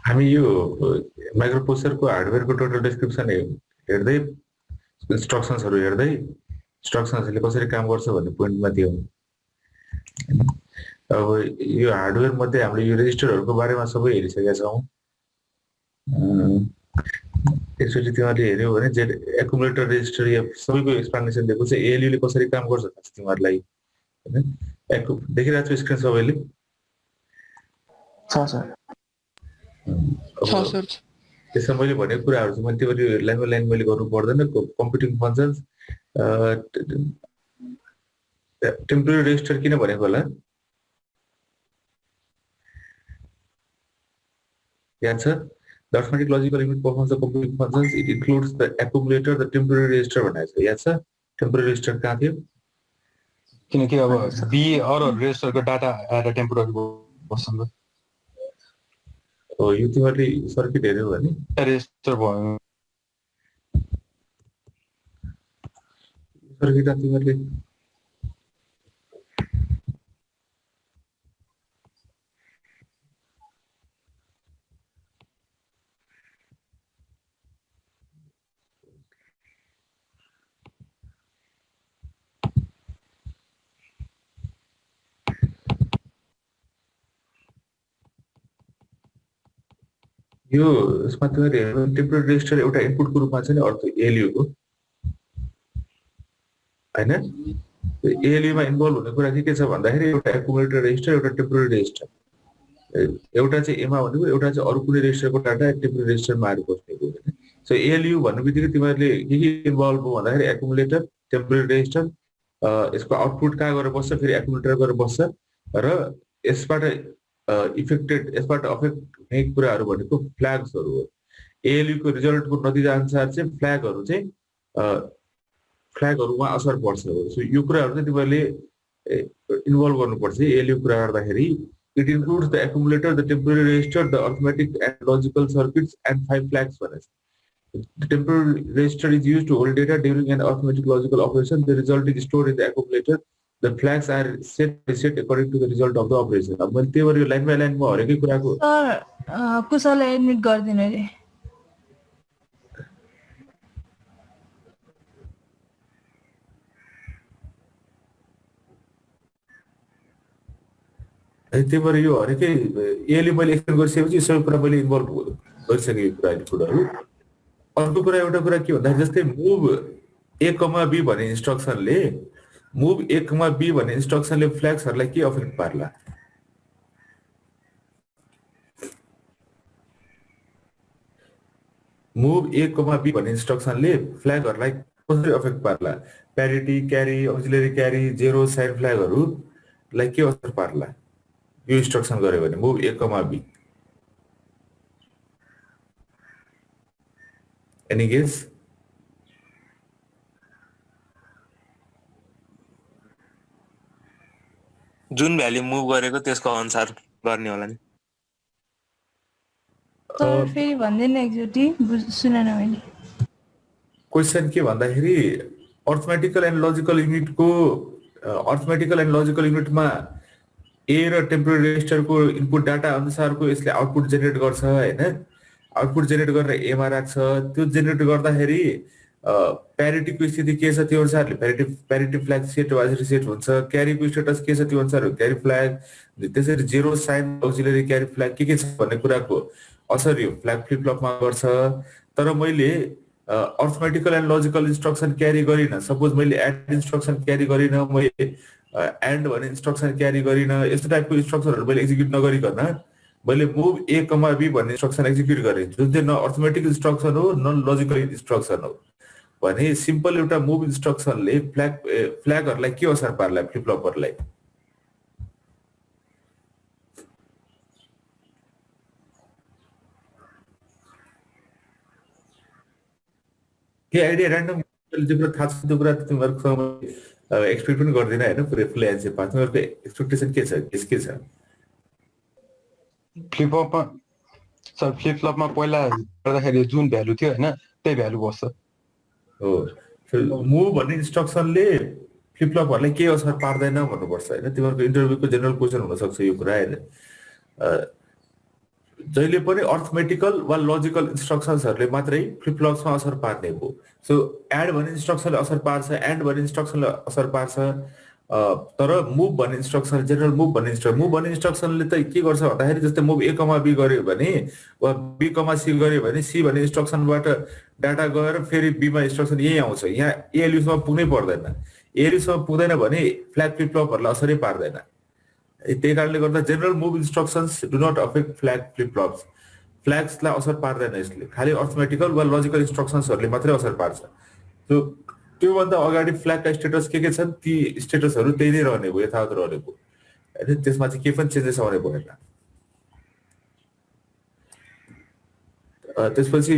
हामी यो micro प्रोसेसरको हार्डवेयरको total description हेर्दै इन्स्ट्रक्सन्सहरू हेर्दै इन्स्ट्रक्सन्सहरूले कसरी काम गर्छ भन्ने पोइन्टमा थियो। अब यो हार्डवेयर मध्ये हामीले यो रेजिस्टरहरूको बारेमा सबै हेरिसकेका छौँ। त्यसपछि तिमीहरूले हेऱ्यौ भने जेड एकुमुलेटर रेजिस्टर या सबैको एक्सप्लेनेसन दिएको छ एएलयूले कसरी काम गर्छ तिमीहरूलाई हैन। देखिरहेको छ स्क्रिन सबैले? छ सर। त्यसमा मैले भनेको कुराहरू चाहिँ मैले त्यो लाइन बाइ लाइन मैले गर्नु पर्दैन। कम्प्युटिङ फङ्सन्स टेम्पोररी रेजिस्टर किन भनेको होला याद छ? The arithmetic logical unit performs the computing functions. It includes the accumulator, the temporary register भनेको छ। याद छ? टेम्पोररी रेजिस्टर कहाँ थियो? किनकि अब बी अर रेजिस्टरको डाटा आएर टेम्पोररी बस्छ नि त। हो यो तिमीहरूले सर्किट हेर्यौ भने रेजिस्टर भयो। सर्किट तिमीहरूले यो यसमा तिमीहरूले टेम्पोररी रेजिस्टर एउटा इनपुटको रूपमा छ नि अर्थ एएलयू को हैन। एएलयूमा इन्भल्भ हुने कुरा के छ भन्दाखेरि एउटा एकुमुलेटर रेजिस्टर एउटा टेम्पोररी रेजिस्टर। एउटा चाहिँ एमा भनेको एउटा चाहिँ अरु कुनै रेजिस्टरको डाटा टेम्पोररी रेजिस्टरमा आएर बस्नेको हैन। सो एएलयू भन्नुबित्तिकै तिमीहरूले के इन्भल्भ हो भन्दाखेरि एकुमुलेटर टेम्पोररी रेजिस्टर यसको आउटपुट कहाँ गएर बस्छ फेरि एकुमुलेटर गएर बस्छ र यसबाट यसबाट अफेक्ट हुने कुराहरू भनेको फ्ल्याग्सहरू हो। एएलयू को रिजल्टको नतिजा अनुसार चाहिँ फ्ल्यागहरूमा असर पर्छ। सो यो कुराहरू चाहिँ तिमीहरूले इन्भल्भ गर्नुपर्छ एएलयू कुरा गर्दाखेरि। It includes the accumulator, the temporary register, the arithmetic and logical circuits and 5 flags भनेको छ। The temporary register is used to hold data during an arithmetic logical operation. The result is stored in the accumulator. The flags are set according to the result of the operation. अब मैले त्यो गरे line by line म हरेकै कुराको sir कुशलले admit गर्दिनु रे। त्यो भएर यो हरेकै एले मैले एक्सप्लेन गरिसकेपछि सबै कुरा मैले इन्भल्भ गरिसकेँ यो कुराहरू। अर्को कुरा एउटा कुरा के भन्दा जस्तै मुभ ए कमा बी भन्ने इन्स्ट्रक्सनले फ्ल्याग्सहरूलाई के अफेक्ट पार्ला? मुभ ए कमा बी भन्ने इन्स्ट्रक्सनले फ्ल्यागहरूलाई कसरी अफेक्ट पार्ला? Parity, carry, auxiliary carry, zero, sign फ्ल्यागहरूलाई के असर पार्ला यो इन्स्ट्रक्सन गर्यो भने move A comma B? Any guess? जुन भ्याल्यु मुभ गरेको त्यसको अनुसार गर्ने होला नि। सर फेरि भन्दैन एकचोटि सुनेन मैले। क्वेशन के भन्दाखेरि अर्थमेटिकल एन्ड लजिकल युनिटमा ए र टेम्पोररी रेजिस्टरको इनपुट डाटा अनुसारको यसले आउटपुट जेनेरेट गर्छ हैन। आउटपुट जेनेरेट गरेर एमा राख्छ। त्यो जेनेरेट गर्दाखेरि प्यारिटीको स्थिति के छ त्यो अनुसारले प्यारिटी फ्ल्याग सेट वा रिसेट हुन्छ। क्यारीको स्टेटस के छ त्यो अनुसार क्यारी फ्ल्याग, त्यसरी जेरो, साइन, अक्सिलरी क्यारी फ्ल्याग के छ भन्ने कुराको असर यो फ्ल्याग फ्लिप फ्लपमा गर्छ। तर मैले अर्थमेटिकल एन्ड लजिकल इन्स्ट्रक्सन क्यारी गरिन, सपोज मैले एड इन्स्ट्रक्सन क्यारी गरिन, मैले एन्ड भन्ने इन्स्ट्रक्सन क्यारी गरिन, यस्तो टाइपको इन्स्ट्रक्सनहरू मैले एक्जिक्युट नगरिकन मैले मुभ ए कमा बी भन्ने इन्स्ट्रक्सन एक्जिक्युट गरेँ जुन चाहिँ न अर्थमेटिक इन्स्ट्रक्सन हो न लजिकल इन्स्ट्रक्सन हो भने सिम्पल एउटा मुभ इन्स्ट्रक्सनले फ्ल्यागहरूलाई के असर पार्ला फ्लिप फ्लपहरूलाई? के आइडिया र्यान्डम जो थाहा छ त्यो कुरा तिमीहरूसँग एक्सपेक्ट पनि गर्दैन हैन पुरै फुल एन्सर पास। तिमीहरूको एक्सपेक्टेसन के छ? के छ? फ्लिप फ्लपमा पहिला गर्दाखेरि जुन भ्यालु थियो हैन त्यही भ्यालु बस्छ। हो मुभ भन्ने इन्स्ट्रक्सनले फ्लिपफ्लपहरुले के असर पार्दैन भन्नुपर्छ हैन तिमीहरुको इन्टरभ्यूको जेनरल क्वेशन हुन सक्छ यो कुरा हैन जहिले पनि अर्थमेटिकल वा लजिकल इन्स्ट्रक्सन्सहरुले मात्रै फ्लिपफ्लप्समा असर पार्ने हो सो एड भन्ने इन्स्ट्रक्सनले असर पार्छ एन्ड भन्ने इन्स्ट्रक्सनले असर पार्छ तर मुभ भन्ने इन्स्ट्रक्सन जेनरल मुभ भन्ने इन्स्ट्रक्सनले त के गर्छ भन्दाखेरि जस्तै मुभ a b गर्यो भने वा b c गर्यो भने c भन्ने इन्स्ट्रक्सनबाट डाटा गएर फेरि b मा इन्स्ट्रक्सन यही आउँछ यहाँ a एल्युसम्म पुग्नै पर्दैन a एल्युसम्म पुग्दैन भने फ्ल्याग फ्लिपफ्लपहरुलाई असरै पार्दैन त्यही कारणले गर्दा general move instructions do not affect flag flip flops फ्ल्याग्सलाई असर पार्दैन यसले खाली अर्थमेटिकल वा लजिकल इन्स्ट्रक्सन्सहरुले मात्रै असर पार्छ सो त्योभन्दा अगाडि फ्ल्यागका स्टेटस के छन् ती स्टेटसहरु त्यही नै रहने भयो यथावत रहने भयो हैन त्यसमा चाहिँ के पनि चेन्जेस आउने भएन त्यसपछि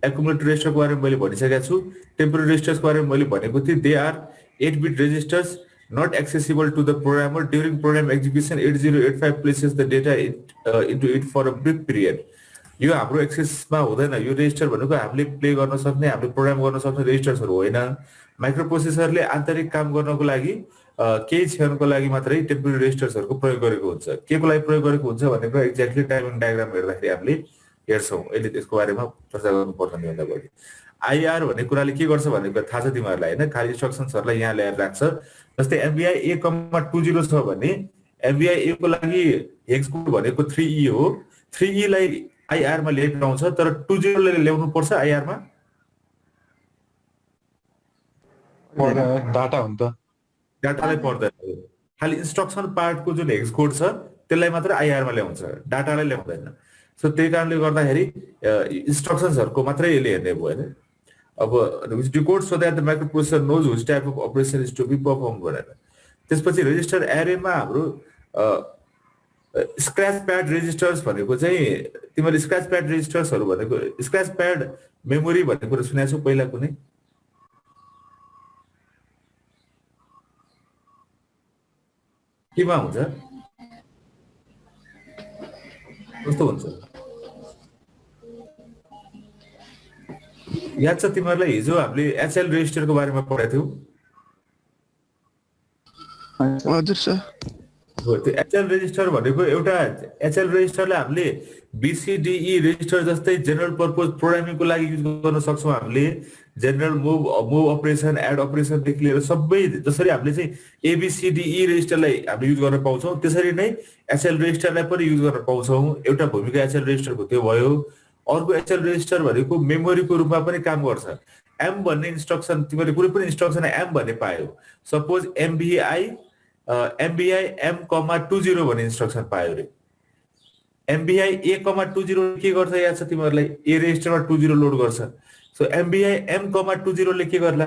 एक्युमुलेटर रेजिस्टरको बारेमा मैले भनिसकेको छु टेम्पोररी रेजिस्टर्सको बारेमा मैले भनेको थिएँ they are 8 bit registers not accessible to the programmer during program execution 8085 places the data into it for a brief period यो हाम्रो एक्सेसमा हुँदैन यो रेजिस्टर भनेको हामीले प्ले गर्न सक्ने हामीले प्रोग्राम गर्न सक्ने रेजिस्टर्सहरु होइन माइक्रो प्रोसेसरले आन्तरिक काम गर्नको लागि केही क्षणको लागि मात्रै टेम्पोररी रेजिस्टर्सहरुको प्रयोग गरेको हुन्छ केको लागि प्रयोग गरेको हुन्छ भनेको एक्ज्याक्टली टाइमिङ डायग्राम हेर्दाखेरि हामीले हेर्छौं अहिले त्यसको बारेमा चर्चा गर्नु पर्दैन भन्दा बढी आईआर भन्ने कुराले के गर्छ भनेको थाहा छ तिमीहरुलाई हैन खाली इन्स्ट्रक्सन्सहरुलाई यहाँ ल्याएर राख्छ जस्तै MVI A,20 छ भने MVI A को लागि हेक्स कोड भनेको 3E हो 3E लाई आईआर मा ल्याएर आउँछ तर 20 ले ल्याउनु पर्छ आईआर मा डाटा हो नि त डाटालाई पर्दैन खाली इन्स्ट्रक्सन पार्टको जुन हेक्स कोड छ त्यसलाई मात्र आईआर मा ल्याउँछ डाटालाई ल्याउँदैन सो त्यही कारणले गर्दाखेरि इन्स्ट्रक्सन्सहरुको मात्रै यसले हेर्ने भयो हैन अब which decodes so that the microprocessor knows which type of operation is to be performed भनेर त्यसपछि रेजिस्टर एरेमा हाम्रो स्क्रैच प्याड रेजिस्टर्स भनेको चाहिँ तिमीले स्क्रैच प्याड रेजिस्टर्सहरु भनेको स्क्रैच प्याड मेमोरी भन्ने कुरा सुनेको छौ पहिला कुनै केमा हुन्छ कस्तो हुन्छ याद छ तिमीहरुलाई हिजो हामीले एचएल रेजिस्टरको बारेमा पढाएको थियौ हजुर सर हो त्यो एचएल रेजिस्टर भनेको एउटा एचएल रेजिस्टरले हामीले बीसीडीई रेजिस्टर जस्तै जनरल पर्पज प्रोग्रामिङको लागि युज गर्न सक्छौं हामीले general move operation add operation देखि लिएर सबै जसरी हामीले चाहिँ एबीसीडीई रेजिस्टरलाई हामीले युज गर्न पाउँछौं त्यसरी नै एचएल रेजिस्टरलाई पनि युज गर्न पाउँछौं एउटा भूमिका एचएल रेजिस्टरको त्यो भयो अर्को एचएल रेजिस्टर भनेको मेमोरीको रूपमा पनि काम गर्छ एम भन्ने इन्स्ट्रक्सन तिमीले कुनै पनि इन्स्ट्रक्सन एम भन्ने पायो सपोज एमबीआई M,20 भन्ने इन्स्ट्रक्सन पायो रे MBI A,20 के गर्छ याद छ तिमीहरुलाई A रेजिस्टरमा 20 लोड गर्छ सो MBI M,20 ले के गर्ला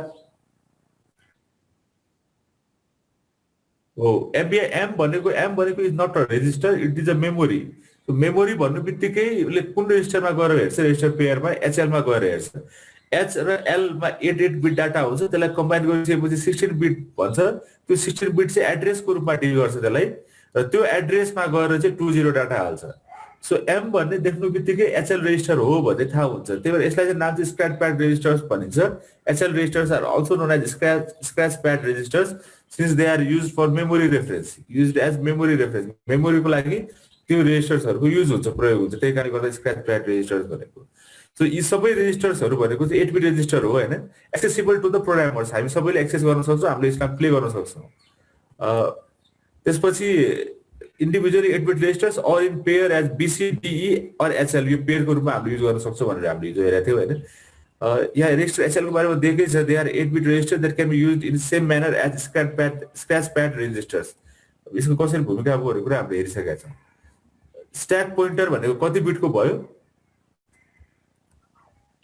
हो MBI M भनेको is not a register it is a memory so memory भन्नुबित्तिकै ले कुन रेजिस्टरमा गएर हेर्छ रेजिस्टर पेयरमा एचएल मा गएर हेर्छ एच र एल मा 8 बिट डाटा हुन्छ त्यसलाई कम्बाइन गरिसकेपछि 16 बिट भन्छ त्यो 16 बिट चाहिँ एड्रेसको रूपमा डिल गर्छ त्यसलाई र त्यो एड्रेसमा गएर चाहिँ 20 डाटा हाल्छ सो एम भन्ने देख्नुबित्तिकै एचएल रेजिस्टर हो भन्ने थाहा हुन्छ त्यही भएर यसलाई चाहिँ नाम चाहिँ स्क्रैच प्याड रेजिस्टर्स भनिन्छ HL registers are also known as scratch pad registers since they are used for memory reference used as memory reference मेमोरीको लागि त्यो रेजिस्टर्सहरुको युज हुन्छ प्रयोग हुन्छ त्यही कारणले गर्दा स्क्रैच प्याड रेजिस्टर्स भनेको सो यी सबै रेजिस्टर्सहरु भनेको चाहिँ 8 बिट रेजिस्टर हो हैन एक्सेसिबल टु द प्रोग्रामर्स हामी सबैले एक्सेस गर्न सक्छौं हामीले यसलाई प्ले गर्न सक्छौं त्यसपछि individually 8 bit registers or in pair as BCDE or HL यो पेयरको रूपमा हामीले युज गर्न सक्छौं भनेर हामीले हिजो हेरेको थियौ हैन यहाँ रेजिस्टर एचएल को बारेमा देखेकै छ they are 8 bit register that can be used in same manner as scratch pad registers यसको कसरी भूमिका भएको कुरा हामीले हेरिसकेका छौं स्ट्याक पोइन्टर भनेको कति बिटको भयो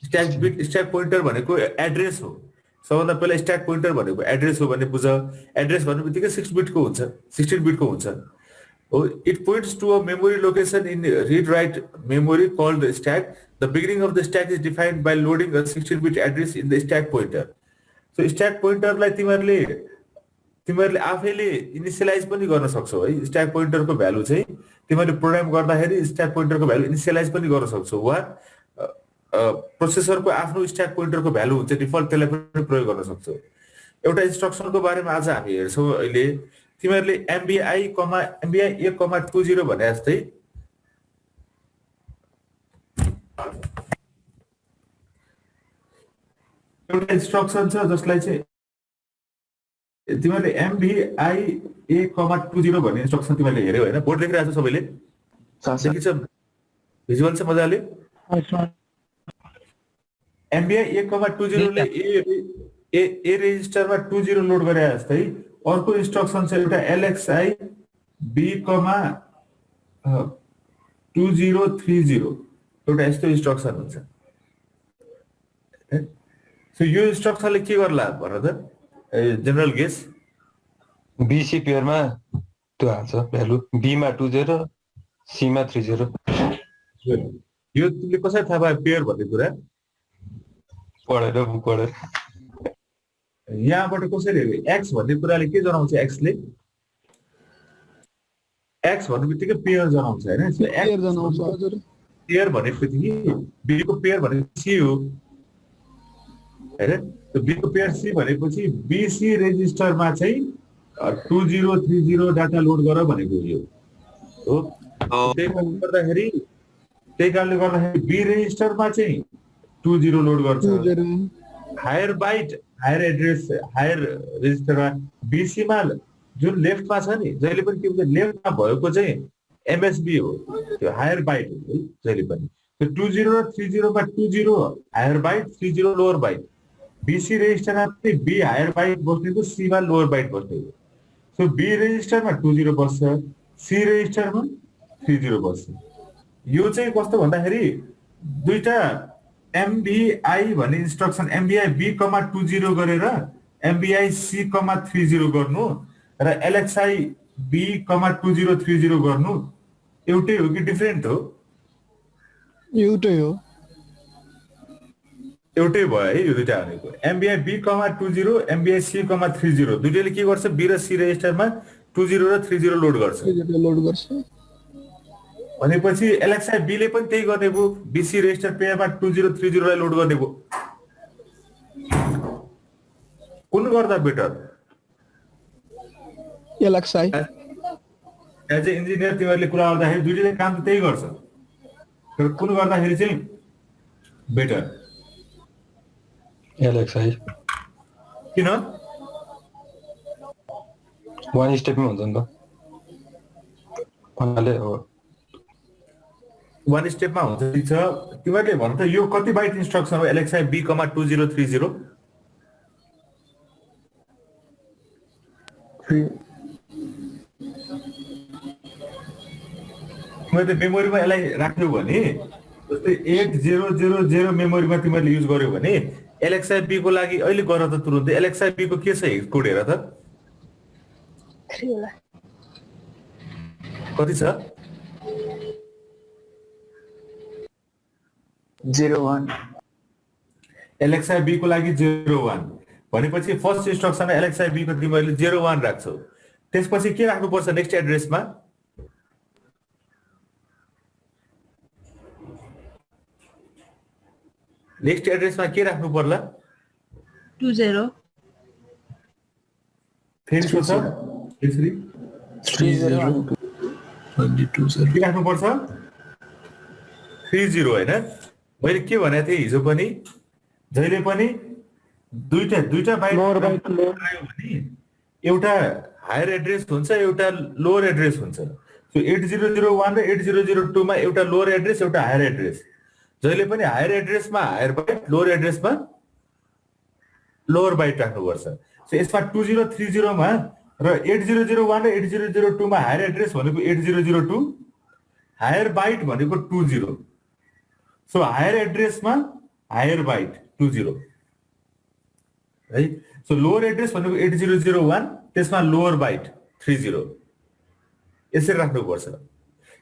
स्ट्याक पोइन्टर भनेको एड्रेस हो सबभन्दा पहिला स्ट्याक पोइन्टर भनेको एड्रेस हो भन्ने बुझ एड्रेस भन्नुबित्तिकै 6 बिटको हुन्छ 16 बिटको हुन्छ हो it points to a memory location in read write memory called stack the beginning of the stack is defined by loading a 16 bit address in the stack pointer so stack पोइन्टरलाई तिमीहरुले आफैले initialize पनि गर्न सक्छौ है stack पोइन्टरको value चाहिँ तिमीहरुले programme गर्दाखेरि stack पोइन्टरको value initialise पनि गर्न सक्छौ वा प्रोसेसरको आफ्नो स्टैक पोइन्टरको भ्यालु हुन्छ डिफल्ट त्यसलाई पनि प्रयोग गर्न सक्छौ एउटा इन्स्ट्रक्सनको बारेमा आज हामी हेर्छौँ अहिले तिमीहरूले एमबिआई एमबिआई 1,20 भने जस्तै एउटा इन्स्ट्रक्सन छ जसलाई चाहिँ तिमीहरूले एमबिआई 1,20 भन्ने इन्स्ट्रक्सन तिमीहरूले हेर्यौ होइन बोर्ड लेखिरहेको छ सबैले देखिन्छ भिजुअल छ मजाले एमबिआई 1,20 ले ए रेजिस्टरमा 20 लोड गरे जस्तै अर्को इन्स्ट्रक्सन छ एउटा एलएक्सआई B,2030 एउटा यस्तो इन्स्ट्रक्सन हुन्छ सो यो इन्स्ट्रक्सनले के गर्ला भन त जनरल गेस बीसी पेयरमा त्यो हाल्छ भ्यालु बीमा 20 सीमा 30 यो तिमीले कसरी थाहा पायो पेयर भन्ने कुरा पढेर बुक पढेर यहाँबाट कसरी हेर्यो एक्स भन्ने कुराले के जनाउँछ एक्सले एक्स भन्ने बित्तिकै पेयर जनाउँछ होइन पेयर भने बित्तिकै बीको पेयर भनेपछि सी हो हैन त्यो बीको पेयर सी भनेपछि बीसी रेजिस्टरमा चाहिँ 2030 डाटा लोड गर भनेको यो हो त्यही कारणले गर्दाखेरि बी रेजिस्टरमा चाहिँ 20 लोड गर्छ हायर बाइट हायर एड्रेस हायर रेजिस्टरमा बीसीमा जुन लेफ्टमा छ नि जहिले पनि के भन्छ लेफ्टमा भएको चाहिँ एमएसबी हो त्यो हायर बाइट हो है जहिले पनि त्यो 20 र 30 मा 20 higher byte 30 lower byte BC रेजिस्टरमा चाहिँ बी हायर बाइट बस्ने त सी मा लोअर बाइट बस्ने हो सो बी रेजिस्टरमा 20 बस्छ सी रेजिस्टरमा 30 बस्छ यो चाहिँ कस्तो भन्दाखेरि दुईटा एमबिआई भन्ने इन्स्ट्रक्सन एमबिआई B,20 गरेर एमबिआई C,30 गर्नु र एलएक्सआई B,2030 गर्नु एउटै हो कि डिफरेन्ट हो एउटै हो एउटै भयो है यो दुईटा भनेको एमबिआई B,20 एमबिआई C,30 दुईटैले के गर्छ बी र सी रेजिस्टरमा 20 र 30 लोड गर्छ भनेपछि एलएक्सआई बीले पनि त्यही गर्ने भयो बीसी रेजिस्टर पेयरमा 2030 लाई लोड गर्ने भयो कुन गर्दा better LXI as a engineer तिमीहरूले कुरा गर्दाखेरि दुईटैले काम त त्यही गर्छ तर कुन गर्दाखेरि चाहिँ बेटर एलएक्सआई किन वान स्टेपमा हुन्छ नि त उहाँले हो वान स्टेपमा हुन्छ छ तिमीहरूले भन त यो कति बाइट इन्स्ट्रक्सन हो एलएक्सआई B,2030 तिमीहरूले मेमोरीमा यसलाई राख्यौ भने जस्तै 8000 मेमोरीमा तिमीहरूले युज गर्यौ भने एलएक्सआई B को लागि अहिले गर त तुरुन्तै एलएक्सआई B को के छ कोड हेर त कति छ 01 एलएक्सआई B को लागि 01 भनेपछि फर्स्ट इन्स्ट्रक्सनमा एलएक्सआई B को तिमीहरूले 01 राख्छौ त्यसपछि के राख्नुपर्छ नेक्स्ट एड्रेसमा नेक्स्ट एड्रेसमा के राख्नु पर्ला 20 फेरि सोच यसरी 30 के राख्नु पर्छ 30 हैन मैले के भनेको थिएँ हिजो पनि जहिले पनि दुईटा बाइट आयो भने एउटा हायर एड्रेस हुन्छ एउटा लोअर एड्रेस हुन्छ सो 8001 र 8002 मा एउटा लोअर एड्रेस एउटा हायर एड्रेस जहिले पनि हायर एड्रेसमा हायर बाइट लोअर एड्रेसमा लोअर बाइट राख्नुपर्छ सो यसमा 2030 मा र 8001 र 8002 मा हायर एड्रेस भनेको 8002 हायर बाइट भनेको 20 सो हायर एड्रेसमा हायर बाइट 20 है सो लोअर एड्रेस भनेको 8001 त्यसमा लोअर बाइट 30 यसरी राख्नुपर्छ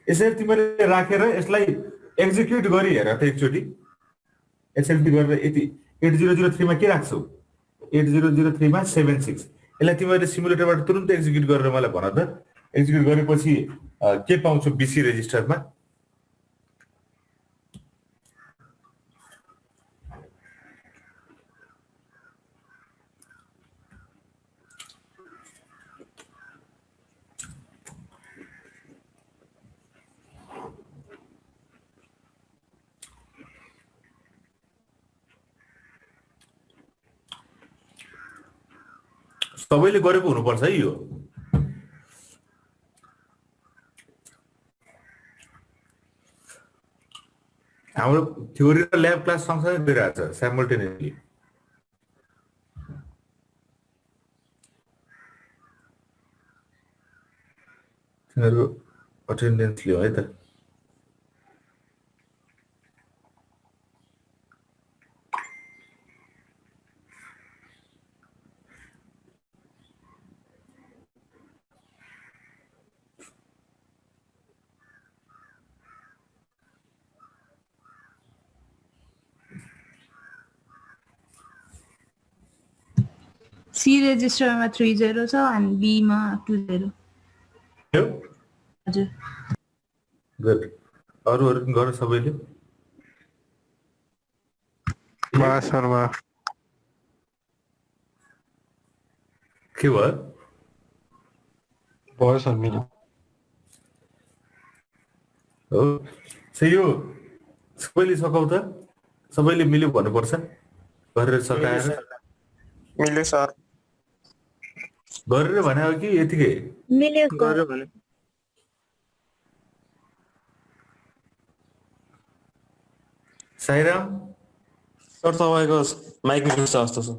यसरी तिमीले राखेर यसलाई एक्जिक्युट गरी हेर त एकचोटी एसएलपी गरेर यति 8003 मा के राख्छौ 8003 मा 76 यसलाई तिमीले सिमुलेटरबाट तुरुन्त एक्जिक्युट गरेर मलाई भन त एक्जिक्युट गरेपछि के पाउँछौ बीसी रेजिस्टरमा सबैले गरेको हुनुपर्छ है यो। हाम्रो थ्योरी र ल्याब क्लास सँगसँगै गइरहेको छ साइमल्टेनियसली। तिनीहरू अटेन्डेन्स लियो है त। सी रेजिस्टरमा 30 छ अनि बी मा 20। हो हजुर गुड। अरूहरू पनि गर सबैले। शर्मा के भयो? भयो सर मिल्यो। हो यो सबैले सकाउ त, सबैले मिल्यो भन्नुपर्छ। गरेर सकाएर मिल्यो सर। गरेर भने हो कि यतिकै मिल्यो गर्यो भने साईराम सर तपाईँको माइक मिल्छ जस्तो छ।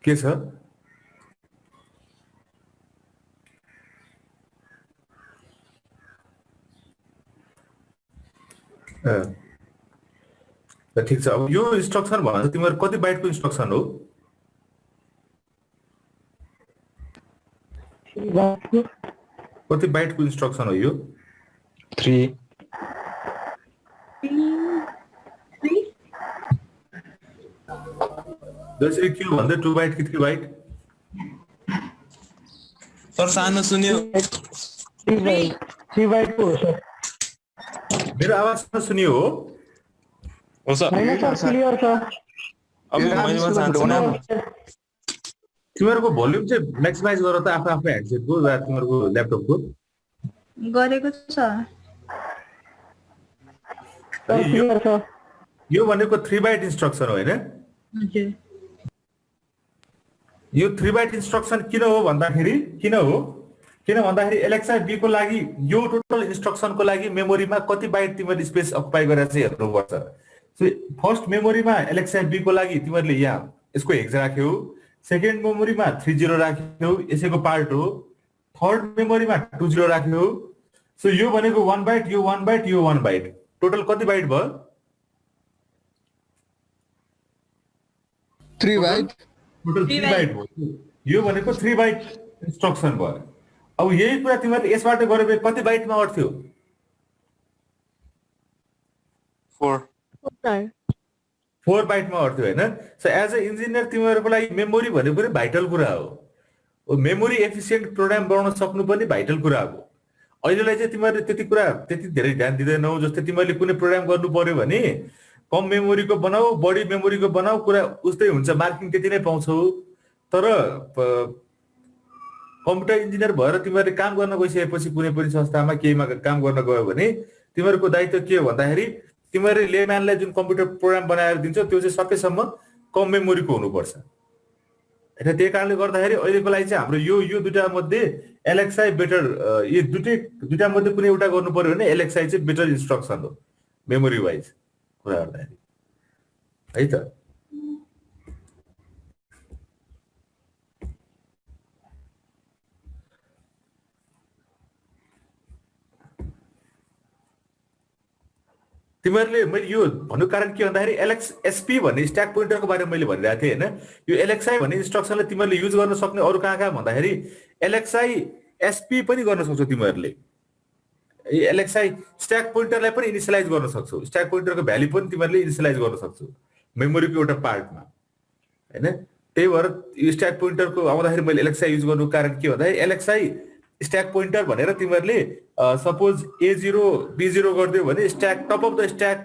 के छ? ठिक छ। अब यो इन्स्ट्रक्सन भन्छ तिमीहरू कति बाइटको इन्स्ट्रक्सन हो? कति बाइटको इन्स्ट्रक्सन हो यो? 3 जसरी के भन्दै 2 बाइट कि 3 बाइट? सर सानो सुन्यो। 3 बाइट को हो सर। मेरो आवाज सुनियो हो? हो सर। होइन सर क्लियर छ। अब मैले सानो सुना। तिमीहरूको भोल्युम चाहिँ म्याक्सिमाइज गर त आफ्नो आफ्नो ह्यान्डसेटको वा तिमीहरूको ल्यापटपको। गरेको छ। क्लियर छ। यो भनेको 3 बाइट इन्स्ट्रक्सन हो हैन? हजुर यो 3 बाइट इन्स्ट्रक्सन किन हो भन्दाखेरि किन भन्दाखेरि एलेक्सा बी को लागि यो टोटल इन्स्ट्रक्सनको लागि मेमोरीमा कति बाइट तिमीले स्पेस अकुपाई गरेर चाहिँ हेर्नुपर्छ। सो फर्स्ट मेमोरीमा एलेक्सा बी को लागि तिमीले यहाँ यसको हेक्स राख्यौ, सेकेन्ड मेमोरीमा 30 राख्यौ, यसैको पार्ट हो। थर्ड मेमोरीमा 20 राख्यौ। सो यो भनेको 1 बाइट, यो 1 बाइट, यो 1 बाइट, टोटल कति बाइट भयो? 3 बाइट। टोटल 3 बाइट भयो। यो भनेको 3 बाइट इन्स्ट्रक्सन भयो। अब यही कुरा तिमीले यसबाट गरे भए कति बाइटमा अर्थ्यो? 4 4 बाइटमा अर्थ्यो हैन? सो एज अ इन्जिनियर तिमीहरूको लागि मेमोरी भनेको पनि भाइटल कुरा हो। मेमोरी एफिसिएन्ट प्रोग्राम बनाउन सक्नु पनि भाइटल कुरा हो। अहिलेलाई चाहिँ तिमीहरूले त्यति धेरै ध्यान दिँदैनौ। जस्तै तिमीहरूले कुनै प्रोग्राम गर्नु पर्यो भने कम मेमोरीको बनाऊ, बढी मेमोरीको बनाऊ, कुरा उस्तै हुन्छ, मार्किङ त्यति नै पाउँछौ। तर कम्प्युटर इन्जिनियर भएर तिमीहरूले काम गर्न गइसकेपछि कुनै पनि संस्थामा केहीमा काम गर्न गयो भने तिमीहरूको दायित्व के हो भन्दाखेरि तिमीहरूले लेम्यानलाई जुन कम्प्युटर प्रोग्राम बनाएर दिन्छौ त्यो चाहिँ सकेसम्म कम मेमोरीको हुनुपर्छ हैन? त्यही कारणले गर्दाखेरि अहिलेको लागि चाहिँ हाम्रो यो दुईटा मध्ये एलेक्साई बेटर, यो दुईटा मध्ये कुनै एउटा गर्नु पर्यो भने एलेक्साई चाहिँ बेटर इन्स्ट्रक्सन हो मेमोरी वाइज कुरा गर्दाखेरि है त। तिमीहरूले मैले यो भन्नु कारण के भन्दाखेरि एलएक्सएसपी भन्ने स्ट्याक पोइन्टरको बारेमा मैले भनिरहेको थिएँ हैन? यो एलएक्सआई भन्ने इन्स्ट्रक्सनलाई तिमीहरूले युज गर्न सक्ने अरू कहाँ भन्दाखेरि एलएक्सआई एसपी पनि गर्न सक्छौ तिमीहरूले। एलएक्सआई स्ट्याक पोइन्टरलाई पनि इनिसियलाइज गर्न सक्छौ, स्ट्याक पोइन्टरको भ्याल्यु पनि तिमीहरूले इनिसियलाइज गर्न सक्छौ मेमोरीको एउटा पार्टमा हैन? त्यही भएर यो स्ट्याक पोइन्टरको आउँदाखेरि मैले एलएक्सआई युज गर्नुको कारण के भन्दाखेरि एलएक्सआई स्ट्याक पोइन्टर भनेर तिमीहरूले सपोज A0 B0 गरिदियो भने stack top of the stack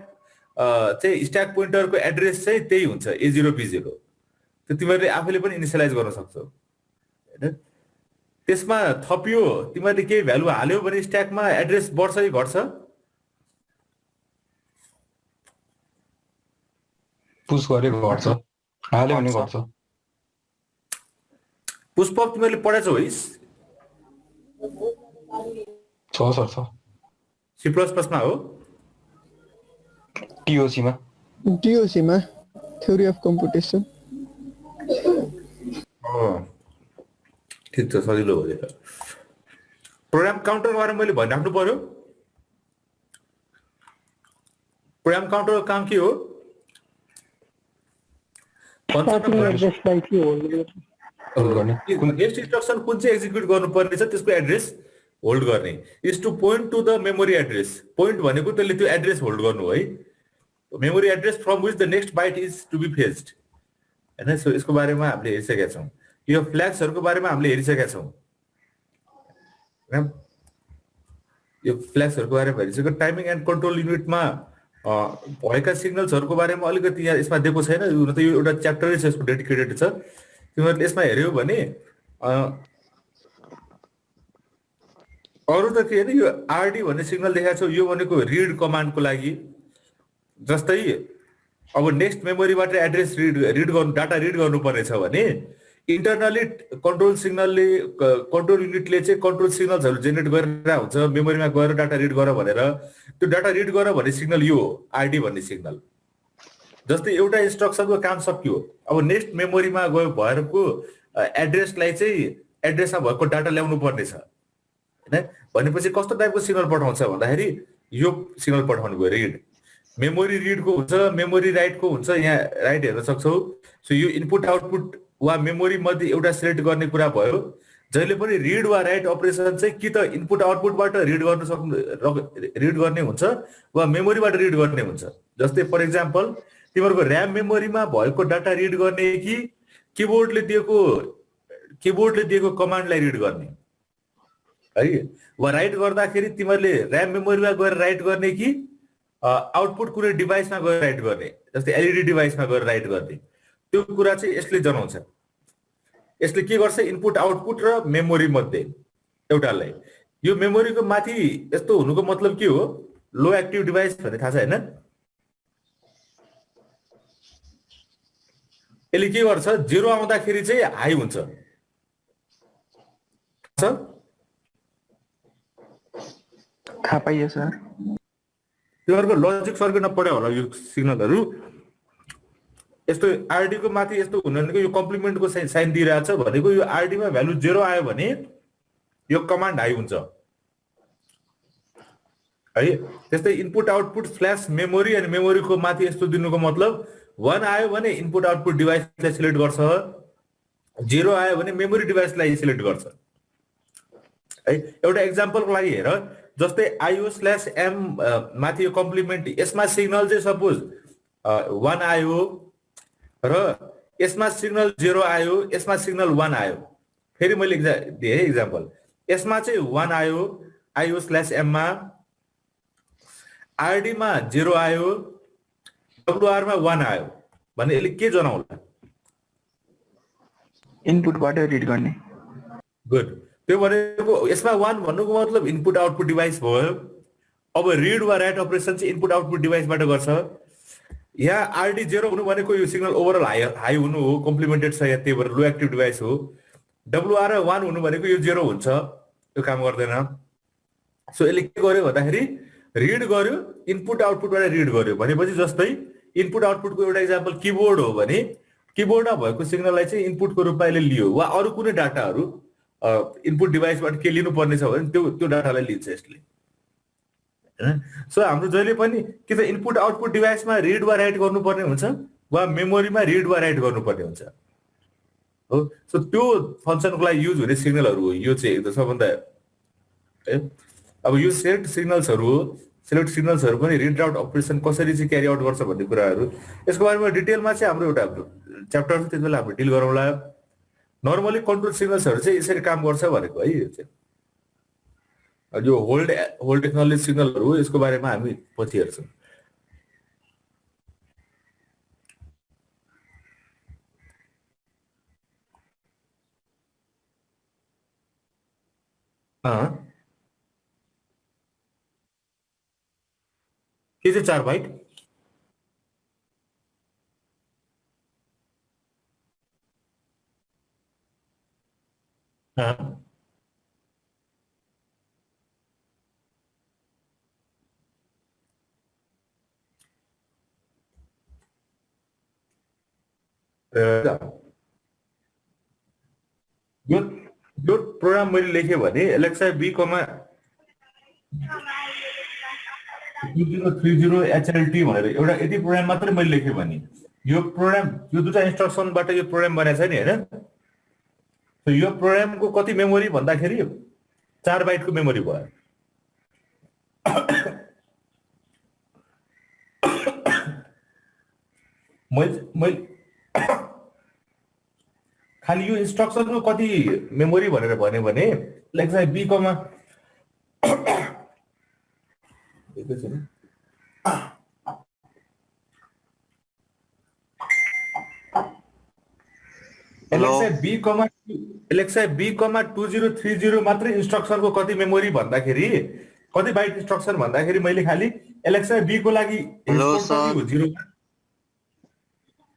चाहिँ स्ट्याक पोइन्टरको एड्रेस चाहिँ त्यही हुन्छ A0 B0। त्यो तिमीहरूले आफैले पनि इनिसियलाइज गर्न सक्छौ हैन? त्यसमा थपियो तिमीहरूले केही भ्यालु हाल्यो भने स्ट्याकमा एड्रेस बढ्छ कि घट्छ? पुश गरेको घट्छ, हाल्यो भने घट्छ। पुष्पक तिमीले पढाएको छौ है छ सर छ C++ मा हो TOC मा TOC मा theory of computation. ठिक छ सजिलो हो यो प्रोग्राम काउन्टर बारे मैले भनिराख्नु पर्यो प्रोग्राम काउन्टरको काम के हो Starting address by key hold. Next instruction कुन चाहिँ एक्जिक्युट गर्नुपर्ने छ त्यसको एड्रेस होल्ड गर्ने is to point to the memory address point भनेको त्यसले त्यो एड्रेस होल्ड गर्नु है memory address from which the next byte is to be fetched हैन सो यसको बारेमा हामीले हेरिसकेका छौँ यो फ्ल्याग्सहरुको बारेमा हामीले हेरिसकेका छौँ हैन यो फ्ल्याग्सहरुको बारेमा हेरिसक्यो टाइमिङ एन्ड कन्ट्रोल युनिटमा भएका सिग्नल्सहरुको बारेमा अलिकति यहाँ यसमा दिएको छैन हुन त यो एउटा च्याप्टरै छ यसको डेडिकेटेड छ तिमीहरूले यसमा हेर्यौ भने अरु त के हैन यो आरडी भन्ने सिग्नल देखाएको छ यो भनेको रिड कमान्डको लागि जस्तै अब नेक्स्ट मेमोरीबाट एड्रेस रिड गर्नु डाटा रिड गर्नुपर्ने छ भने इन्टरनली कन्ट्रोल सिग्नलले कन्ट्रोल युनिटले चाहिँ कन्ट्रोल सिग्नल्सहरु जेनेरेट गरेर हुन्छ मेमोरीमा गएर डाटा रिड गर भनेर त्यो डाटा रिड गर भन्ने सिग्नल यो हो आरडी भन्ने सिग्नल जस्तै एउटा इन्स्ट्रक्सनको काम सकियो अब नेक्स्ट मेमोरीमा गयो भएरको एड्रेसलाई चाहिँ एड्रेसमा भएको डाटा ल्याउनु पर्ने छ हैन भनेपछि कस्तो टाइपको सिग्नल पठाउँछ भन्दाखेरि यो सिग्नल पठाउनु भयो रिड मेमोरी रिडको हुन्छ मेमोरी राइटको हुन्छ यहाँ राइट हेर्न सक्छौ सो यो इनपुट आउटपुट वा मेमोरी मध्ये एउटा सिलेक्ट गर्ने कुरा भयो जहिले पनि रिड वा राइट अपरेसन चाहिँ कि त इनपुट आउटपुटबाट रिड गर्ने हुन्छ वा मेमोरीबाट रिड गर्ने हुन्छ जस्तै फर एक्जाम्पल तिमीहरुको र्याम मेमोरीमा भएको डाटा रिड गर्ने कि किबोर्डले दिएको कमान्डलाई रिड गर्ने है वा राइट गर्दाखेरि तिमीहरुले र्याम मेमोरीमा गएर राइट गर्ने कि आउटपुट कुनै डिभाइसमा गएर राइट गर्ने जस्तै एलईडी डिभाइसमा गएर राइट गर्ने त्यो कुरा चाहिँ यसले जनाउँछ यसले के गर्छ इनपुट आउटपुट र मेमोरी मध्ये एउटालाई यो मेमोरीको माथि यस्तो हुनुको मतलब के हो लो एक्टिभ डिभाइस भन्ने थाहा छ हैन यसले के गर्छ जेरो आउँदाखेरि चाहिँ हाई हुन्छ थाहा पाइयो सर तिमीहरुको लजिक सर्किट नपढ्यो होला यो सिग्नलहरु यस्तो आरडी को माथि यस्तो हुनु भनेको यो कम्प्लिमेन्टको साइन दिइरहेछ भनेको यो आरडी मा भ्यालु 0 आयो भने यो कमान्ड हाई हुन्छ है त्यस्तै इनपुट आउटपुट फ्ल्याश मेमोरी अनि मेमोरीको माथि यस्तो दिनुको मतलब 1 आयो भने इनपुट आउटपुट डिभाइसलाई सिलेक्ट गर्छ 0 आयो भने मेमोरी डिभाइसलाई सिलेक्ट गर्छ है एउटा एक्जाम्पलको लागि हेर जस्तै IO/M माथि यो कम्प्लिमेन्ट यसमा सिग्नल चाहिँ सपोज 1 आयो र यसमा सिग्नल 0 आयो यसमा सिग्नल 1 आयो फेरि मैले दिए एक्जाम्पल यसमा चाहिँ 1 आयो IO/M मा RD मा 0 आयो WR मा 1 आयो भने यसले के जनाउला इनपुटबाट रिड गर्ने गुड त्यो भनेको यसमा 1 भन्नुको मतलब इनपुट आउटपुट डिभाइस भयो अब रिड वा राइट अपरेसन चाहिँ इनपुट आउटपुट डिभाइसबाट गर्छ यहाँ आरडी 0 हुनु भनेको यो सिग्नल ओभरअल हाई हुनु हो कम्प्लिमेन्टेड छ यहाँ त्यही भएर लो एक्टिभ डिभाइस हो WR 1 हुनु भनेको यो 0 हुन्छ यो काम गर्दैन सो यसले के गर्यो भन्दाखेरि रिड गर्यो इनपुट आउटपुटबाट रिड गर्यो भनेपछि जस्तै इनपुट आउटपुटको एउटा एक्जाम्पल किबोर्ड हो भने किबोर्डमा भएको सिग्नललाई चाहिँ इनपुटको रूपमा यसले लियो वा अरु कुनै डाटाहरु इनपुट डिभाइसबाट के लिनु पर्ने छ भने त्यो डाटालाई लिन्छ यसले हैन सो हाम्रो जहिले पनि कि त इनपुट आउटपुट डिभाइसमा रिड वा राइट गर्नुपर्ने हुन्छ वा मेमोरीमा रिड वा राइट गर्नुपर्ने हुन्छ हो सो त्यो फंक्सनको लागि युज हुने सिग्नलहरु हो यो चाहिँ एकदम सबभन्दा अब यो सेलेक्ट सिग्नल्सहरु पनि रिड राउट अपरेसन कसरी चाहिँ क्यारी आउट गर्छ भन्ने कुराहरु यसको बारेमा डिटेलमा चाहिँ हाम्रो एउटा च्याप्टर छ त्यसबेला हामी डिल गरौँला नर्मली कन्ट्रोल सिग्नल्सहरु चाहिँ यसरी काम गर्छ भनेको है यो चाहिँ यो होल्ड एक्नोलेज सिग्नलहरु यसको बारेमा हामी पछि हेर्छौं के चाहिँ 4 बाइट हाँ यो यो प्रोग्राम मैले लेखेँ भने एलेक्सा बी कमा 2030 HLT भनेर एउटा यदि प्रोग्राम मात्रै मैले लेखेँ भने यो प्रोग्राम यो दुईटा इन्स्ट्रक्सनबाट यो प्रोग्राम बनाएको छ नि होइन यो प्रोग्रामको कति मेमोरी भन्दाखेरि 4 बाइटको मेमोरी भयो मैले खालि यो इन्स्ट्रक्सनको कति मेमोरी भनेर भन्यो भने Alexa be comma Alexa be कमा 2030 मात्रै इन्स्ट्रक्सनको कति मेमोरी भन्दाखेरि कति बाइट इन्स्ट्रक्सन भन्दाखेरि मैले खालि एलेक्सा बी को लागि हेलो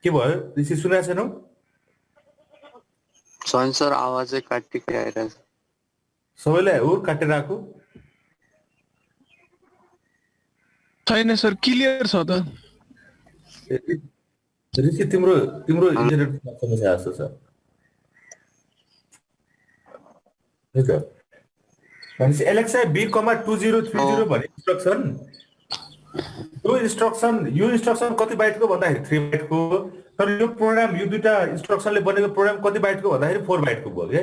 के भयो ऋषि सुनेको छैनौ सर आवाजै काटिकै आइरहेछ सबैलाई हो काटेर आएको छैन सर क्लियर छ त ऋषि तिम्रो इन्टरनेट समस्या जस्तो छ भनेपछि एलेक्सा बी कमा 2030 भन्ने इन्स्ट्रक्सन यो इन्स्ट्रक्सन कति बाइटको भन्दाखेरि 3 बाइटको तर यो प्रोग्राम यो दुईटा इन्स्ट्रक्सनले बनेको प्रोग्राम कति बाइटको भन्दाखेरि 4 बाइटको भयो के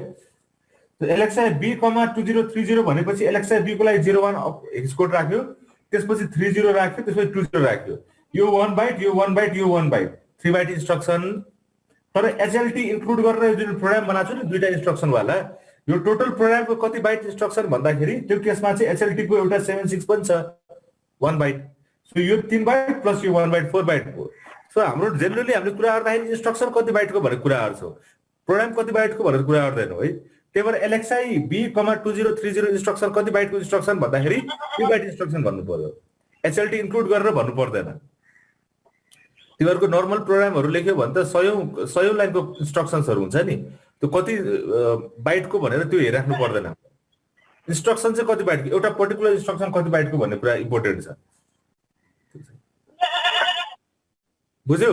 एलेक्सा बी कमा 2030 भनेपछि एलेक्सा बी को लागि 01 हेक्स कोड राख्यो त्यसपछि 30 राख्यो त्यसपछि 20 राख्यो यो 1 बाइट यो 1 बाइट यो 1 बाइट 3 बाइट इन्स्ट्रक्सन तर एचएलटी इन्क्लुड गरेर जुन प्रोग्राम बनाएको छु नि दुईटा इन्स्ट्रक्सन वाला यो टोटल प्रोग्रामको कति बाइट इन्स्ट्रक्सन भन्दाखेरि त्यो केसमा चाहिँ एचएलटी को एउटा 76 पनि छ 1 बाइट सो यो 3 बाइट प्लस यो 1 बाइट 4 बाइट हो सो हाम्रो जेनरली हामीले कुरा गर्दाखेरि इन्स्ट्रक्सन कति बाइटको भनेर कुरा गर्छौँ प्रोग्राम कति बाइटको भनेर कुरा गर्दैनौँ है त्यही भएर एलेक्साई बी कमा 2030 इन्स्ट्रक्सन कति बाइटको इन्स्ट्रक्सन भन्दाखेरि 2 बाइट इन्स्ट्रक्सन भन्नु पर्यो एचएलटी इन्क्लुड गरेर भन्नु पर्दैन तिमीहरूको नर्मल प्रोग्रामहरू लेख्यो भने त सयौं लाइनको इन्स्ट्रक्सन्सहरू हुन्छ नि त्यो कति बाइटको भनेर त्यो हेरिराख्नु पर्दैन इन्स्ट्रक्सन चाहिँ कति बाइटको एउटा पर्टिकुलर इन्स्ट्रक्सन कति बाइटको भन्ने कुरा इम्पोर्टेन्ट छ बुझ्यौ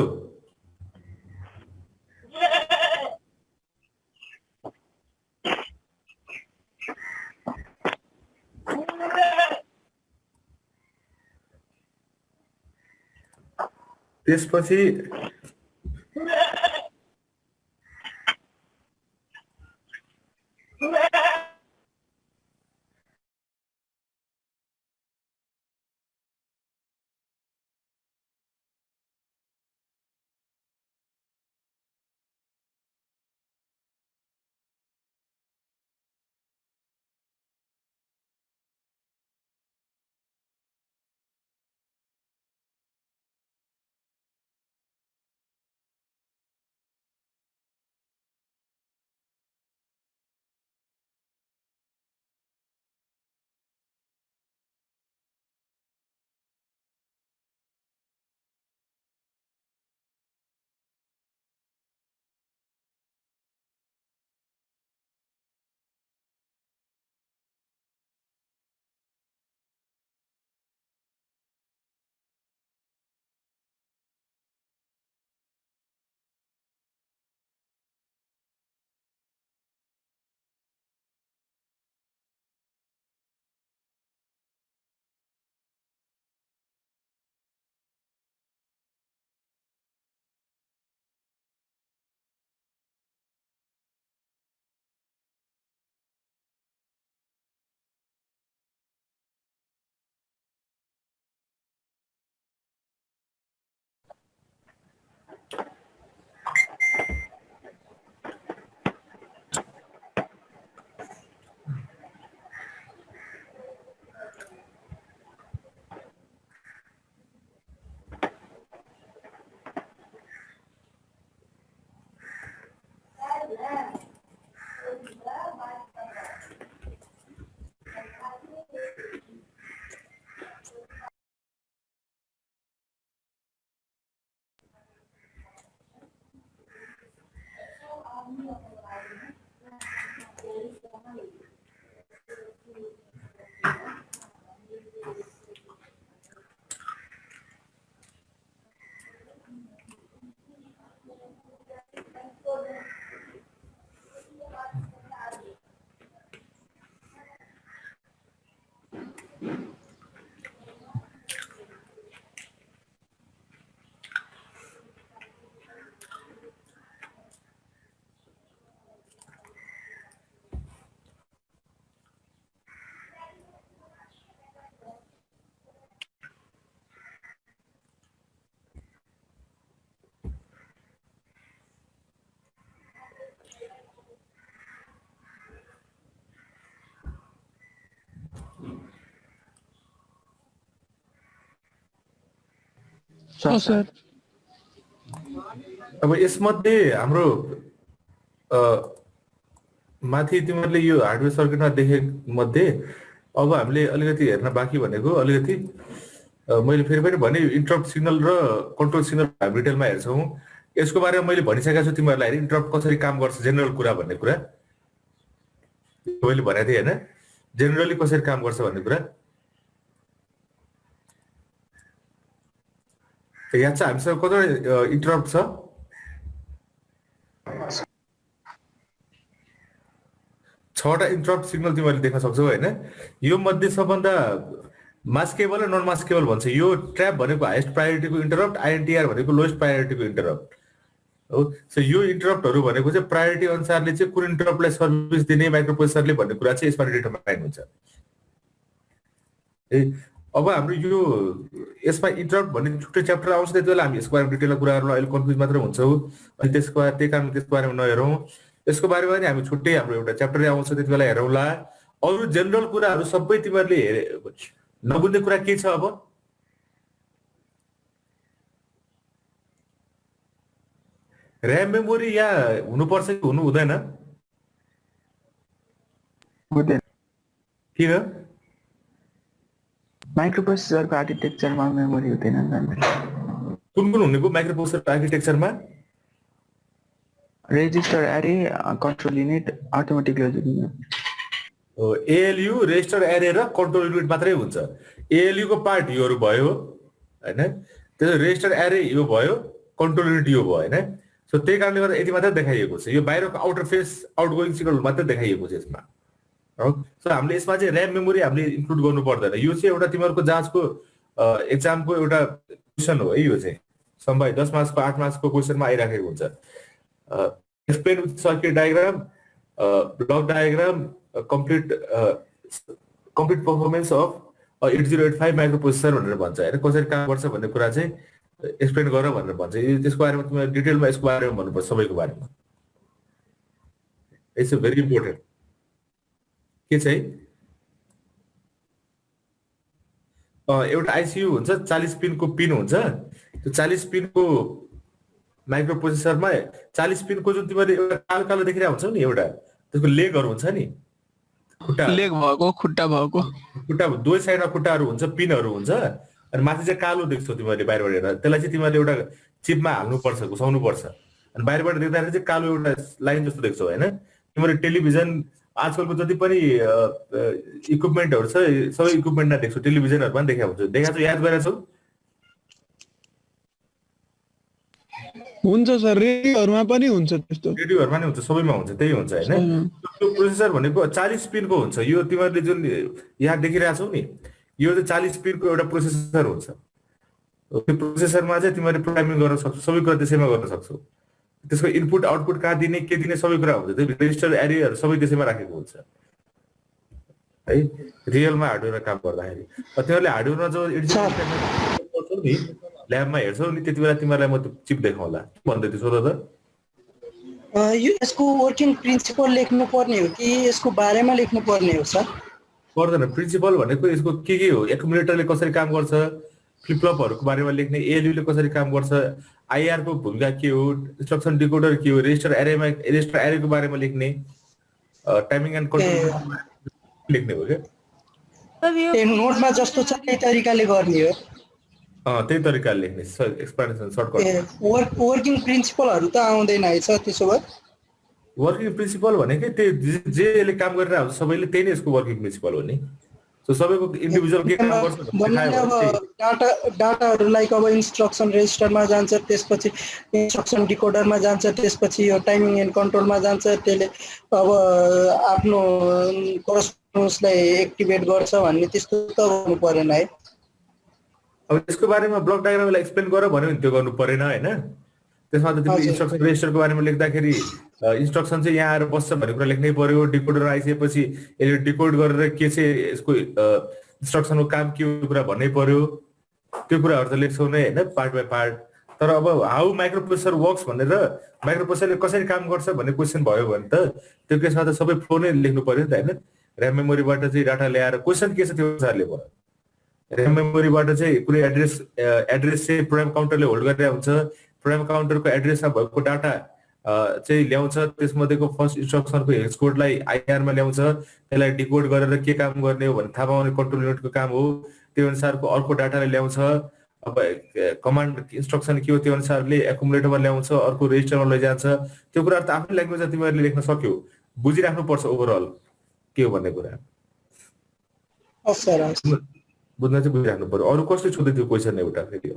त्यसपछि सर अब यसमध्ये हाम्रो माथि तिमीहरूले यो हार्डवेयर सर्किटमा देखे मध्ये अब हामीले अलिकति हेर्न बाँकी भनेको अलिकति मैले फेरि पनि भने इन्टरप्ट सिग्नल र कन्ट्रोल सिग्नल हामी डिटेलमा हेर्छौँ। यसको बारेमा मैले भनिसकेको छु तिमीहरूलाई इन्टरप्ट कसरी काम गर्छ जेनरल कुरा भन्ने कुरा मैले भनेको थिएँ होइन, जेनरली कसरी काम गर्छ भन्ने कुरा। यहाँ चाहिँ हामीसँग कतिवटा इन्टरप्ट छ? 6वटा इन्टरप्ट सिग्नल तिमीहरूले देख्न सक्छौ होइन। यो मध्ये सबभन्दा मास्केबल र नन मास्केबल भन्छ। यो ट्र्याप भनेको हाइएस्ट प्रायोरिटीको इन्टरप्ट, आइएनटिआर भनेको लोएस्ट प्रायोरिटीको इन्टरप्ट हो। सो यो इन्टरप्टहरू भनेको चाहिँ प्रायोरिटी अनुसारले चाहिँ कुन इन्टरप्टलाई सर्भिस दिने माइक्रोप्रोसेसरले भन्ने कुरा चाहिँ यसमा डिटरमाइन हुन्छ। अब हाम्रो यो यसमा इन्टरप्ट भन्ने छुट्टै च्याप्टर आउँछ, त्यति बेला हामी यसको बारेमा डिटेलमा कुरा गरौँ। अहिले कन्फ्युज मात्र हुन्छौँ अनि त्यही कारण त्यसको बारेमा नहेरौँ। यसको बारेमा पनि हामी छुट्टै हाम्रो एउटा च्याप्टरै आउँछ, त्यति बेला हेरौँला। अरू जेनरल कुराहरू सबै तिमीहरूले नबुझ्ने कुरा के छ? अब ऱ्याम मेमोरी यहाँ हुनुपर्छ कि हुनु हुँदैन? किन? माइक्रोप्रोसेसरको आर्किटेक्चरमा मेमोरी हुँदैन। कुन कुन हुनेको माइक्रोप्रोसेसर आर्किटेक्चरमा? Register array, control unit, automatic logic unit. ALU, register array र कन्ट्रोल युनिट मात्रै हुन्छ। एएलयू को पार्ट योहरू भयो होइन, त्यसो रेजिस्टर एरे यो भयो, कन्ट्रोल युनिट यो भयो होइन। सो त्यही कारणले गर्दा यति मात्रै देखाइएको छ। यो बाहिरको आउटर फेस आउटगोइङ सिग्नल मात्रै देखाइएको छ यसमा। सो हामीले यसमा चाहिँ ऱ्याम मेमोरी हामीले इन्क्लुड गर्नु पर्दैन। यो चाहिँ एउटा तिमीहरूको जाँचको एक्जामको एउटा क्वेसन हो है। यो चाहिँ सम्भावित 10 मार्क्सको 8 मार्क्सको क्वेसनमा आइराखेको हुन्छ। Explain with circuit diagram, block diagram, complete performance of 8085 microprocessor भनेर भन्छ होइन। कसरी काम गर्छ भन्ने कुरा चाहिँ एक्सप्लेन गर भनेर भन्छ। त्यसको बारेमा तिमीले डिटेलमा यसको बारेमा भन्नुपर्छ, सबैको बारेमा। It's a very important. के चाहिँ एउटा आइसियु हुन्छ, 40 पिनको पिन हुन्छ। त्यो 40 पिनको माइक्रोप्रोसेसरमा 40 पिनको जुन तिमीले एउटा कालो कालो देखिरहेको हुन्छौ नि, एउटा त्यसको लेगहरू हुन्छ नि, लेग भएको, खुट्टा भएको, खुट्टा दुवै साइडमा खुट्टाहरू हुन्छ, पिनहरू हुन्छ अनि माथि चाहिँ कालो देख्छौ तिमीले बाहिरबाट हेर्दा। त्यसलाई चाहिँ तिमीले एउटा चिपमा हाल्नुपर्छ, घुसाउनु पर्छ। अनि बाहिरबाट देख्दाखेरि चाहिँ कालो एउटा लाइन जस्तो देख्छौ होइन। तिमीले टेलिभिजन आजकलको जति पनि इक्विपमेन्टहरू छ सबै इक्विपमेन्टमा देख्छौ, टेलिभिजनहरूमा पनि देखाएको हुन्छ। देखाएको याद गरेका छौ? हुन्छ सर, रेडियोहरुमा पनि हुन्छ त्यस्तो। रेडियोहरुमा नि हुन्छ, सबैमा हुन्छ, त्यही हुन्छ हैन। त्यो प्रोसेसर भनेको 40 पिनको हुन्छ। यो तिमीहरूले जुन यहाँ देखिरहेछौ नि, यो चाहिँ 40 पिनको एउटा प्रोसेसर हुन्छ। त्यो प्रोसेसरमा चाहिँ तिमीहरूले प्रोग्रामिङ गर्न सक्छौ, सबै कुरा त्यसैमा गर्न सक्छौ। त्यसको इनपुट आउटपुट कहाँ दिने, के दिने सबै कुरा हुन्छ। त्यो रेजिस्टर एरेहरू सबै त्यसैमा राखेको हुन्छ है, रियलमा हार्डवेयरमा काम गर्दाखेरि। तिमीहरूले हार्डवेयरमा जो एडिसन नि ल्याबमा हेर्छौ नि, त्यति बेला तिमीहरूलाई म चिप देखाउँला। के भन्दै थियो सोध त? यो यसको वर्किङ प्रिन्सिपल लेख्नु पर्ने हो कि यसको बारेमा लेख्नु पर्ने हो सर? पर्दैन। प्रिन्सिपल भनेको यसको के हो, एकुमुलेटरले कसरी काम गर्छ, फ्लिपफ्लपहरूको बारेमा लेख्ने, एएलयूले कसरी काम गर्छ, आइआर को भूमिका के हो, इन्स्ट्रक्सन डिकोडर के हो, रेजिस्टर एरेको बारेमा लेख्ने, टाइमिङ एन्ड कन्ट्रोल लेख्ने हो क्या। नोटमा जस्तो छ त्यही तरिकाले गर्ने हो? त्यही तरिकाले लेख्ने, एक्सप्लेनेसन सर्टकट। वर्किङ प्रिन्सिपलहरू त आउँदैन है सर त्यसो भए? वर्किङ प्रिन्सिपल भनेकै त्यही जेले काम गरिरहेको हुन्छ सबैले, त्यही नै यसको वर्किङ प्रिन्सिपल हो नि। सो सबैको इन्डिभिजुअल के काम गर्छ, डाटाहरू लाइक अब इन्स्ट्रक्सन रेजिस्टरमा जान्छ, त्यसपछि इन्स्ट्रक्सन डिकोडरमा जान्छ, त्यसपछि यो टाइमिङ एन्ड कन्ट्रोलमा जान्छ। त्यसले अब आफ्नो करस्पोन्डेन्सलाई एक्टिभेट गर्छ भन्ने त्यस्तो त गर्नु परेन है? अब यसको बारेमा ब्लक डायग्रामलाई एक्सप्लेन गर भन्यो भने त्यो गर्नु परेन हैन। त्यसमा त तिमीले इन्स्ट्रक्सन रेजिस्टरको बारेमा लेख्दाखेरि इन्स्ट्रक्सन चाहिँ यहाँ आएर बस्छ भन्ने कुरा लेख्नै पर्यो। डिकोडर आइसकेपछि यसले डिकोड गरेर के चाहिँ यसको इन्स्ट्रक्सनको काम के हो कुरा भन्नै पर्यो। त्यो कुराहरू त लेख्छौ नै हैन, पार्ट बाइ पार्ट। तर अब हाउ माइक्रोप्रोसेसर वर्क्स भनेर माइक्रोप्रोसेसरले कसरी काम गर्छ भन्ने क्वेसन भयो भने त त्यो केसमा त सबै फ्लो नै लेख्नु पर्यो नि त हैन। ऱ्याम मेमोरीबाट चाहिँ डाटा ल्याएर क्वेसन के छ त्यो अनुसारले भयो। ऱ्याम मेमोरीबाट चाहिँ कुनै एड्रेस चाहिँ प्रोग्राम काउन्टरले होल्ड गरेर हुन्छ। प्रोग्राम काउन्टरको एड्रेसमा भएको डाटा चाहिँ ल्याउँछ, त्यसमध्येको फर्स्ट इन्स्ट्रक्सनको हेक्स कोडलाई आइआरमा ल्याउँछ, त्यसलाई डिकोड गरेर के काम गर्ने हो भन्ने थाहा पाउने कन्ट्रोल युनिटको काम हो। त्यो अनुसारको अर्को डाटालाई ल्याउँछ, अब कमान्ड इन्स्ट्रक्सन के हो त्यो अनुसारले एकुमुलेटरमा ल्याउँछ, अर्को रेजिस्टरमा लैजान्छ। त्यो कुराहरू त आफ्नै ल्याङ्ग्वेजमा तिमीहरूले लेख्न सक्यौ, बुझिराख्नुपर्छ ओभरअल के हो भन्ने कुरा। हस् सर, हस्। बुझ्न चाहिँ बुझिराख्नु पर्यो। अरू कसले सोध्दै थियो क्वेसन? एउटा फेरि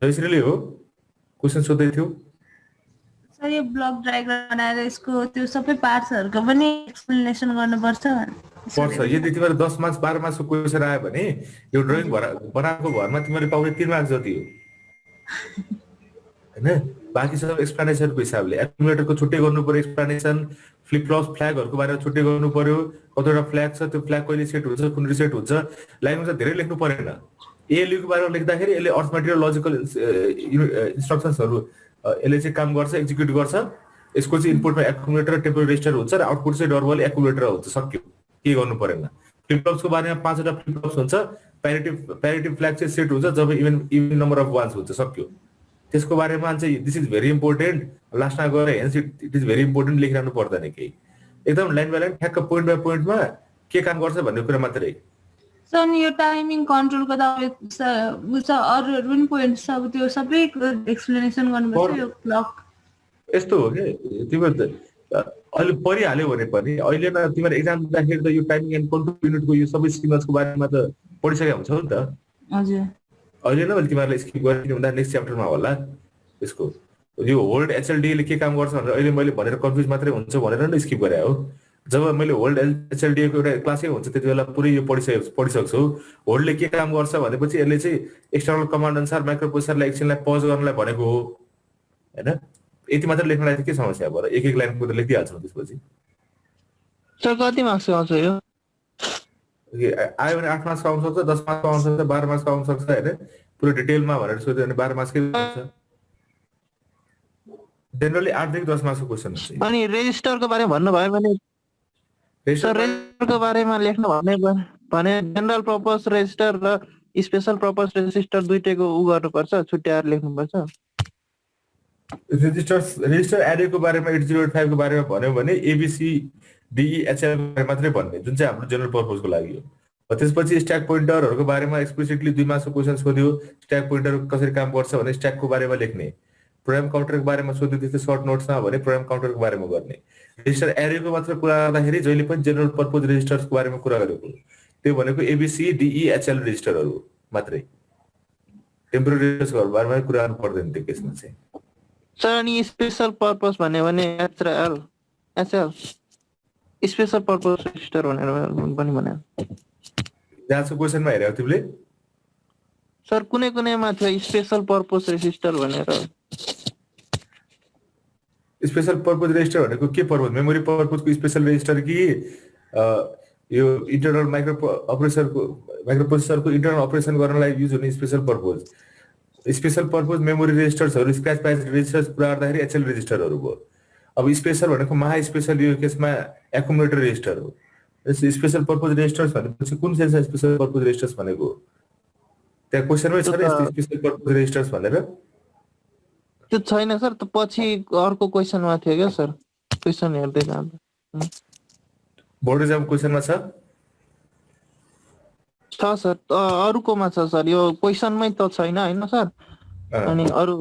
जयश्रीले हो क्वेसन सोध्दै थियो। सर यो ब्लक डायग्राम बनाएर यसको त्यो सबै पार्ट्सहरुको पनि एक्सप्लेनेसन गर्नुपर्छ पर्छ। यदि तिमीहरू 10 मार्क्स 12 मार्क्सको क्वेसन आयो भने यो ड्रइङ बनाएको भरमा तिमीहरूले पाउने 3 मार्क्स जति हो हैन। बाँकी सब एक्सप्लेनेसनको हिसाबले एकुमुलेटरको छुट्टै गर्नु पर्यो, एक्सप्लेनेसन फ्लिप फ्लप फ्ल्यागहरुको बारेमा छुट्टै गर्नु पर्यो। कतिवटा फ्ल्याग छ, त्यो फ्ल्याग कहिले सेट हुन्छ, कुन रिसेट हुन्छ, ल्याङ्ग्वेजमा धेरै लेख्नु परेन। एएलयू को बारेमा लेख्दाखेरि यसले अर्थमेटिकल लजिकल इन्स्ट्रक्सन्सहरु यसले चाहिँ काम गर्छ, एक्जिक्युट गर्छ। यसको चाहिँ इनपुटमा एकुमुलेटर टेम्पोररी रेजिस्टर हुन्छ र आउटपुट चाहिँ नर्मल एकुमुलेटर हुन्छ। सक्यो, के गर्नु परेन। फ्लिप फ्लप्सको बारेमा 5 वटा फ्लिप फ्लप्स हुन्छ, प्यारिटी फ्ल्याग चाहिँ सेट हुन्छ जब इभन नम्बर अफ वान्स हुन्छ। सक्यो, त्यसको बारेमा चाहिँ दिस इज भेरी इम्पोर्टेन्ट, लास्टमा गएर hence it is very important लेखिरहनु पर्दैन केही, एकदम लाइन बाइ लाइन ठ्याक्क पोइन्ट बाइ पोइन्टमा के काम गर्छ भन्ने कुरा मात्रै। सर यो टाइमिङ कन्ट्रोलको त अरूहरू पनि पोइन्ट्स छ, अब त्यो सबै एक्सप्लेनेसन गर्नुपर्छ। यो क्लक यस्तो हो कि तिमीहरू अहिले पढिहाल्यो भने पनि अहिले न तिमीहरू एक्जाम दिँदाखेरि त यो टाइमिङ एन्ड कन्ट्रोल युनिटको यो सबै सिग्नल्सको बारेमा त पढिसकेका हुन्छौ नि त। हजुर, अहिले न मैले तिमीहरूले स्किप गरिदिनु हुँदा नेक्स्ट च्याप्टरमा होला यसको यो होल्ड एचएलडी ले के काम गर्छ भनेर अहिले मैले भनेर कन्फ्युज मात्रै हुन्छ भनेर नै स्किप गरे हो। जब मैले होल्ड एचएलडी को एउटा क्लासै हुन्छ त्यति बेला पुरै यो पढिसक्छु। होल्डले के काम गर्छ भनेपछि यसले चाहिँ एक्सटर्नल कमान्ड अनुसार माइक्रो प्रोसेसरलाई एकछिनलाई पज गर्नलाई भनेको हो हैन। यति मात्र लेख्नलाई के समस्या भयो र एक लाइनको त लेखिदिहाल्छौँ। त्यसपछि सर कति मार्क्स आउँछ यो? आयो भने 8 मार्क्स आउन सक्छ, 10 मार्क्स आउन सक्छ, 12 मार्क्स आउन सक्छ हैन। पुरो डिटेलमा भनेर सोध्यो भने 12 मार्क्सकै हुन्छ। जनरली 8 देखि 10 मार्क्सको क्वेशन हुन्छ। अनि रेजिस्टरको बारेमा भन्नु भयो भने रेजिस्टरको बारेमा लेख्नु भने जनरल पर्पस रेजिस्टर र स्पेशल पर्पस रेजिस्टर दुईटैको उ गर्नुपर्छ, छुट्याएर लेख्नुपर्छ। रेजिस्टर एरेको बारेमा 8085 को बारेमा भन्यो भने एबीसी डीईएचएल मात्रै भन्ने, जुन चाहिँ हाम्रो जनरल पर्पसको लागि हो। त्यसपछि स्ट्याक पोइन्टरहरुको बारेमा एक्सप्लिसिटली 2 मार्क्सको क्वेशन सोध्यो। स्ट्याक पोइन्टर कसरी काम गर्छ भने स्ट्याकको बारेमा लेख्ने, प्रोग्राम काउन्टरको बारेमा सोध्यो त्यस्तो सर्ट नोट्समा भने प्रोग्राम काउन्टरको बारेमा गर्ने। रेजिस्टर एरेको मात्र कुरा गर्दाखेरि जहिले पनि जनरल पर्पस रेजिस्टर्सको बारेमा कुरा गरेको, त्यो भनेको एबीसी डीईएचएल रेजिस्टरहरु मात्रै। टेम्पोररी रेजिस्टरहरु बारेमा कुरा गर्नु पर्दैन त्यो केसमा चाहिँ। सर अनि स्पेशल पर्पस भन्यो भने एचएल स्पेशल पर्पस रेजिस्टर भनेर पनि भने जहाँको क्वेशनमा हेर्यौ तिमीले सर कुनै कुनैमा थियो स्पेशल पर्पस रेजिस्टर भनेर। स्पेशल पर्पस रेजिस्टर भनेको के पर्पस? मेमोरी पर्पसको स्पेशल रेजिस्टर कि यो इन्टरनल माइक्रो प्रोसेसरको इन्टरनल अपरेसन गर्नलाई युज हुने special purpose. Special purpose memory रेजिस्टर्सहरु स्क्रैच प्याड रेजिस्टर्स पुरा गर्दाखेरि एचएल रेजिस्टरहरु भयो। अब स्पेशल भनेको महा स्पेशल यो केसमा एकुमुलेटर रेजिस्टर हो। स्पेशल पर्पस रेजिस्टर्स भनेपछि कुन सेन्समा स्पेशल पर्पस रेजिस्टर्स भनेको? त्यहाँ क्वेशनमै छ नि स्पेशल पर्पस रेजिस्टर्स भनेर। त्यो छैन सर, त पछि अर्को क्वेशनमा थियो क्या सर, क्वेशन हेर्दै जाँदा बोर्ड एक्जाम क्वेशनमा छ सर, अरूकोमा छ सर, यो क्वेशनमै त छैन हैन सर। अनि अरू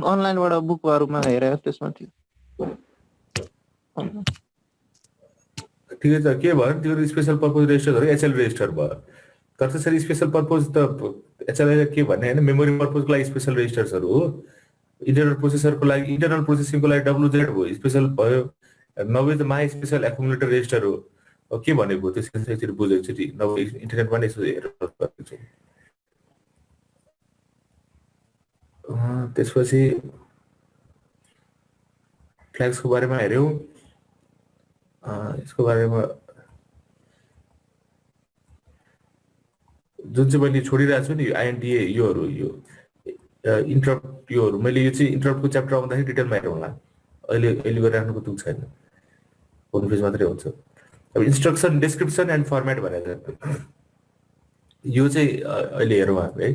अनलाइनबाट बुकहरुमा हेरेर त्यसमा थियो। ठिकै छ, के भयो त्यो स्पेशल पर्पस रेजिस्टरहरु एचएल रेजिस्टर भयो। तर त्यसरी स्पेशल पर्पस त एचएल के भन्ने हैन, मेमोरी पर्पसको लागि स्पेशल रेजिस्टर्सहरु हो। इन्टरनल प्रोसेसरको लागि इन्टरनल प्रोसेसिङको लागि डब्ल्युजेड भयो, स्पेशल भयो। नभए त माई स्पेशल एकुमुलेटर रेजिस्टर हो। के भनेको त्यो एकचोटि बुझ्यो, एकचोटि नभए इन्टरनेटमा नै यसो हेरेर गर्छु। त्यसपछि फ्ल्याग्सको बारेमा हेर्यौ। यसको बारेमा जुन चाहिँ मैले छोडिरहेको छु नि आइएनटीए योहरू, यो इन्टरप्ट योहरू, मैले यो चाहिँ इन्टरप्टको च्याप्टर आउँदाखेरि डिटेलमा हेरौँला। अहिले गरिराख्नुको तुक छैन, कन्फ्युज मात्रै हुन्छ। अब इन्स्ट्रक्सन डिस्क्रिप्सन एन्ड फर्मेट भनेर यो चाहिँ अहिले हेरौँ हामी है।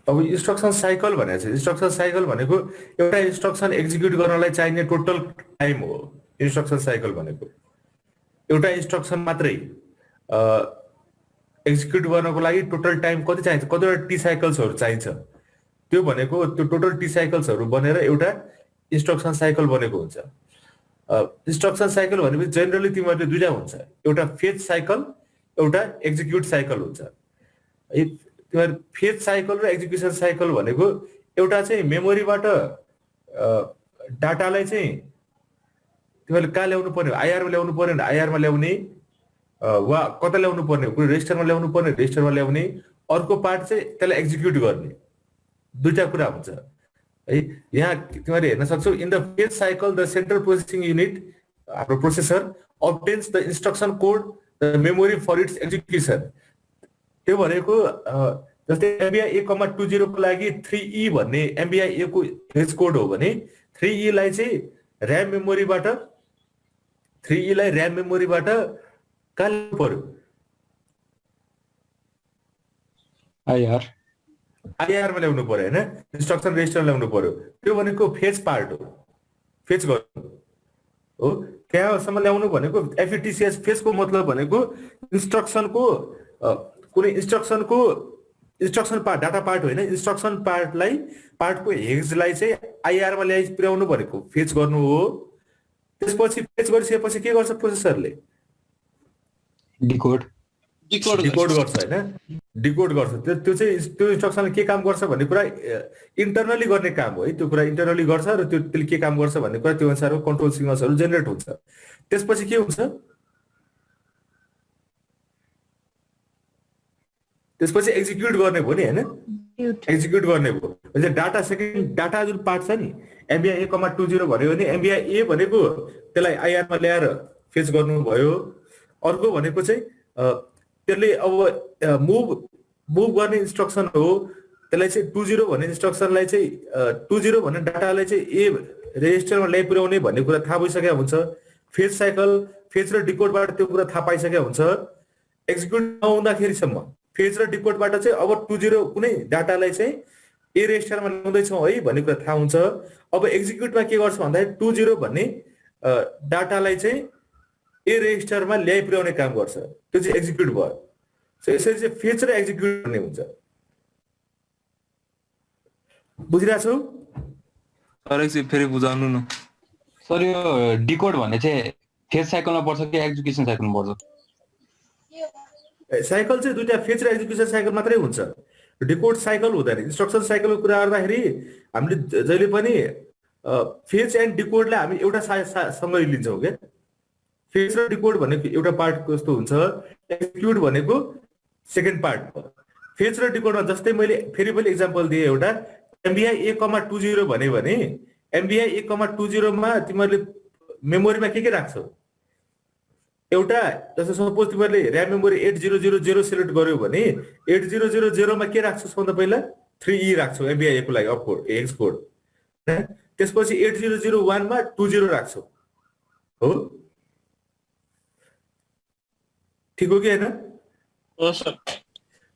अब इन्स्ट्रक्सन साइकल भनेको चाहिँ इन्स्ट्रक्सन साइकल भनेको एउटा इन्स्ट्रक्सन एक्जिक्युट गर्नलाई चाहिने टोटल टाइम हो। इन्स्ट्रक्सन साइकल भनेको एउटा इन्स्ट्रक्सन मात्रै एक्जिक्युट गर्नको लागि टोटल टाइम कति चाहिन्छ, कतिवटा टी साइकल्सहरू चाहिन्छ, त्यो भनेको त्यो टोटल टी साइकल्सहरू बनेर एउटा इन्स्ट्रक्सन साइकल बनेको हुन्छ। इन्स्ट्रक्सन साइकल भनेपछि जेनरली तिमीहरूले दुईटा हुन्छ, एउटा फेच साइकल एउटा एक्जिक्युट साइकल हुन्छ। तिमीहरू फेच साइकल र एक्जिक्युसन साइकल भनेको एउटा चाहिँ मेमोरीबाट डाटालाई चाहिँ तिमीहरूले कहाँ ल्याउनु पर्ने, आइआरमा ल्याउनु पर्ने भने आइआरमा ल्याउने, वा कता ल्याउनु पर्ने, कुनै रेजिस्टरमा ल्याउनु पर्ने रेजिस्टरमा ल्याउने, अर्को पार्ट चाहिँ त्यसलाई एक्जिक्युट गर्ने, दुईटा कुरा हुन्छ है। यहाँ तिमीहरूले हेर्न सक्छौ in the fetch cycle the central processing unit हाम्रो processor obtains the instruction code the memory for its execution. त्यो भनेको जस्तै एमबिआई 1,20 को लागि 3E भन्ने एमबिआई A को हेज कोड हो भने 3E लाई चाहिँ र्याम मेमोरीबाट 3E लाई र्याम मेमोरीबाट कहाँ ल्याउनु पर्यो, आइआरमा ल्याउनु पर्यो होइन, इन्स्ट्रक्सन रेजिस्टर ल्याउनु पर्यो। त्यो भनेको फेच पार्ट हो, फेच गर्नु हो। कहाँसम्म ल्याउनु भनेको एफइटिसिएस फेचको मतलब भनेको इन्स्ट्रक्सनको कुनै इन्स्ट्रक्सन पार्ट डाटा पार्ट होइन, इन्स्ट्रक्सन पार्टको हेजलाई चाहिँ आइआरमा ल्याइ पुर्याउनु भनेको फेच गर्नु हो। त्यसपछि फेच गरिसकेपछि के गर्छ प्रोसेसरले, डिकोड गर्छ होइन, डिकोड गर्छ। त्यो चाहिँ त्यो इन्स्ट्रक्सनले के काम गर्छ भन्ने कुरा इन्टरनली गर्ने काम हो है। त्यो कुरा इन्टरनली गर्छ र त्यो त्यसले के काम गर्छ भन्ने कुरा त्यो अनुसारको कन्ट्रोल सिग्नल्सहरू जेनेरेट हुन्छ। त्यसपछि के हुन्छ, त्यसपछि एक्जिक्युट गर्ने भयो नि होइन, एक्जिक्युट गर्ने भयो। डाटा सेकेन्ड डाटा जुन पार्ट छ नि एमबिआई 1,20 भन्यो भने एमबिआई A भनेको त्यसलाई आइआरमा ल्याएर फेच गर्नु भयो। अर्को भनेको चाहिँ त्यसले अब मुभ गर्ने इन्स्ट्रक्सन हो, त्यसलाई चाहिँ 20 भन्ने इन्स्ट्रक्सनलाई चाहिँ 20 भन्ने डाटालाई चाहिँ ए रेजिस्टरमा ल्याइ पुर्याउने भन्ने कुरा थाहा भइसकेको हुन्छ। फेच साइकल फेच र डिकोडबाट त्यो कुरा थाहा पाइसकेको हुन्छ। एक्जिक्युट नहुँदाखेरिसम्म फेच र डिकोडबाट चाहिँ अब 20 कुनै डाटालाई चाहिँ ए रेजिस्टरमा ल्याउँदैछौँ है भन्ने कुरा थाहा हुन्छ। अब एक्जिक्युटमा के गर्छ भन्दाखेरि 20 भन्ने डाटालाई चाहिँ ए रेजिस्टरमा ल्याइ पुर्याउने काम गर्छ, त्यो चाहिँ एक्जिक्युट भयो। सो यसरी चाहिँ फेच र एक्जिक्युट गर्ने हुन्छ। बुझिरहेको छौ? फेरि बुझाउनु न सर। यो डिकोड भन्ने चाहिँ फेच साइकलमा पर्छ कि एक्जिक्युसन साइकलमा पर्छ? साइकल चाहिँ दुईटा फेच र एक्जिक्युसन साइकल मात्रै हुन्छ, डिकोड साइकल हुँदैन। इन्स्ट्रक्सन साइकलको कुरा गर्दाखेरि हामीले जहिले पनि फेच एन्ड डिकोडलाई हामी एउटा सँगै लिन्छौँ क्या। फेच र डिकोड भनेको एउटा पार्ट कस्तो हुन्छ, एक्जिक्युट भनेको सेकेन्ड पार्ट हो। फेच र डिकोडमा जस्तै मैले फेरि पनि इक्जाम्पल दिएँ, एउटा एमबिआई 1,20 भन्यो भने एमबिआई 1,20 मा तिमीहरूले मेमोरीमा के राख्छौ, एउटा जस्तो सपोज तिमीहरूले र्याम मेमोरी 8000 सिलेक्ट गर्यो भने 8000 मा के राख्छौ, सबभन्दा पहिला 3E राख्छौ एमबिआई A को लागि अपकोड हेक्स कोड। त्यसपछि 8001 मा 20 राख्छौ हो, ठिक हो कि होइन?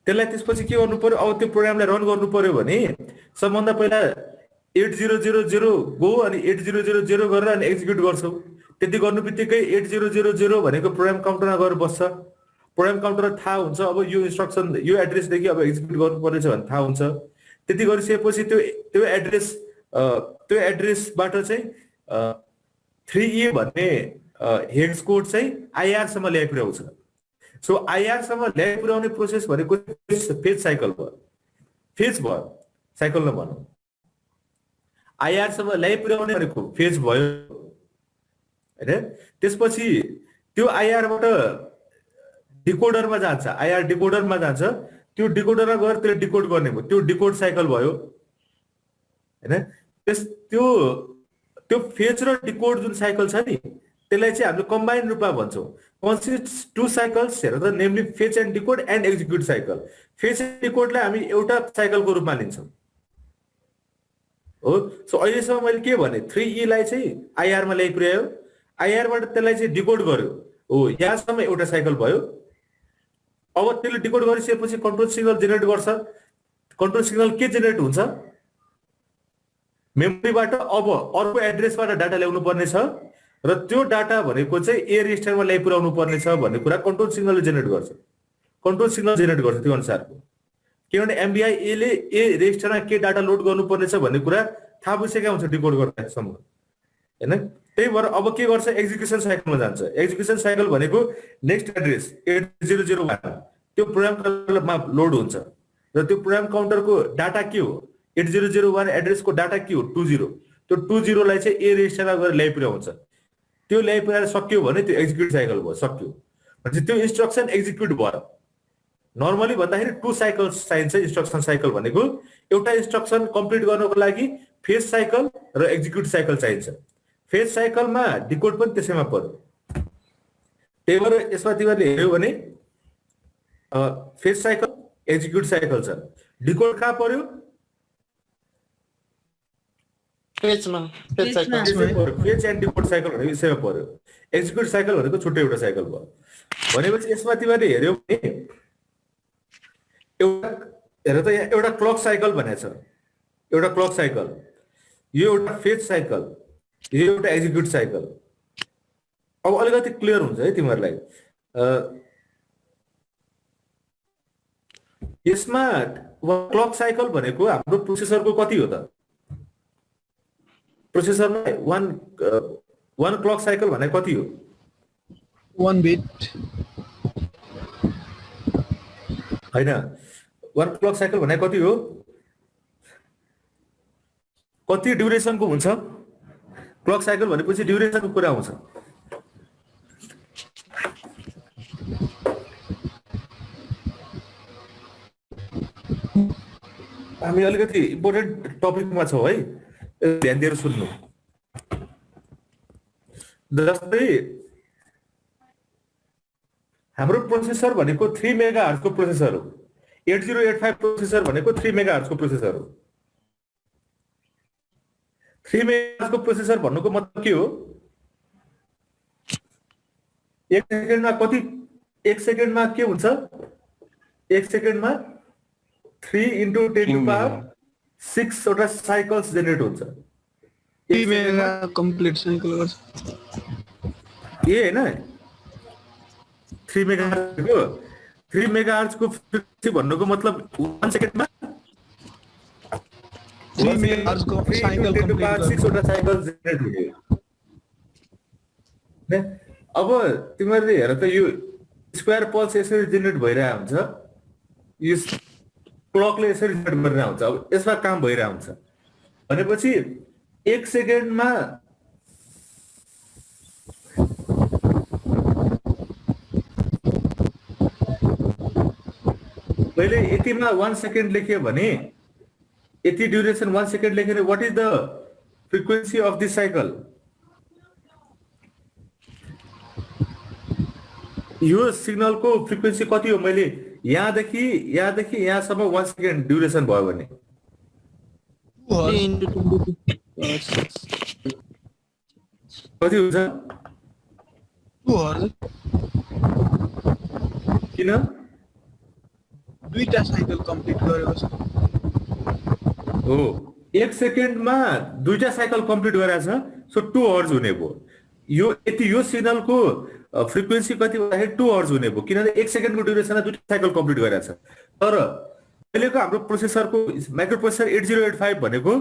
त्यसलाई त्यसपछि के गर्नु पर्यो, अब त्यो प्रोग्रामलाई रन गर्नु पर्यो भने सबभन्दा पहिला 8000 गो अनि 8000 गरेर अनि एक्जिक्युट गर्छौ। त्यति गर्नु बित्तिकै 8000 भनेको प्रोग्राम काउन्टरमा गएर बस्छ। प्रोग्राम काउन्टर थाहा हुन्छ अब यो इन्स्ट्रक्सन यो एड्रेसदेखि अब एक्जिक्युट गर्नु पर्नेछ भने थाहा हुन्छ। त्यति गरिसकेपछि त्यो एड्रेसबाट चाहिँ 3E भन्ने हेक्स कोड चाहिँ आइआरसम्म ल्याइ पुर्याउँछ। सो आइआरसम्म ल्याइ पुर्याउने प्रोसेस भनेको फेच साइकल भयो, फेच भयो साइकल नभनौँ, आइआरसम्म ल्याइ पुर्याउने भनेको फेच भयो होइन। त्यसपछि त्यो आइआरबाट डिकोडरमा जान्छ, आइआर डिकोडरमा जान्छ, त्यो डिकोडरमा गएर त्यसले डिकोड गर्ने भयो, त्यो डिकोड साइकल भयो होइन। त्यो फेच र डिकोड जुन साइकल छ नि त्यसलाई चाहिँ हामीले कम्बाइन्ड रूपमा भन्छौँ। consists two cycles हेर त, namely fetch and decode and execute cycle. Fetch and डिकोडलाई हामी एउटा साइकलको रूपमा लिन्छौँ हो। सो अहिलेसम्म मैले के भने 3E लाई चाहिँ IR मा ल्याइ पुर्यायो, IR बाट त्यसलाई चाहिँ डिकोड गर्यो हो, यहाँसम्म एउटा साइकल भयो। अब त्यसले डिकोड गरिसकेपछि कन्ट्रोल सिग्नल जेनेरेट गर्छ। कन्ट्रोल सिग्नल के जेनेरेट हुन्छ, मेमोरीबाट अब अर्को एड्रेसबाट डाटा ल्याउनु पर्ने छ र त्यो डाटा भनेको चाहिँ ए रेजिस्टरमा ल्याइ पुर्याउनु पर्ने छ भन्ने कुरा कन्ट्रोल सिग्नलले जेनेरेट गर्छ। कन्ट्रोल सिग्नल जेनेरेट गर्छ त्यो अनुसारको, किनभने एमबिआई ए ले ए रेजिस्टरमा के डाटा लोड गर्नुपर्ने छ भन्ने कुरा थाहा भइसकेको हुन्छ डिकोड गर्दासम्म हैन। त्यही भएर अब के गर्छ, एक्जिक्युसन साइकलमा जान्छ। एक्जिक्युसन साइकल भनेको नेक्स्ट एड्रेस 8001 त्यो प्रोग्राम काउन्टरमा लोड हुन्छ र त्यो प्रोग्राम काउन्टरको डाटा के हो, 8001 एड्रेसको डाटा के हो 20। त्यो 20 लाई चाहिँ ए रेजिस्टरमा गएर ल्याइ पुर्याउँछ। त्यो ल्याइ पुर्याएर सक्यो भने त्यो एक्जिक्युट साइकल भयो, सक्यो भने त्यो इन्स्ट्रक्सन एक्जिक्युट भयो। नर्मली भन्दाखेरि 2 साइकल्स चाहिन्छ इन्स्ट्रक्सन साइकल भनेको। एउटा इन्स्ट्रक्सन कम्प्लिट गर्नको लागि फेज साइकल र एक्जिक्युट साइकल चाहिन्छ। फेज साइकलमा डिकोड पनि त्यसैमा पर्यो। त्यही भएर यसमा तिमीहरूले हेर्यो भने फेज साइकल एक्जिक्युट साइकल छ, डिकोड कहाँ पर्यो, फेचमा, fetch cycle fetch and decode cycle भनेको यसैमा पर्यो। एक्जिक्युट साइकल भनेको छुट्टै एउटा साइकल भयो। भनेपछि यसमा तिमीहरूले हेर्यो भने एउटा हेर त, यहाँ एउटा क्लक साइकल भनेको छ, एउटा क्लक साइकल, यो एउटा फेज साइकल, यो एउटा एक्जिक्युट साइकल। अब अलिकति क्लियर हुन्छ है तिमीहरूलाई। यसमा क्लक साइकल भनेको हाम्रो प्रोसेसरको कति हो त, प्रोसेसरमा वन क्लक साइकल भने कति हो, 1 बिट हैन। 1 क्लक साइकल भने कति हो, कति ड्युरेसनको हुन्छ। क्लक साइकल भनेपछि ड्युरेसनको कुरा आउँछ। हामी अलिकति इम्पोर्टेन्ट टपिकमा छौँ है, ध्यान दिएर सुन्नु। जस्तै हाम्रो प्रोसेसर भनेको 3 मेगाहर्जको प्रोसेसर हो। 8085 प्रोसेसर भनेको 3 मेगाहर्जको प्रोसेसर हो। 3 मेगाहर्जको प्रोसेसर भन्नुको मतलब के हो, एक सेकेन्डमा कति, एक सेकेन्डमा के हुन्छ, एक सेकेन्डमा 3 × 10⁶ वटा साइकल्स जेनेरेट हुन्छ। 3 मेगा कम्प्लिट साइकल गर्छ ए हैन। 3 मेगाहर्जको फ्रिक्वेन्सी भन्नुको मतलब 1 सेकेन्डमा 3 मेगाहर्जको साइकल कम्प्लिट 6 वटा साइकल जेनेरेट हुने। अब तिमीहरूले हेर त, यो स्क्वायर पल्स यसरी जेनेरेट भइरहेको हुन्छ, यो क्लकले यसरी जेनेरेट गरिरहेको हुन्छ। अब यसमा काम भइरहेको हुन्छ भनेपछि एक सेकेन्डमा मैले यतिमा 1 सेकेन्ड लेखेँ भने, यति ड्युरेसन 1 सेकेन्ड लेखेर what is the frequency of this cycle, यो सिग्नलको फ्रिक्वेन्सी कति हो। मैले यहाँदेखि यहाँसम्म 1 सेकेन्ड ड्युरेसन भयो भने कति हुन्छ, 2 किन, दुईटा साइकल कम्प्लिट गरेको छ हो। 1 सेकेन्डमा 2टा साइकल कम्प्लिट गरेको छ, सो 2 आवर्स हुने भयो। यो यति यो सिग्नलको फ्रिक्वेन्सी कति भन्दाखेरि 2 आवर्स हुने भयो, किनभने 1 सेकेन्डको ड्युरेसनमा 2टा साइकल कम्प्लिट गरेको छ। तर अहिलेको हाम्रो प्रोसेसरको माइक्रो प्रोसेसर 8085 भनेको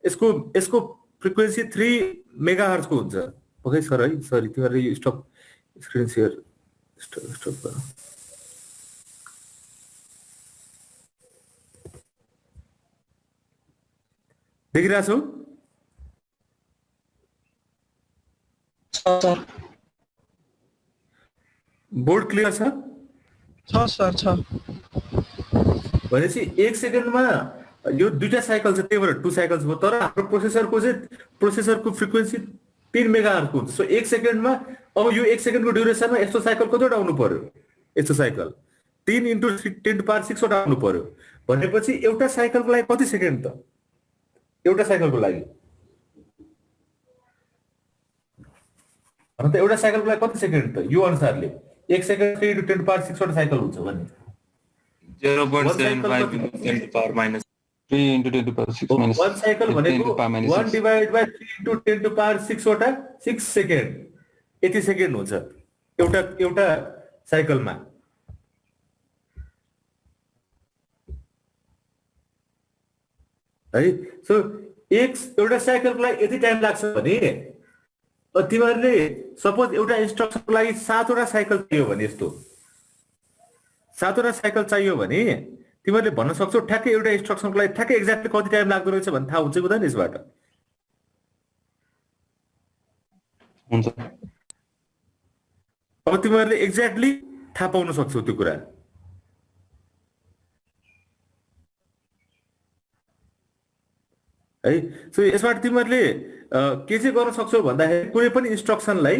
यसको फ्रिक्वेन्सी 3 मेगाहर्जको हुन्छ। ओके सर है, सरी तिमीहरूले यो स्टप स्क्रिन सेयर स्टप गर। देखिरहेछौ सर? बोर्ड क्लियर छ? छ सर, छ। भनेपछि 1 सेकेन्डमा यो 2टा साइकल छ, त्यही भएर 2 साइकल्स भयो। तर हाम्रो प्रोसेसरको चाहिँ प्रोसेसरको फ्रिक्वेन्सी 3 मेगाहर्जको हुन्छ। सो 1 सेकेन्डमा अब यो 1 सेकेन्डको ड्युरेसनमा यस्तो साइकल कतिवटा आउनु पर्यो, यस्तो साइकल 3 इन्टु 10⁻6 वटा आउनु पर्यो भनेपछि एउटा साइकलको लागि कति सेकेन्ड त, एउटा साइकलको लागि अन्त एउटा साइकलको लागि कति सेकेन्ड त, यो अनुसारले 1 सेकेन्ड 3 इन्टु 10⁻6 वटा साइकल हुन्छ भने 0.75 into 10 to the power minus 3 into 10 to the power 6 minus one cycle 10 to भनेको the power minus 1 6. Divide by 3 into 10 to power 6 वटा 6 सेकेन्ड यति सेकेन्ड हुन्छ एउटा साइकलमा। है सो एउटा साइकलको लागि यति टाइम लाग्छ भने तिमीहरूले सपोज एउटा इन्स्ट्रक्सनको लागि 7 वटा साइकल चाहियो भने, यस्तो 7 वटा साइकल चाहियो भने तिमीहरूले भन्न सक्छौ ठ्याक्कै एउटा इन्स्ट्रक्सनको लागि ठ्याक्कै एक्ज्याक्टली कति टाइम लाग्दो रहेछ भन्ने थाहा हुन्छ हुँदैन यसबाट। हुन्छ। अब तिमीहरूले एक्ज्याक्टली थाहा पाउन सक्छौ त्यो कुरा। है सो यसबाट तिमीहरूले के चाहिँ गर्न सक्छौ भन्दाखेरि कुनै पनि इन्स्ट्रक्सनलाई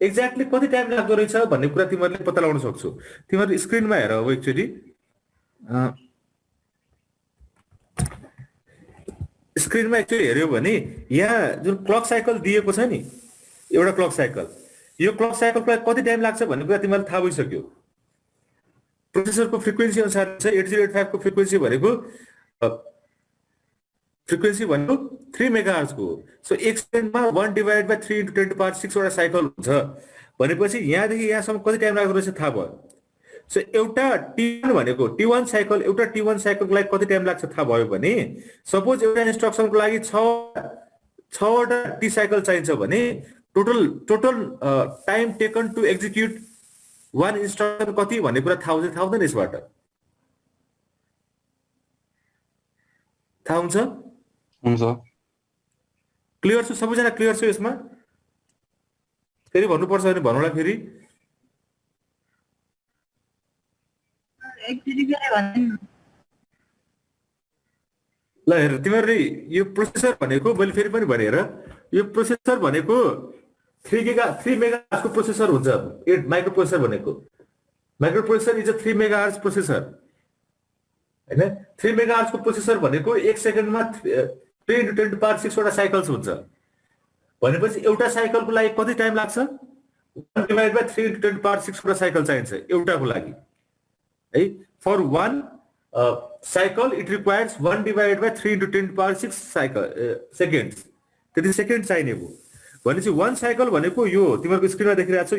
एक्ज्याक्टली कति टाइम लाग्दो रहेछ भन्ने कुरा तिमीहरूले पत्ता लगाउन सक्छौ। तिमीहरू स्क्रिनमा हेर अब एक्चुअली स्क्रिनमा एक्चुअली हेऱ्यो भने यहाँ जुन क्लक साइकल दिएको छ नि, एउटा क्लक साइकल, यो क्लक साइकलको लागि कति टाइम लाग्छ भन्ने कुरा तिमीलाई थाहा भइसक्यो। प्रोसेसरको फ्रिक्वेन्सी अनुसार चाहिँ 8085 को फ्रिक्वेन्सी भनेको 3 मेगाहर्जको हो। सो 1 सेकेन्डमा 1 divide by 3 into 10 to power 6 वटा साइकल हुन्छ भनेपछि यहाँदेखि यहाँसम्म कति टाइम लाग्दो रहेछ थाहा भयो। सो एउटा T1 भनेको T1 साइकल, एउटा T1 साइकलको लागि कति टाइम लाग्छ थाहा भयो भने सपोज एउटा इन्स्ट्रक्सनको लागि 6 वटा टी साइकल चाहिन्छ भने total time taken to execute one instruction कति भन्ने कुरा थाहा हुँदैन यसबाट। थाहा हुन्छ? हुन्छ। क्लियर छु? सबैजना क्लियर छु यसमा? फेरि भन्नुपर्छ भने भन्नुला फेरि। ल हेर तिमीहरूले यो प्रोसेसर भनेको मैले फेरि पनि भने हेर, यो प्रोसेसर भनेको 3 मेगाहर्जको प्रोसेसर हुन्छ। 8 माइक्रो प्रोसेसर भनेको micro processor is a 3 megahertz processor हैन। 3 मेगाहर्जको प्रोसेसर भनेको 1 सेकेन्डमा 3 इन्टु 10 टु पावर 6 वटा साइकल्स हुन्छ भनेपछि एउटा साइकलको लागि कति टाइम लाग्छ? 1 divide by 3 into 10 to power 6 वटा साइकल चाहिन्छ एउटाको लागि है। For one cycle it requires 1 divide by 3 into 10 to power 6 seconds, त्यति सेकेन्ड चाहिने भयो भनेपछि 1 साइकल भनेको यो तिमीहरूको स्क्रिनमा देखिरहेको छ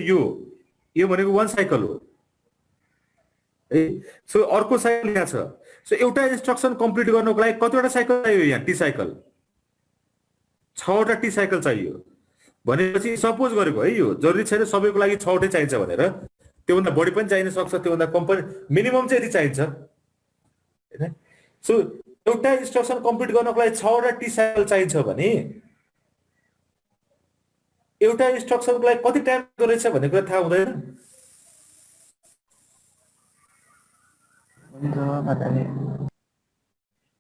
यो भनेको 1 साइकल हो है। सो अर्को साइकल यहाँ छ। सो एउटा इन्स्ट्रक्सन कम्प्लिट गर्नको लागि कतिवटा साइकल चाहियो? यहाँ टी साइकल 6 वटा टी साइकल चाहियो भनेपछि सपोज गरेको है, यो जरुरी छैन सबैको लागि 6 वटै चाहिन्छ भनेर, त्योभन्दा बढी पनि चाहिन सक्छ, त्योभन्दा कम पनि, मिनिमम चाहिँ यति चाहिन्छ हैन। सो एउटा इन्स्ट्रक्सन कम्प्लिट गर्नको लागि 6 वटा टी साइकल चाहिन्छ भने एउटा इन्स्ट्रक्सनको लागि कति टाइम लाग्दो रहेछ भन्ने कुरा थाहा हुँदैन।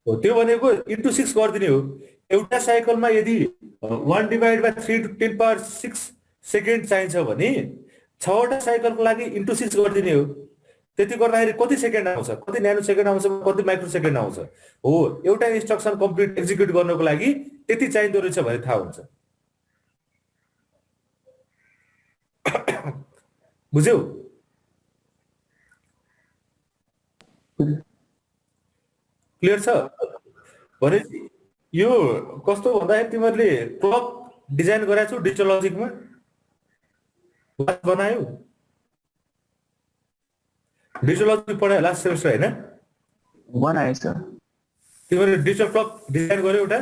हो त्यो भनेको इन्टु 6 गरिदिने हो। एउटा साइकलमा यदि 1 divide by 3 to 10 power 6 second चाहिन्छ भने 6 वटा साइकलको लागि इन्टु 6 गरिदिने हो। त्यति गर्दाखेरि कति सेकेन्ड आउँछ, कति न्यानो सेकेन्ड आउँछ, कति माइक्रो सेकेन्ड आउँछ। हो एउटा इन्स्ट्रक्सन कम्प्लिट एक्जिक्युट गर्नको लागि त्यति चाहिँदो रहेछ भने थाहा हुन्छ। बुझ्यौ? क्लियर छ? भने यो कस्तो भन्दाखेरि तिमीहरूले क्लक डिजाइन गरेको छौ डिजिटल लजिकमा बनायो, डिजिटल लजिक पढायो लास्ट सेमेस्टर हैन? बनायो सर। तिमीहरूले डिजिटल क्लक डिजाइन गर्यो एउटा?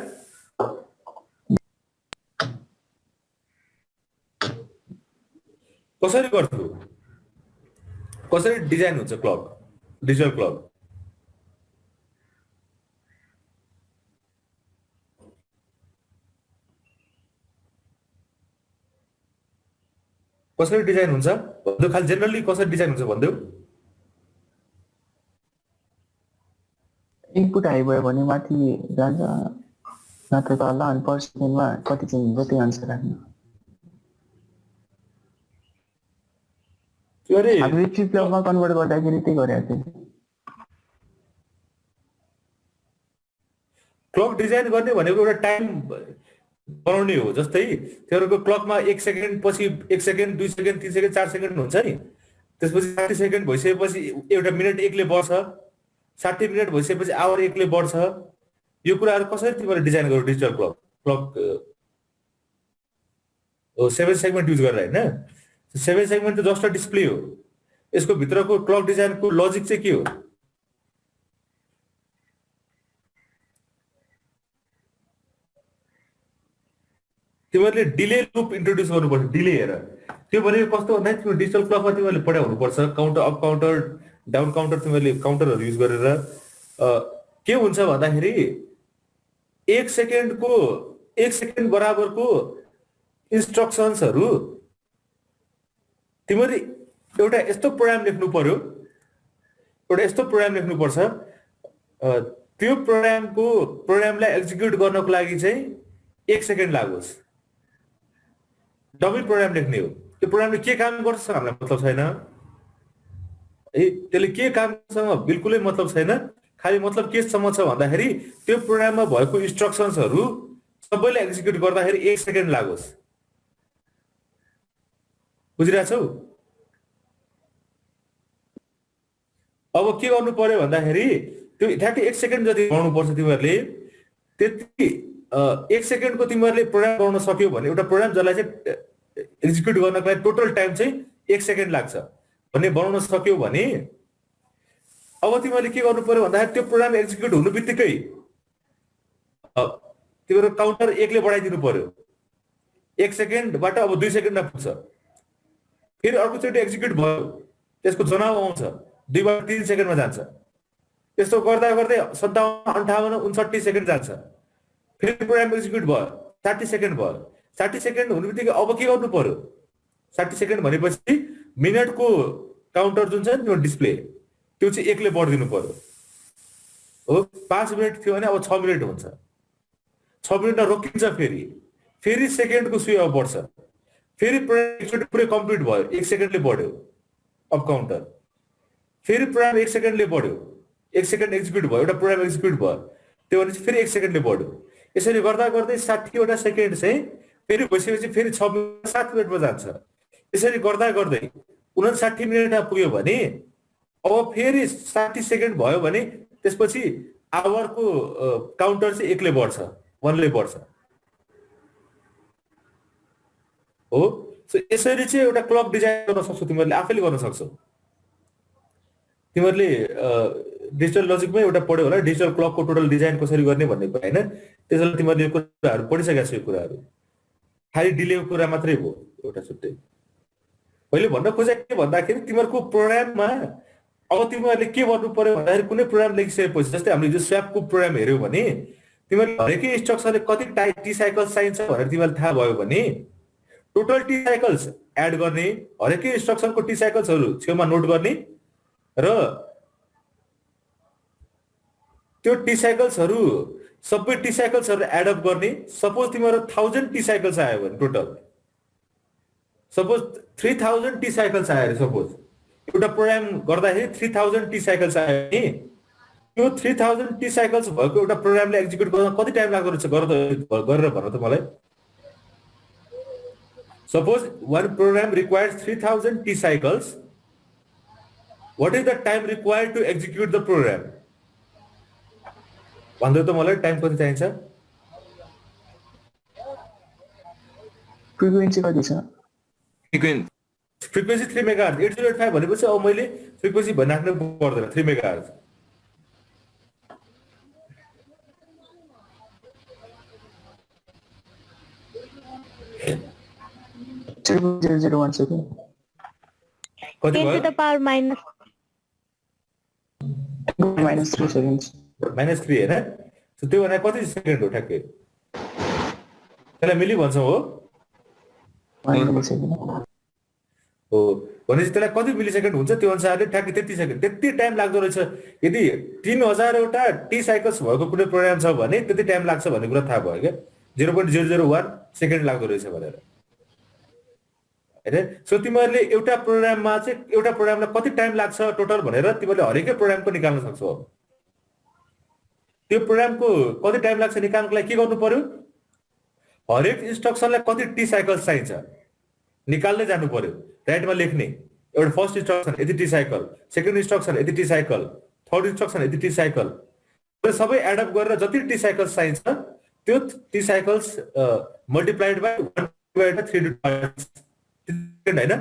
कसरी गर्थ्यौ? कसरी डिजाइन हुन्छ क्लक, डिजिटल क्लक? कसरी डिजाइन हुन्छ भन्दै खाली जेनरली कसरी डिजाइन हुन्छ भन्दै? इनपुट हाई भयो भने माथि जान्छ, नत्र तल, अनि पर सेकेन्डमा कति चाहिँ हुन्छ त्यही अनुसार राख्नु। तिमीले हामीले फ्लिप फ्लपमा कन्भर्ट गर्दाखेरि त्यही गरेको थियो क्लक डिजाइन गर्ने भनेको एउटा टाइम बनाउने हो। जस्तै तिमीहरूको क्लकमा 1 सेकेन्ड पछि 1 सेकेन्ड 2 सेकेन्ड 3 सेकेन्ड 4 सेकेन्ड हुन्छ नि, त्यसपछि 60 सेकेन्ड भइसकेपछि एउटा मिनट एकले बढ्छ, 60 मिनट भइसकेपछि आवर एकले बढ्छ। यो कुराहरू कसरी तिमीले डिजाइन गर्यो digital clock clock 7 segment use गरेर हैन। 7 सेगमेन्ट त जस्ट डिस्प्ले हो, यसको भित्रको क्लक डिजाइनको लजिक चाहिँ के हो? तिमीहरूले डिले लुप इन्ट्रोड्युस गर्नुपर्छ। डिले हेर त्यो भनेको कस्तो भन्दा तिम्रो डिजिटल क्लकमा तिमीहरूले पढाइ हुनुपर्छ, counter up counter down counter तिमीहरूले काउन्टरहरू युज गरेर के हुन्छ भन्दाखेरि 1 सेकेन्ड बराबरको इन्स्ट्रक्सन्सहरू तिमीले एउटा यस्तो प्रोग्राम लेख्नु पर्यो, एउटा यस्तो प्रोग्राम लेख्नुपर्छ, त्यो प्रोग्रामलाई एक्जिक्युट गर्नको लागि चाहिँ 1 सेकेन्ड लागोस्। डबल प्रोग्राम लेख्ने हो। त्यो प्रोग्रामले के काम गर्छ हामीलाई मतलब छैन है, त्यसले के काम गर्छ बिल्कुलै मतलब छैन। खालि मतलब केसम्म छ भन्दाखेरि त्यो प्रोग्राममा भएको इन्स्ट्रक्सन्सहरू सबैले एक्जिक्युट गर्दाखेरि 1 सेकेन्ड लागोस्। बुझिरहेछौ? अब के गर्नु पर्यो भन्दाखेरि त्यो ठ्याक्कै 1 सेकेन्ड जति बनाउनुपर्छ तिमीहरूले। त्यति 1 सेकेन्डको तिमीहरूले प्रोग्राम बनाउन सक्यो भने एउटा प्रोग्राम जसलाई चाहिँ एक्जिक्युट गर्नको लागि टोटल टाइम चाहिँ 1 सेकेन्ड लाग्छ भन्ने बनाउन सक्यो भने अब तिमीहरूले के गर्नु पर्यो भन्दाखेरि त्यो प्रोग्राम एक्जिक्युट हुनु बित्तिकै तिम्रो काउन्टर 1 ले बढाइदिनु पर्यो। 1 सेकेन्डबाट अब 2 सेकेन्डमा पुग्छ। फेरि अर्कोचोटि एक्जिक्युट भयो, त्यसको जवाब आउँछ 2 बाट 3 सेकेन्डमा जान्छ। त्यस्तो गर्दा गर्दै 57, 58, 59 सेकेन्ड जान्छ। फेरि प्रोग्राम एक्जिक्युट भयो, 60 सेकेन्ड भयो। 60 सेकेन्ड हुनु बित्तिकै अब के गर्नु पर्यो? 60 सेकेन्ड भनेपछि मिनटको काउन्टर जुन छ नि त्यो डिस्प्ले त्यो चाहिँ 1 ले बढिदिनु पर्यो हो। 5 मिनट थियो भने अब 6 मिनट हुन्छ। 6 मिनटमा रोकिन्छ, फेरि सेकेन्डको सुई अब बढ्छ। फेरि प्रोग्राम पुरै कम्प्लिट भयो, 1 सेकेन्डले बढ्यो अप काउन्टर। फेरि प्रोग्राम 1 सेकेन्डले बढ्यो, 1 सेकेन्ड एक्जिक्युट भयो, एउटा प्रोग्राम एक्जिक्युट भयो, त्यो भनेपछि फेरि 1 सेकेन्डले बढ्यो। यसरी गर्दा गर्दै 60 वटा सेकेन्ड चाहिँ फेरि भइसकेपछि फेरि 6 मिनट 7 मिनटमा जान्छ। यसरी गर्दा गर्दै 59 मिनटमा पुग्यो भने अब फेरि 60 सेकेन्ड भयो भने त्यसपछि आवरको काउन्टर चाहिँ 1 ले बढ्छ, 1 ले बढ्छ हो। सो यसरी चाहिँ एउटा क्लक डिजाइन गर्न सक्छौ, तिमीहरूले आफैले गर्न सक्छौ। तिमीहरूले डिजिटल लजिकमै एउटा पढ्यो होला डिजिटल क्लकको टोटल डिजाइन कसरी गर्ने भन्ने कुरा हैन। त्यसैले तिमीहरूले यो कुराहरू पढिसकेका छौ। यो कुराहरू खालि डिलेको कुरा मात्रै हो एउटा छुट्टै। मैले भन्न खोजेको के भन्दाखेरि तिमीहरूको प्रोग्राममा अब तिमीहरूले के गर्नु पर्यो भन्दाखेरि कुनै प्रोग्राम लेखिसकेपछि जस्तै हामीले जो स्वैपको प्रोग्राम हेर्यौ भने तिमीहरूले हरेकै इन्स्ट्रक्सनले कति टी साइकल्स चाहिन्छ भनेर तिमीलाई थाहा भयो भने टोटल टी साइकल्स एड गर्ने, हरेकै इन्स्ट्रक्सनको टी साइकल्सहरू छेउमा नोट गर्ने र त्यो टी साइकल्सहरू सबै टी साइकल्सहरू एड अप गर्ने। सपोज तिम्रो 1000 टी साइकल्स आयो भने टोटल सपोज 3000 टी साइकल्स आयो अरे सपोज एउटा प्रोग्राम गर्दाखेरि 3000 टी साइकल्स आयो भने त्यो 3000 टी साइकल्स भएको एउटा प्रोग्रामले एक्जिक्युट गर्न कति टाइम लाग्दो रहेछ गरेर भन त मलाई। Suppose one program requires 3000 T cycles. What is the time required to execute the program? भन्दै त मलाई टाइम कति चाहिन्छ? फ्रिक्वेन्सी कति छ? फ्रिक्वेन्सी 3 मेगाहर्ज 8085 भनेपछि अब मैले फ्रिक्वेन्सी भनिराख्नु पर्दैन 3 मेगाहर्ज। कति भयो? -3 seconds. -3 हैन। सो त्यो भने कति सेकेन्ड हो ठ्याक्कै? त्यसलाई मिली भन्छौ हो? 1 millisecond. हो भनेपछि त्यसलाई कति मिली सेकेन्ड हुन्छ त्यो अनुसारले ठ्याक्कै त्यति सेकेन्ड त्यति टाइम लाग्दो रहेछ। यदि 3000 वटा टी साइकल्स भएको कुनै प्रोग्राम छ भने त्यति टाइम लाग्छ भन्ने कुरा थाहा भयो क्या। 0.001 सेकेन्ड लाग्दो रहेछ भनेर। हैन। सो तिमीहरूले एउटा प्रोग्राममा चाहिँ एउटा प्रोग्रामलाई कति टाइम लाग्छ टोटल भनेर तिमीहरूले हरेकै प्रोग्रामको निकाल्न सक्छौ। अब त्यो प्रोग्रामको कति टाइम लाग्छ निकाल्नको लागि के गर्नु पर्यो, हरेक इन्स्ट्रक्सनलाई कति टी साइकल्स चाहिन्छ निकाल्दै जानु पर्यो, राइटमा लेख्ने। एउटा फर्स्ट इन्स्ट्रक्सन यति टी साइकल, सेकेन्ड इन्स्ट्रक्सन यति टी साइकल, थर्ड इन्स्ट्रक्सन यति टी साइकल, सबै एडअप गरेर जति टी साइकल्स चाहिन्छ त्यो टी साइकल्स मल्टिप्लाइड बाइ 1/3 हैन।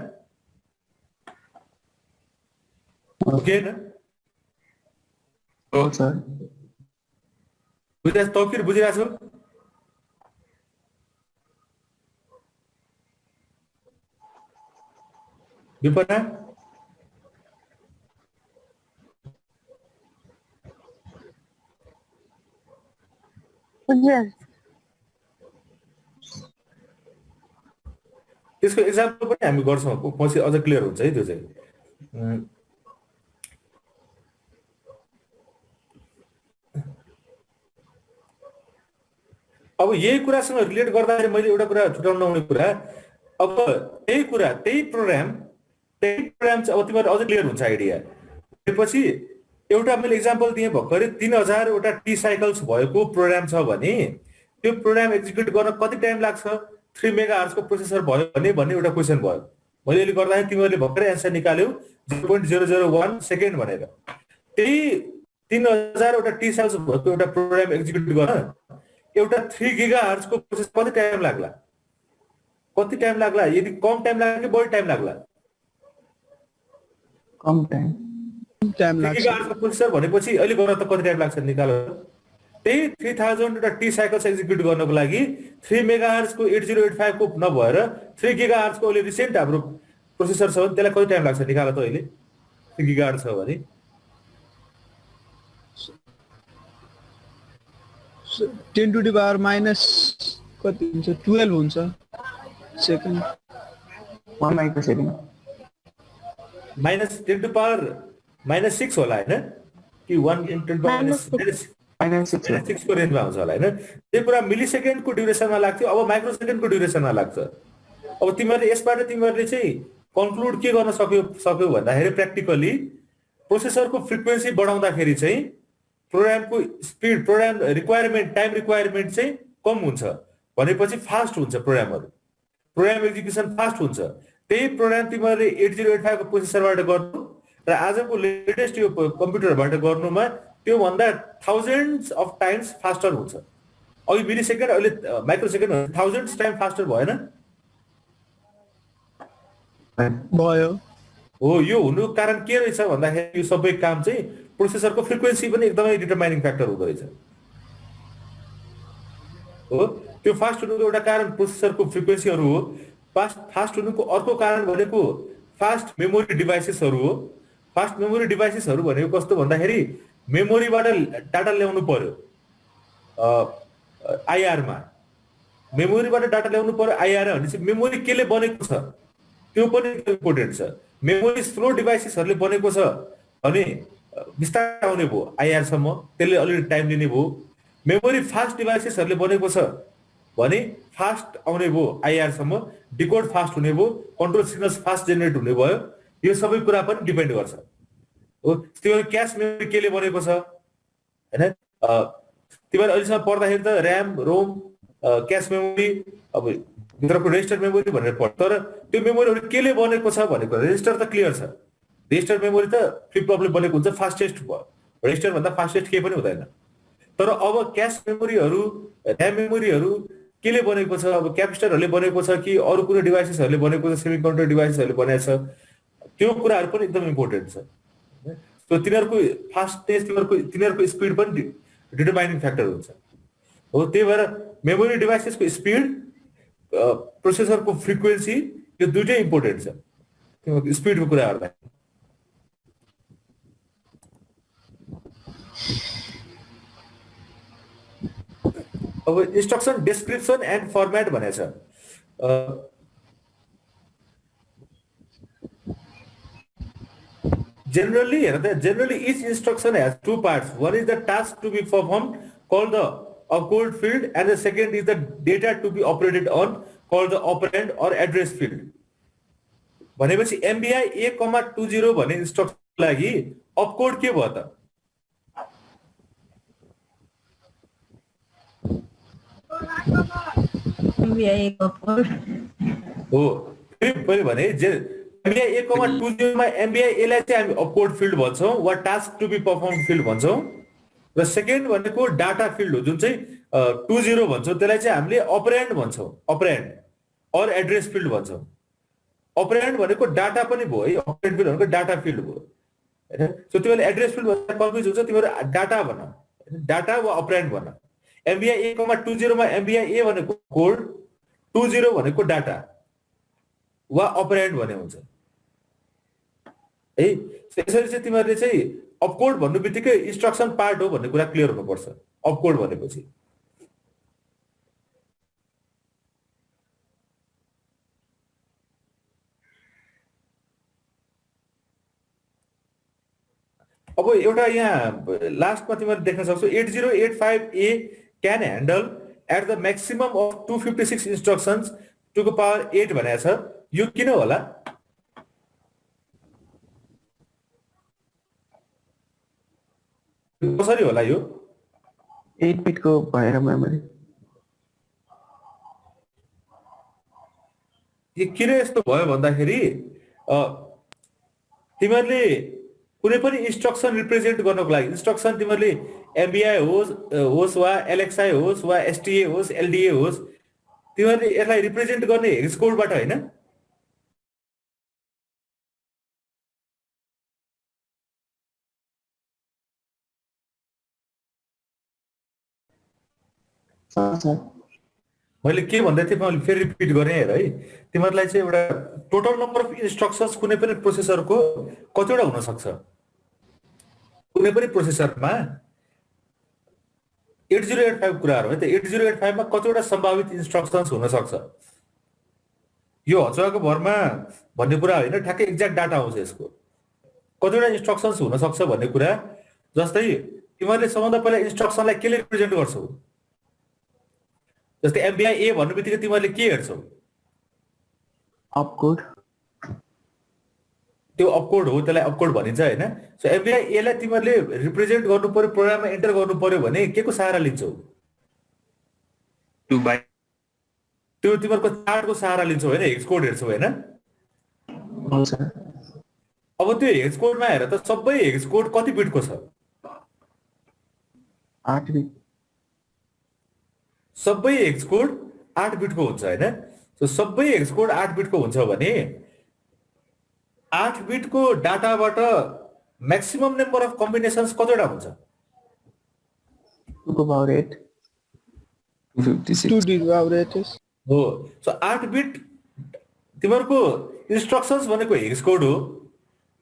ओके न हो सर। बुझिरहेको तौकिर बुझिरहेको छौ? विपना त्यसको एक्जाम्पल पनि हामी गर्छौँ, पछि अझ क्लियर हुन्छ है त्यो चाहिँ। अब यही कुरासँग रिलेट गर्दाखेरि मैले एउटा कुरा छुटाउन नहुने कुरा, अब त्यही कुरा त्यही प्रोग्राम चाहिँ अब तिमीहरू अझ क्लियर हुन्छ आइडिया। त्यसपछि एउटा मैले इक्जाम्पल दिएँ भर्खरै 3000 वटा टी साइकल्स भएको प्रोग्राम छ भने त्यो प्रोग्राम एक्जिक्युट गर्न कति टाइम लाग्छ, 3 मेगाहर्ज को प्रोसेसर भयो भने भन्ने एउटा क्वेसन भयो। मैले अहिले गर्दाखेरि तिमीहरूले भर्खरै एन्सर निकाल्यौ 0.001 सेकेन्ड भनेर। त्यही 3000 वटा टी साइकल्स भएको एउटा प्रोग्राम एक्जिक्युट गर्न एउटा 3 गिगाहर्ज को प्रोसेसर कति टाइम लाग्ला, कति टाइम लाग्ला? यदि कम टाइम लाग्ला कि बढी टाइम लाग्ला? कम टाइम लाग्छ। 3 गिगाहर्ज को प्रोसेसर भनेपछि अहिले गर्न त कति टाइम लाग्छ निकाल। त्यही 3000 वटा टी साइकल्स एक्जिक्युट गर्नको लागि 3 मेगाहर्ज को 8085 को नभएर 3 गिगाहर्ज को अहिले रिसेन्ट हाम्रो प्रोसेसर छ भने त्यसलाई कति टाइम लाग्छ निकाल त अहिले? 3 गिगाहर्ज छ भने 10 to the power minus कति हुन्छ, 12 हुन्छ second, 1 माइक्रोसेकेन्ड minus 10 to the power -6 होला हैन कि 1 × 10 to the power -6 को रेन्जमा हुन्छ होला हैन। त्यो कुरा मिली सेकेन्डको ड्युरेसनमा लाग्थ्यो, अब माइक्रो सेकेन्डको ड्युरेसनमा लाग्छ। अब तिमीहरूले यसबाट तिमीहरूले चाहिँ कन्क्लुड के गर्न सक्यौ भन्दाखेरि प्र्याक्टिकली प्रोसेसरको फ्रिक्वेन्सी बढाउँदाखेरि चाहिँ प्रोग्रामको speed, program requirement, time requirement चाहिँ कम हुन्छ भनेपछि फास्ट हुन्छ प्रोग्रामहरू, प्रोग्राम एक्जिक्युसन फास्ट हुन्छ। त्यही प्रोग्राम तिमीहरूले 8085 को प्रोसेसरबाट गर्नु र आजको लेटेस्ट यो कम्प्युटरबाट गर्नुमा त्यो भन्दा थाउजन्ड्स अफ टाइम्स फास्टर हुन्छ। अघि मिली सेकेन्ड अहिले micro second thousands time faster भएन भयो हो। यो हुनुको कारण के रहेछ भन्दाखेरि यो सबै काम चाहिँ प्रोसेसरको फ्रिक्वेन्सी पनि एकदमै डिटरमाइनिङ फ्याक्टर हुँदो रहेछ हो। त्यो फास्ट हुनुको एउटा कारण प्रोसेसरको फ्रिक्वेन्सीहरू हो। फास्ट हुनुको अर्को कारण भनेको फास्ट मेमोरी डिभाइसेसहरू हो। फास्ट मेमोरी डिभाइसेसहरू भनेको कस्तो भन्दाखेरि मेमोरीबाट डाटा ल्याउनु पर्यो आइआरमा, मेमोरीबाट डाटा ल्याउनु पर्यो आइआर भनेपछि मेमोरी केले बनेको छ त्यो पनि इम्पोर्टेन्ट छ। मेमोरी स्लो डिभाइसेसहरूले बनेको छ भने बिस्तारै आउने भयो आइआरसम्म, त्यसले अलिकति टाइम लिने भयो। मेमोरी फास्ट डिभाइसेसहरूले बनेको छ भने फास्ट आउने भयो आइआरसम्म, डिकोड फास्ट हुने भयो, कन्ट्रोल सिग्नल्स फास्ट जेनेरेट हुने भयो। यो सबै कुरा पनि डिपेन्ड गर्छ हो। तिमीहरू क्यास मेमोरी केले बनेको छ हैन, तिमीहरू अहिलेसम्म पढ्दाखेरि त ऱ्याम, रोम, क्यास मेमोरी, अब भित्रको रेजिस्टर मेमोरी भनेर पढ्छ, तर त्यो मेमोरीहरू केले बनेको छ भनेको रेजिस्टर त क्लियर छ। रेजिस्टर मेमोरी त फ्लिप फ्लपले बनेको हुन्छ, फास्टेस्ट भयो। रेजिस्टर भन्दा फास्टेस्ट केही पनि हुँदैन। तर अब क्यास मेमोरीहरू, ऱ्याम मेमोरीहरू केले बनेको छ, अब क्यापेसिटरहरूले बनेको छ कि अरू कुनै डिभाइसेसहरूले बनेको छ, सेमी कन्डक्टर डिभाइसेसहरूले बनाएको छ, त्यो कुराहरू पनि एकदम इम्पोर्टेन्ट छ। सो तिनीहरूको फास्टनेस, तिनीहरूको स्पिड पनि डिटरमाइनिङ फ्याक्टर हुन्छ हो। त्यही भएर मेमोरी डिभाइसेसको स्पिड, प्रोसेसरको फ्रिक्वेन्सी, यो दुइटै इम्पोर्टेन्ट छ स्पिडको कुरा गर्दा। अब इन्स्ट्रक्सन डिस्क्रिप्सन एन्ड फर्मेट भनेछ। Generally each instruction has two parts. One is the task to be performed called the opcode field, and the second is the data to be operated on called the operand or address field. भनेपछि MBI A,20 भन्ने इन्स्ट्रक्सनको लागि अपकोड के भयो त? हो पहिले भने MBI A,20 मा MBI A लाई चाहिँ हामी अपकोड फिल्ड भन्छौँ वा task to be perform field भन्छौँ र सेकेन्ड भनेको डाटा फिल्ड हो जुन चाहिँ 20 भन्छौँ त्यसलाई चाहिँ हामीले अपरेन्ड भन्छौँ अपरेन्ड और एड्रेस फिल्ड भन्छौँ। अपरेन्ड भनेको डाटा पनि भयो है अपरेन्ड फिल्ड भनेको डाटा फिल्ड भयो हैन। सो तिमीले एड्रेस फिल्ड भन्दा कन्फ्युज हुन्छ तिमीहरू डाटा भन डाटा वा अपरेन्ड भन। MBI A,20 मा MBI A भनेको कोड 20 भनेको डाटा वा अपरेन्ड भने हुन्छ है। यसरी चाहिँ तिमीहरूले चाहिँ अपकोड भन्नु बित्तिकै इन्स्ट्रक्सन पार्ट हो भन्ने कुरा क्लियर हुनुपर्छ अपकोड भनेपछि। अब एउटा यहाँ लास्टमा तिमीहरूले देख्न सक्छौ 8085A can handle at the maximum of 256 instructions to the power 8 भनेको छ। यो किन होला? कसरी होला यो? 8 बिट को भएर मेमोरी यो किन यस्तो भयो भन्दाखेरि तिमीहरूले कुनै पनि इन्स्ट्रक्सन रिप्रेजेन्ट गर्नको लागि इन्स्ट्रक्सन तिमीहरूले MBI होस् वा LXI होस् वा STA होस् LDA होस् तिमीहरूले यसलाई रिप्रेजेन्ट गर्ने हेक्स कोडबाट हैन। मैले के भन्दै थिएँ मैले फेरि रिपिट गरेँ हेर है। तिमीहरूलाई चाहिँ एउटा टोटल नम्बर अफ इन्स्ट्रक्सन्स कुनै पनि प्रोसेसरको कतिवटा हुन सक्छ? कुनै पनि प्रोसेसरमा 8085 कुराहरु है त 8085 मा कतिवटा सम्भावित इन्स्ट्रक्सन्स हुन सक्छ? यो हचुवाको भरमा भन्ने कुरा हैन ठ्याक्कै एक्ज्याक्ट डाटा आउँछ यसको। कतिवटा इन्स्ट्रक्सन्स हुन सक्छ भन्ने कुरा जस्तै तिमीहरूले सबभन्दा पहिला इन्स्ट्रक्सनलाई केले रिप्रेजेन्ट गर्छौ? जस्तै MBI A भन्नुबित्तिकै तिमीहरूले के हेर्छौ? अपकोड त्यो अपकोड हो त्यसलाई अपकोड भनिन्छ हैन। सो MBI A लाई तिमीहरूले रिप्रेजेन्ट गर्नु पर्यो प्रोग्राममा एन्टर गर्नु पर्यो भने के को सहारा लिन्छौ? 2 बाइ त्यो तिमीहरूको चार्टको सहारा लिन्छौ हैन हेक्स कोड हेर्छौ हैन। हुन्छ अब त्यो हेक्स कोडमा हेर त सबै हेक्स कोड कति बिटको छ? 8 बिट सबै हेक्स कोड 8 बिटको हुन्छ हैन। सो सबै हेक्स कोड 8 बिटको हुन्छ भने 8 बिटको डाटाबाट म्याक्सिमम नम्बर अफ कम्बिनेसन्स कतिवटा हुन्छ? 2 को पावर 8 256 2 to the power 8 हो। सो 8 बिट तिमीहरूको इन्स्ट्रक्सन्स भनेको हेक्स कोड हो।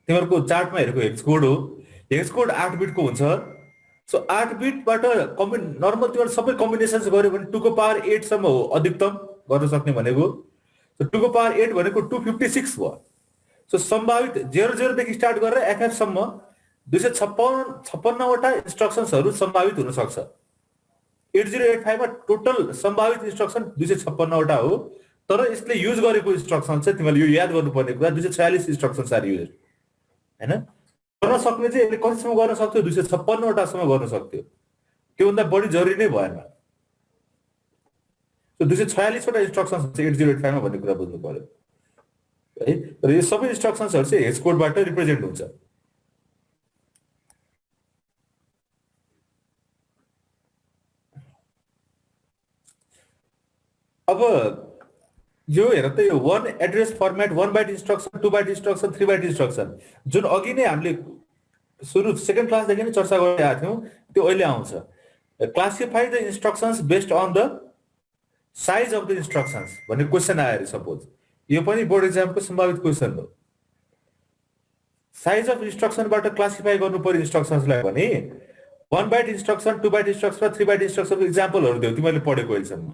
तिमीहरूको चार्टमा हेरेको हेक्स कोड हो। हेक्स कोड 8 बिटको हुन्छ। सो 8 बिटबाट नर्मल तिमीहरू सबै कम्बिनेसन्स गर्यो भने 2 को पावर 8 सम्म हो अधिकतम गर्न सक्ने भनेको। सो 2 को पावर 8 भनेको 256 भयो। सो सम्भावित 00 देखि स्टार्ट गरेर FF सम्म 256 वटा इन्स्ट्रक्सन्सहरू सम्भावित हुन सक्छ। 8085 मा टोटल सम्भावित इन्स्ट्रक्सन 256 वटा हो। तर यसले युज गरेको इन्स्ट्रक्सन चाहिँ तिमीले यो याद गर्नुपर्ने कुरा 246 इन्स्ट्रक्सन्स आर युज हैन। गर्न सक्ने चाहिँ यसले कतिसम्म गर्न सक्थ्यो? 256 वटासम्म गर्न सक्थ्यो। त्योभन्दा बढी जरुरी नै भएन। सो 246 वटा इन्स्ट्रक्सन्स चाहिँ 8085 मा भन्ने कुरा बुझ्नु पर्यो है। र यो सबै इन्स्ट्रक्सन्सहरू चाहिँ हेक्स कोडबाट रिप्रेजेन्ट हुन्छ। अब यो हेर त यो 1 address format 1 byte instruction 2 byte instruction 3 byte instruction जुन अघि नै हामीले सुरु सेकेन्ड क्लासदेखि नै चर्चा गरिरहेका थियौँ त्यो अहिले आउँछ। Classify the instructions based on the size of the instructions भन्ने क्वेसन आयो अरे सपोज। यो पनि बोर्ड एक्जामको सम्भावित क्वेसन हो। साइज अफ इन्स्ट्रक्सनबाट क्लासिफाई गर्नु पर्यो इन्स्ट्रक्सन्सलाई भने 1 बाइट इन्स्ट्रक्सन 2 बाइट इन्स्ट्रक्सन र 3 बाइट इन्स्ट्रक्सनको इक्जाम्पलहरू देऊ तिमीले पढेको अहिलेसम्म।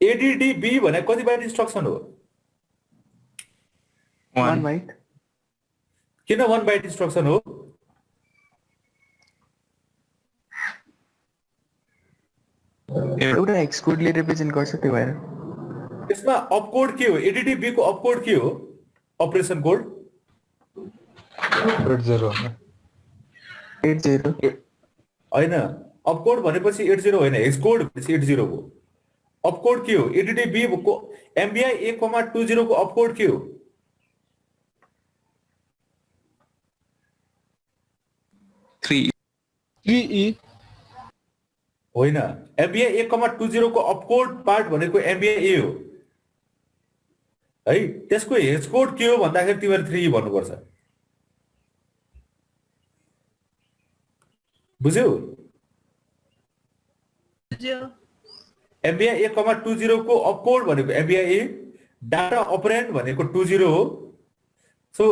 ADDB भने कति बाइट इन्स्ट्रक्सन हो? 1 बाइट किन 1 बाइट इन्स्ट्रक्सन हो? एउटा हेक्स कोडले रिप्रेजेन्ट गर्छ त्यो भएर यसमा अपकोड के हो एडीडी को अपकोड के हो अपरेसन कोड 80 80 हैन अपकोड भनेपछि 80 होइन हेक्स कोड भनेपछि 80 हो अपकोड के हो एडीडी को एमबीआई 1,20 को अपकोड के हो 3E होइन एमबीआई 1,20 को अपकोड पार्ट भनेको एमबीआई ए हो है त्यसको हेक्स कोड के हो भन्दाखेरि तिमीले 3 भन्नुपर्छ बुझ्यौ एमबीआई 1,20 को अपकोड भनेको एमबीआई ए डाटा अपरेन्ड भनेको 20 हो सो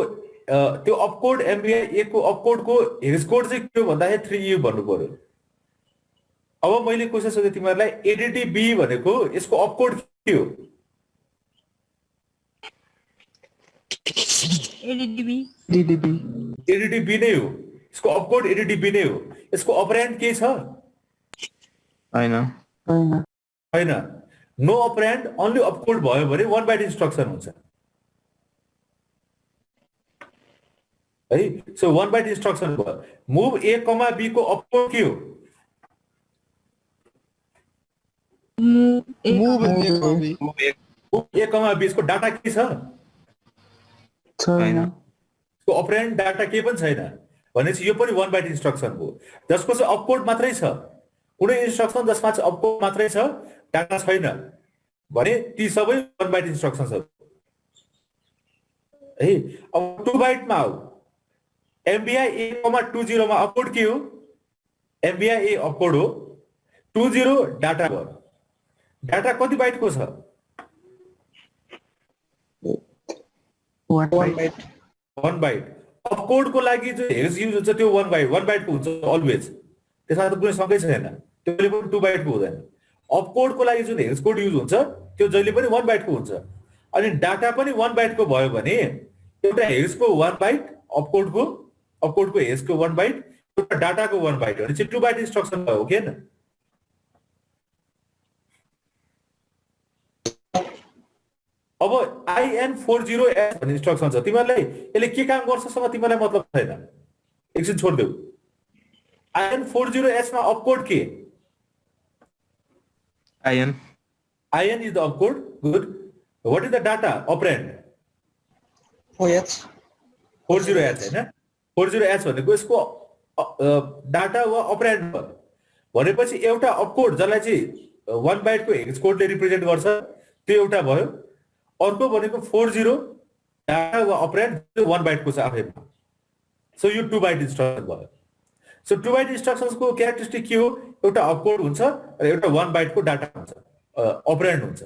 त्यो अपकोड एमबीआई ए को अपकोड को हेक्स कोड चाहिँ के हो भन्दाखेरि 3 भन्नु पर्यो अब मैले क्वेशन सोधे तिमीहरूलाई एडीडी बी भनेको यसको अपकोड के हो एडीडी बी नै हो यसको अपकोड एडीडी बी नै हो यसको अपरेन्ड के छ हैन हैन नो अपरेन्ड ओन्ली अपकोड भयो भने 1 बाइट इन्स्ट्रक्सन हुन्छ है सो 1 बाइट इन्स्ट्रक्सन भयो मुभ ए कमा बी को अपकोड के हो मुभ ए कमा बी को डाटा के छ छैन यसको अपरेन्ड डाटा के पनि छैन भनेपछि यो पनि 1 बाइट इन्स्ट्रक्सन हो जसको चाहिँ अपकोड मात्रै छ कुनै इन्स्ट्रक्सन जसमा चाहिँ अपकोड मात्रै छ डाटा छैन भने ती सबै 1 बाइट इन्स्ट्रक्सन्सहरु है अब 2 बाइटमा आऊ एमबीआई 1,20 मा अपकोड के हो एमबीआई ए अपकोड हो 20 डाटा भयो डाटा कति बाइटको छ 1 बाइट 1 बाइट अपकोड को लागि जो हेक्स युज हुन्छ त्यो 1 बाइट को हुन्छ अलवेज त्यसमा त कुनै शंकै छैन त्यो जहिले पनि 2 बाइट को हुँदैन अपकोड को लागि जुन हेक्स कोड युज हुन्छ त्यो जहिले पनि 1 बाइट को हुन्छ अनि डाटा पनि 1 बाइट को भयो भने एउटा हेक्स को 1 बाइट अपकोड को हेक्स को 1 बाइट एउटा डाटा को 1 बाइट भने चाहिँ 2 बाइट इन्स्ट्रक्सन भयो के हैन अब IN40S भन्ने इन्स्ट्रक्सन छ तिमीहरुलाई यसले के काम गर्छसँग तिमीलाई मतलब छैन एकछिन छोड देऊ IN40S मा अपकोड के IN is the opcode good what is the data operand OH 40H हैन 40H भनेको यसको डाटा वा अपरेन्ड भनेपछि एउटा अपकोड जसलाई चाहिँ 1 बाइट को हेक्स कोडले रिप्रेजेन्ट गर्छ त्यो एउटा भयो अर्को भनेको 40 डाटा वा अपरेन्ड 1 बाइट को छ आफैमा सो यो 2 बाइट इन्स्ट्रक्सन भयो सो 2 बाइट इन्स्ट्रक्सन्स को क्यारेक्टरिस्टिक के हो एउटा अपकोड हुन्छ र एउटा 1 बाइट को डाटा हुन्छ अपरेन्ड हुन्छ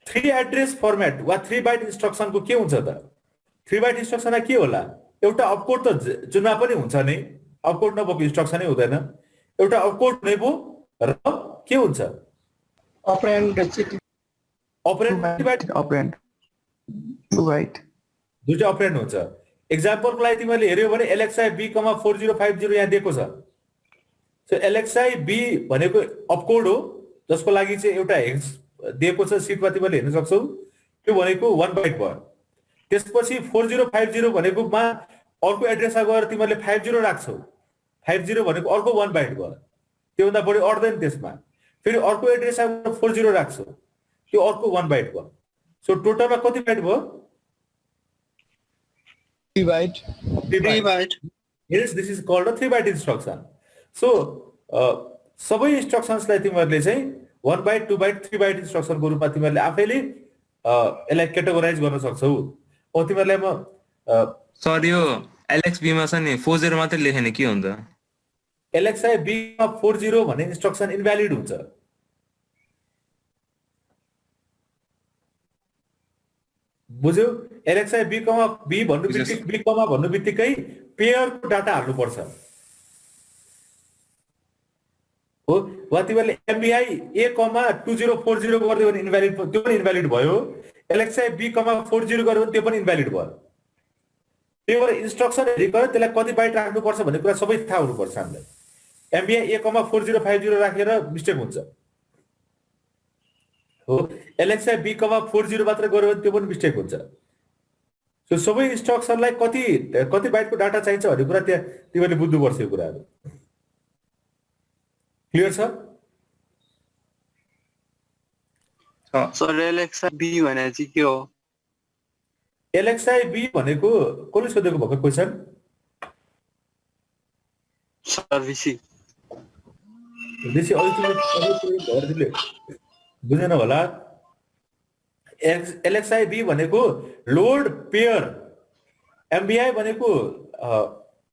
3 एड्रेस फर्मेट वा 3 बाइट इन्स्ट्रक्सन को के हुन्छ त 3 बाइट इन्स्ट्रक्सनमा के होला एउटा अपकोड त जुनमा पनि हुन्छ नै अपकोड नभएको इन्स्ट्रक्सनै हुँदैन एउटा अपकोड नै भो र के हुन्छ अपरेन्ड अपरेन्ड 2 बाइट दुईटा अपरेन्ड हुन्छ एक्जाम्पलको लागि तिमीले हेर्यौ भने LXI B,4050 यहाँ दिएको छ सो LXI B भनेको अपकोड हो जसको लागि चाहिँ एउटा हेक्स दिएको छ सिटमा तिमीले हेर्न सक्छौ त्यो भनेको 1 बाइट भयो त्यसपछि 4050 भनेकोमा अर्को एड्रेसमा गएर तिमीले 50 राख्छौ 50 भनेको अर्को 1 बाइट भयो त्यो भन्दा बढी अड्दैन त्यसमा फेरि अर्को एड्रेसमा 40 राख्छौ त्यो अर्को 1 बाइट भयो सो टोटलमा कति बाइट भयो 3 bite Yes, this is called a 3 byte instruction. So, सबै इन्स्ट्रक्सन्सलाई तिमीहरूले चाहिँ 1 बाइट 2 बाइट 3 बाइट इन्स्ट्रक्सनको रूपमा तिमीहरूले आफैले यसलाई क्याटेगोराइज गर्न सक्छौ अब तिमीहरूलाई म सर यो LXB मा छ नि 40 मात्र लेखेन के हुन्छ LXI B,40 भन्ने इन्स्ट्रक्सन इनभ्यालिड हुन्छ बुझ्यौ LXI B भन्नु बित्तिकै पेयरको डाटा हाल्नु पर्छ हो वा तिमीले MBI A,2040 गर्दै भने इनभ्यालिड त्यो पनि इनभ्यालिड भयो LXI B,40 गर्यो भने त्यो पनि इनभ्यालिड भयो त्यो भएर इन्स्ट्रक्सन हेरि गयो त्यसलाई कति बाइट राख्नु पर्छ भन्ने कुरा सबै थाहा हुनु पर्छ हामीलाई MBI A,4050 राखेर मिस्टेक हुन्छ हो LXI B,40 मात्र गर्यो भने त्यो पनि मिस्टेक हुन्छ सो सबै इन्स्ट्रक्सनलाई कति बाइटको डाटा चाहिन्छ भन्ने कुरा त्यहाँ तिमीले बुझ्नुपर्छ यो कुराहरू क्लियर छ सर एलेक्सा बी भने चाहिँ के हो LXI B भनेको कसले सोधेको भएको क्वेसन सर्भिसी बेसी अलिकति बुझेन होला LXI B भनेको लोड पेयर MBI भनेको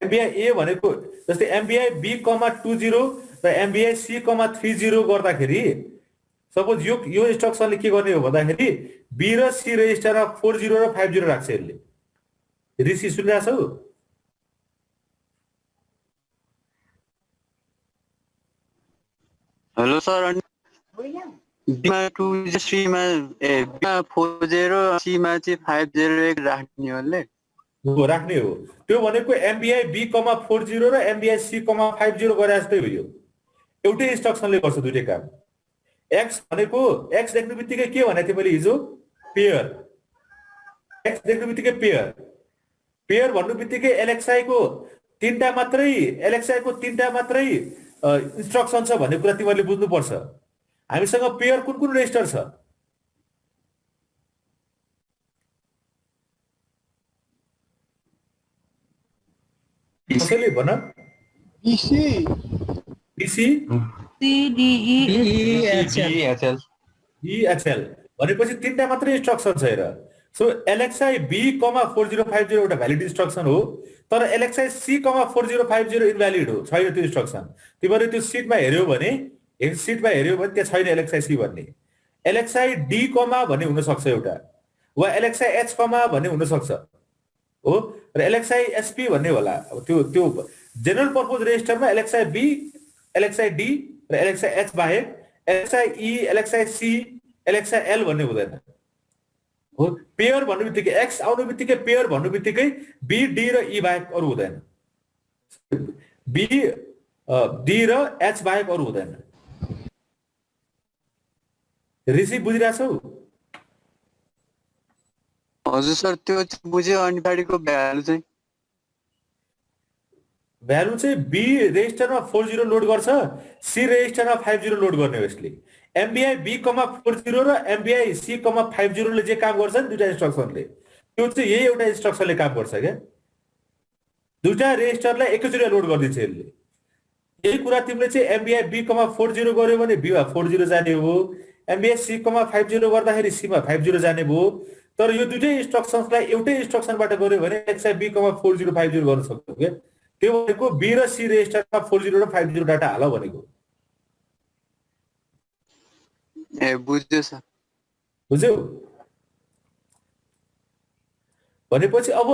MBI A भनेको जस्तै MBI B,20 र MBI C,30 गर्दाखेरि सपोज यो इन्स्ट्रक्सनले के गर्ने हो भन्दाखेरि B र C रेजिस्टरमा 40 र 50 राख्छ यसले ऋषि सुनिरहेछौ हेलो सर अनि बीमा 2 मा बीमा 40 C मा चाहिँ 501 राख्ने हो राख्ने हो त्यो भनेको MBI B,40 र MBI C,50 गरे जस्तै हो यो एउटै इन्स्ट्रक्सनले गर्छ दुईटै काम X भनेको X देख्नु बित्तिकै के भने थिए मैले हिजो पेयर X देख्नु बित्तिकै पेयर भन्नु बित्तिकै LXI को तीनटा मात्रै इन्स्ट्रक्सन छ भन्ने कुरा तिमीले बुझ्नु पर्छ हामीसँग पेयर कुन रेजिस्टर छ कसैले भन BC EHL भनेपछि तीनटा मात्रै इन्स्ट्रक्सन छ हेर सो LXI B,4050 एउटा भ्यालिड इन्स्ट्रक्सन हो तर LXI C,4050 इनभ्यालिड हो छैन त्यो इन्स्ट्रक्सन तिमीले त्यो सिटमा हेर्यौ भने त्यहाँ छैन LXI C भन्ने LXI D, भन्ने हुन सक्छ एउटा वा LXI H, भन्ने हुन सक्छ हो र LXI SP भन्ने होला अब त्यो जेनरल पर्पज रेजिस्टरमा LXI B, LXI D र LXI H बाहेक LXI E, LXI C, LXI L भन्ने हुँदैन हो पेयर भन्नु बित्तिकै X आउनु बित्तिकै पेयर भन्नु बित्तिकै B, D र E बाहेक अरू हुँदैन B, D र H बाहेक अरू हुँदैन ऋषि बुझिरहेछौ हजुर सर त्यो बुझ्यो अनि बाडीको भ्यालु चाहिँ B रेजिस्टरमा 40 लोड गर्छ C रेजिस्टरमा 50 लोड गर्ने हो यसले MBI B,40 र MBI C,50 ले जे काम गर्छ नि दुईटा इन्स्ट्रक्सनले त्यो चाहिँ यही एउटा इन्स्ट्रक्सनले काम गर्छ क्या दुईटा रेजिस्टरलाई एकैचोटि लोड गरिदिन्छ यसले यही कुरा तिमीले चाहिँ MBI B,40 गर्यो भने B मा 40 जाने हो MBI C,50 गर्दाखेरि C मा 50 जाने भयो तर यो दुईटै इन्स्ट्रक्सन्सलाई एउटै इन्स्ट्रक्सनबाट गर्यो भने LXI B,4050 गर्न सक्छौ के त्यो भनेको B र C रेजिस्टरमा 40 र 50 डाटा हाल भनेको ए बुझ्यो सर बुझ्यौ भनेपछि अब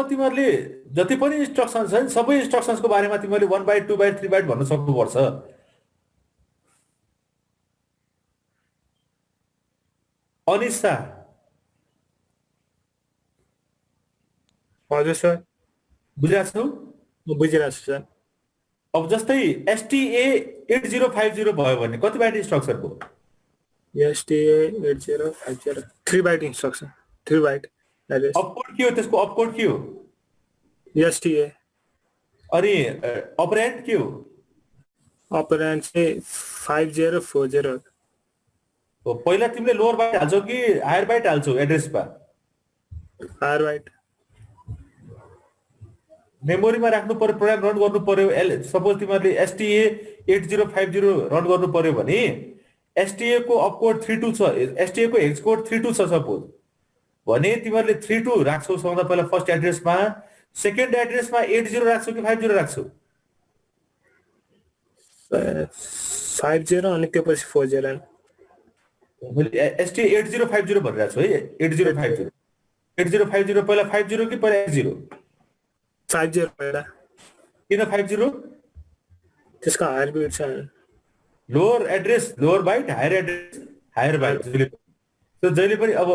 तिमीहरूले जति पनि इन्स्ट्रक्सन छन् सबै इन्स्ट्रक्सन्सको बारेमा तिमीहरूले 1 बाइट 2 बाइट 3 बाइट भन्न सक्नुपर्छ अनिसा हजुर सर बुझिरहेछौ बुझिरहेको छु सर अब जस्तै STA 8050 भयो भने कति बाइट इन्स्ट्रक्सन हो STA 8050 3 बाइट इन्स्ट्रक्सन 3 बाइट अपकोड के हो त्यसको अपकोड के हो STA अनि अपरेन्ड के हो अपरेन्ड चाहिँ 5040 हो पहिला तिमीले लोअर बाइट हाल्छौ कि हायर बाइट हाल्छौ एड्रेसमा हायर बाइट मेमोरीमा राख्नु पर्यो प्रोग्राम रन गर्नु पर्यो सपोज तिमीहरूले STA 8050 रन गर्नु पर्यो भने STA को अपकोड 32 छ STA को हेक्स कोड 32 छ सपोज भने तिमीहरूले 32 राख्छौ सबभन्दा पहिला फर्स्ट एड्रेसमा सेकेन्ड एड्रेसमा 80 राख्छौ कि 50 राख्छौ 50 अनि त्यसपछि 40 मैले STA 8050 भनिरहेको छु है 8050 पहिला 50 कि पहिला 80 50 पहिला किन 50 त्यसको हायर बिट छ lower address lower byte higher address higher byte so जहिले पनि अब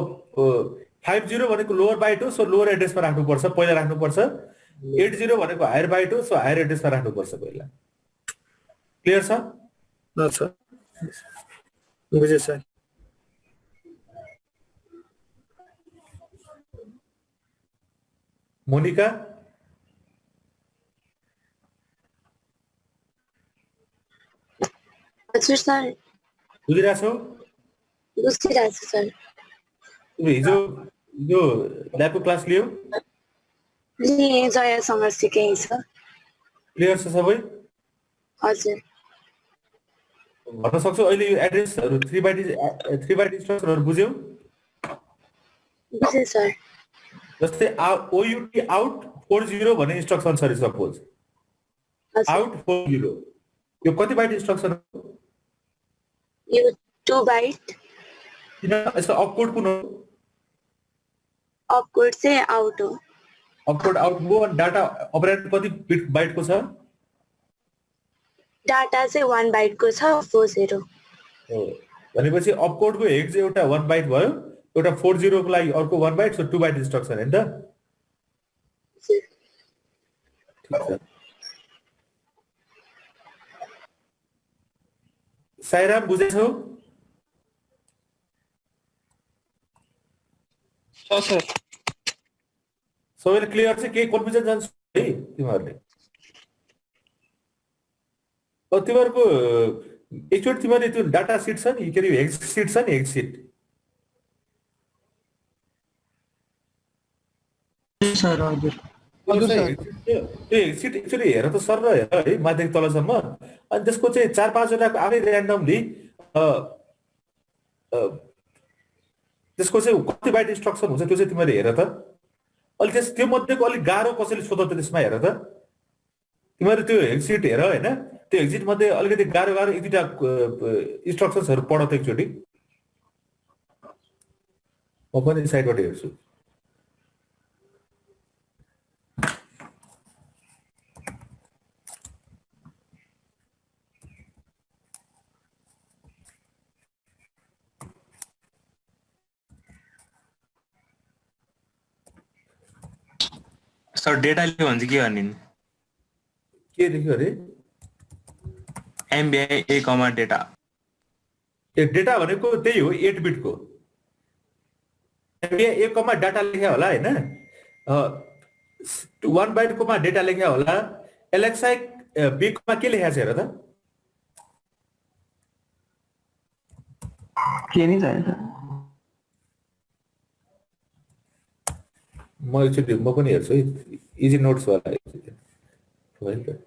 50 भनेको लोअर बाइट हो सो लोअर एड्रेसमा राख्नुपर्छ पहिला राख्नुपर्छ 80 भनेको हायर बाइट हो सो हायर एड्रेसमा राख्नुपर्छ पहिला क्लियर छ? सर बुझेँ सर। मोनिका हजुर सर बुझिरहेको छौ? बुझिरहेको छु सर। तिमीले हिजो ल्याबको क्लास लियौ? लिएँ, जयासँग सिकेँ छ। क्लियर छ सबै? हजुर भन्न सक्छौ अहिले यो एड्रेसहरू 3 बाइट इन्स्ट्रक्सनहरू बुझ्यौ? बुझेँ सर। जस्तै OUT आउट 40 भन्ने इन्स्ट्रक्सन छ रे सपोज। आउट 40 यो कति बाइट इन्स्ट्रक्सन हो? यो 2 बाइट। किन यसको अपकोड कुन हो? अपकोड चाहिँ आउट हो। अपकोड आउट हो अनि डाटा अपरेन्ड कति बिट बाइटको छ? डाटा चाहिँ 1 बाइटको छ 40। हो भनेपछि अपकोडको हेड चाहिँ एउटा 1 बाइट भयो, एउटा 40 को लागि अर्को 1 बाइट, सो 2 बाइट इन्स्ट्रक्सन हैन त? ठीक छ। साइराम बुझेछौ? सर सबैले क्लियर छ? केही कन्फ्युजन जान्छ है तिमीहरूले? तिमीहरूको एकचोटि तिमीहरूले त्यो डाटा सिट छ नि, के अरे हेक्स सिट छ नि, हेक्स सिट सर हजुर त्यो हेक्स सिट एक्चुअली हेर त सर र हेर है माध्यमिक तलसम्म, अनि त्यसको चाहिँ 4-5 वटाको आफै ऱ्यान्डमली त्यसको चाहिँ कति बाइट इन्स्ट्रक्सन हुन्छ त्यो चाहिँ तिमीहरूले हेर त। अहिले त्यो मध्येको अलिक गाह्रो कसैले सोध त त्यसमा हेर त। तिमीहरू त्यो हेक्स सिट हेर होइन, त्यो हेक्स सिट मध्ये अलिकति गाह्रो एक दुईटा इन्स्ट्रक्सन्सहरू पढ त एकचोटि। म पनि साइडबाट हेर्छु। सर डेटा लियो भने चाहिँ के गर्ने नि? के लेख्यो अरे? MBI A, data. डेटा भनेको त्यही हो 8 बिटको। MBI A, डाटा लेख्या होला हैन, 1 बाइटकोमा डेटा लेख्या होला। LXI B के लेख्या छ हेर त? के नि छैन सर। म एकचोटि म पनि हेर्छु है, इजी नोट्स वाला होइन त।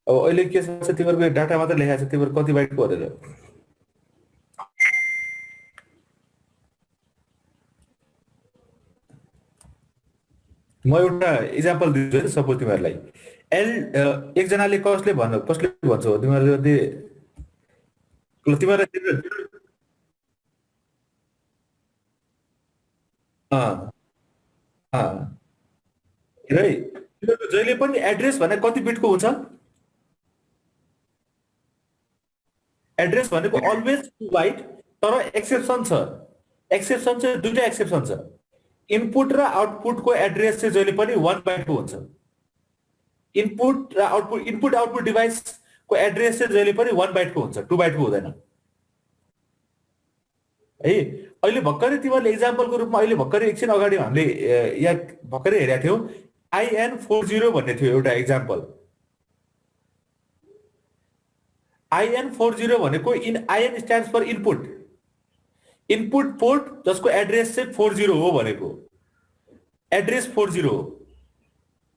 अब अहिले के छ तिमीहरूको डाटा मात्र लेखाएको छ, तिमीहरू कति बाइटको भनेर। म एउटा इक्जाम्पल दिन्छु है, सपोज तिमीहरूलाई एकजनाले कसले भन्छ हो तिमीहरूले हेर है, तिमीहरूको जहिले पनि एड्रेस भने कति बिटको हुन्छ? एड्रेस भनेको अलवेज 2 बाइट, तर एक्सेप्सन छ। एक्सेप्सन चाहिँ दुईटा एक्सेप्सन छ। इनपुट र आउटपुटको एड्रेस चाहिँ जहिले पनि 1 बाइटको हुन्छ। इनपुट र आउटपुट, इनपुट आउटपुट डिभाइसको एड्रेस चाहिँ जहिले पनि 1 बाइटको हुन्छ, 2 बाइटको हुँदैन है। अहिले भर्खरै तिमीहरूले इक्जाम्पलको रूपमा अहिले भर्खरै एकछिन अगाडि हामीले या भर्खरै हेरेका थियौँ, IN40 भन्ने थियो एउटा इक्जाम्पल। IN40 भनेको IN stands for input, input port जसको एड्रेस चाहिँ 40 हो भनेको, एड्रेस 40 हो।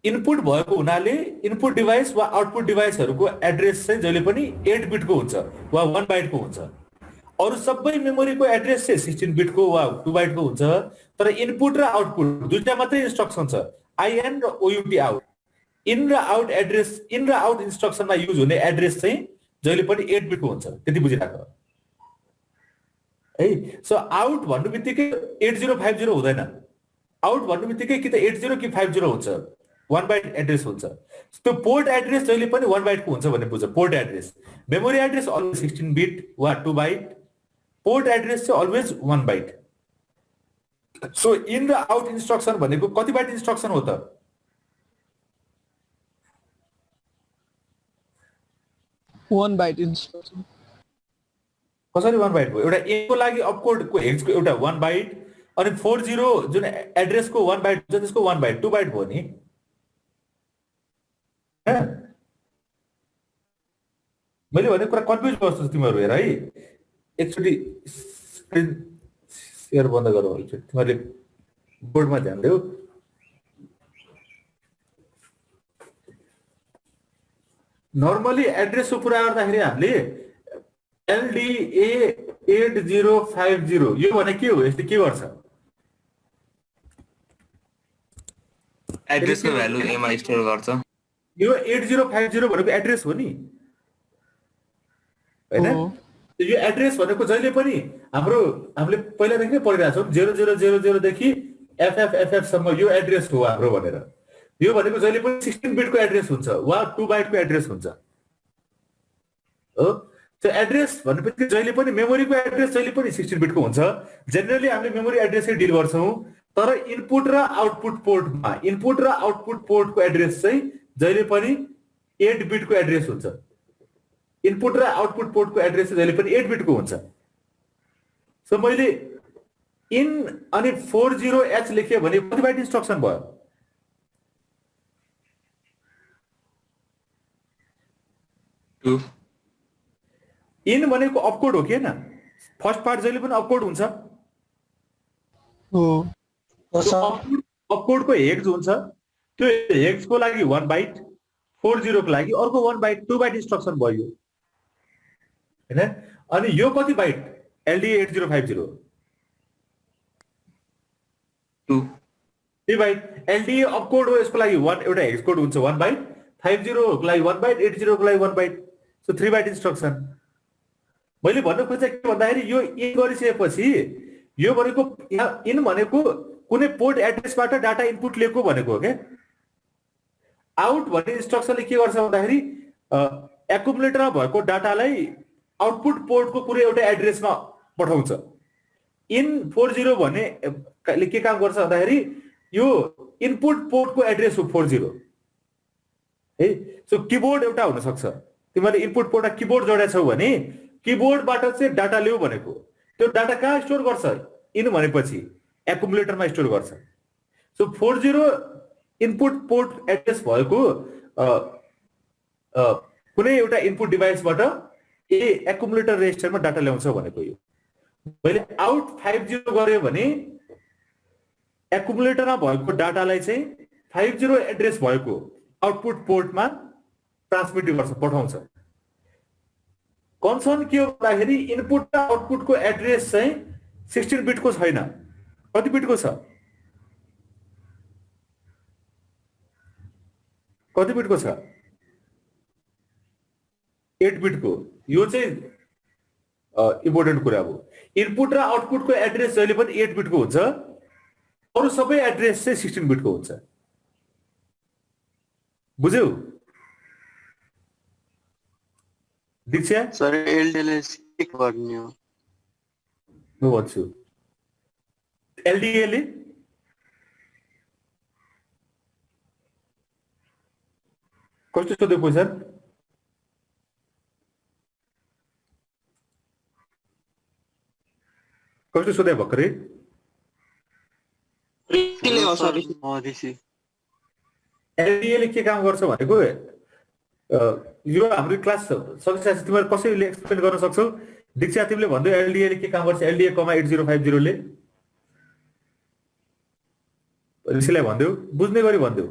इनपुट भएको हुनाले इनपुट डिभाइस वा आउटपुट डिभाइसहरूको एड्रेस चाहिँ जहिले पनि 8 बिटको हुन्छ वा 1 बाइटको हुन्छ। अरू सबै मेमोरीको एड्रेस चाहिँ 16 बिटको वा 2 बाइटको हुन्छ, तर इनपुट र आउटपुट दुईटा मात्रै इन्स्ट्रक्सन छ, IN र OUT आउट। इन र आउट एड्रेस, इन र आउट इन्स्ट्रक्सनमा युज हुने एड्रेस चाहिँ जहिले पनि 8 बिटको हुन्छ। त्यति बुझिराख है। सो आउट भन्नु बित्तिकै 8050 हुँदैन। आउट भन्नु बित्तिकै कि त 80 कि 50 हुन्छ। 1 बाइट एड्रेस हुन्छ। त्यो पोर्ट एड्रेस जहिले पनि 1 बाइटको हुन्छ भन्ने बुझ्छ। Port address, memory address always 16 beet वा 2 बाइट, पोर्ट एड्रेस चाहिँ अलवेज 1 बाइट। सो इन र आउट इन्स्ट्रक्सन भनेको कति बाइट इन्स्ट्रक्सन हो त? One byte instruction. कसरी 1 बाइट भयो? एउटा ए को लागि अपकोडको हेक्सको एउटा 1 बाइट, अनि 40 जुन एड्रेसको 1 बाइट हुन्छ त्यसको 1 बाइट 2 बाइट भयो नि। मैले भने कुरा कन्फ्युज गर्छु तिमीहरू हेर है। एकचोटि स्क्रिन सेयर बन्द गरौ एकचोटि, तिमीहरूले बोर्डमा ध्यान देऊ। नर्मली एड्रेसको कुरा गर्दाखेरि हामीले LDA 8050 यो भने के हो? यसले के गर्छ? एड्रेसको भ्यालु एमा स्टोर गर्छ। यो 8050 भनेको एड्रेस हो नि, हैन? यो एड्रेस भनेको जहिले पनि हामीले पहिलादेखि नै पढिरहेको छौँ 0000 देखि FFFF सम्म यो एड्रेस हो हाम्रो भनेर। यो भनेको जहिले पनि 16 बिटको एड्रेस हुन्छ वा 2 बाइटको एड्रेस हुन्छ हो। त्यो एड्रेस भनेपछि जहिले पनि मेमोरीको एड्रेस जहिले पनि 16 बिटको हुन्छ। जेनरली हामीले मेमोरी एड्रेसै डिल गर्छौँ, तर इनपुट र आउटपुट पोर्टको एड्रेस चाहिँ जहिले पनि 8 बिटको एड्रेस हुन्छ। इनपुट र आउटपुट पोर्टको एड्रेस चाहिँ जहिले पनि 8 बिटको हुन्छ। सो मैले इन अनि 40H लेखेँ भने कति बाइट इन्स्ट्रक्सन भयो? इन भनेको अपकोड हो कि हैन? फर्स्ट पार्ट जहिले पनि अपकोड हुन्छ। अपकोडको हेक्स हुन्छ, त्यो हेक्सको लागि 1 बाइट, 40 को लागि अर्को 1 बाइट, 2 बाइट इन्स्ट्रक्सन भयो हैन? अनि यो कति byte? LDA 8050 3 byte. LDA opcode हो, यसको लागि 1 एउटा हेक्स कोड हुन्छ 1 बाइट, 50 को लागि 1 बाइट, 80 को लागि 1 बाइट। So 3 byte instruction. मैले भन्न खोजेको के भन्दाखेरि यो इन गरिसकेपछि यो भनेको इन भनेको कुनै पोर्ट एड्रेसबाट डाटा इनपुट लिएको भनेको हो क्या। आउट भन्ने इन्स्ट्रक्सनले के गर्छ भन्दाखेरि एकुमुलेटरमा भएको डाटालाई आउटपुट पोर्टको कुनै एउटा एड्रेसमा पठाउँछ। इन 40 भन्ने के काम गर्छ भन्दाखेरि यो इनपुट पोर्टको एड्रेस हो 40 है। सो किबोर्ड एउटा हुन सक्छ, तिमीले इनपुट पोर्टमा किबोर्ड जोडेका छौ भने किबोर्डबाट चाहिँ डाटा ल्याऊ भनेको, त्यो डाटा कहाँ स्टोर गर्छ? इन भनेपछि एकुमुलेटरमा स्टोर गर्छ। सो 40 इनपुट पोर्ट एड्रेस भएको कुनै एउटा इनपुट डिभाइसबाट एकुमुलेटर रेजिस्टरमा डाटा ल्याउँछ भनेको। यो मैले आउट 50 गर्यो भने एकुमुलेटरमा भएको डाटालाई चाहिँ 50 एड्रेस भएको आउटपुट पोर्टमा ट्रान्समिट गर्छ, पठाउँछ। कन्सर्न के हो भन्दाखेरि इनपुट र आउटपुटको एड्रेस चाहिँ 16 बिटको छैन। कति बिटको छ? कति बिटको छ? 8 बिटको। यो चाहिँ इम्पोर्टेन्ट कुरा हो। इनपुट र आउटपुटको एड्रेस जहिले पनि 8 बिटको हुन्छ, अरू सबै एड्रेस चाहिँ 16 बिटको हुन्छ। बुझ्यौ दीक्षा? सर एलडीए के गर्ने हो? म भन्छु एलडीए ले कस्तो सोध्यो क्वेसन? कस्तो सोधे भर्खरै? एलडीए ले के काम गर्छ भनेको यो हाम्रो क्लास सकिसकेपछि तिमीहरू कसैले एक्सप्लेन गर्न सक्छौ? दीक्षा तिमीले भन्दै एलडीए ले के काम गर्छ? एलडीए 8050 ले ऋषिलाई भन्देऊ, बुझ्ने गरी भन्देऊ।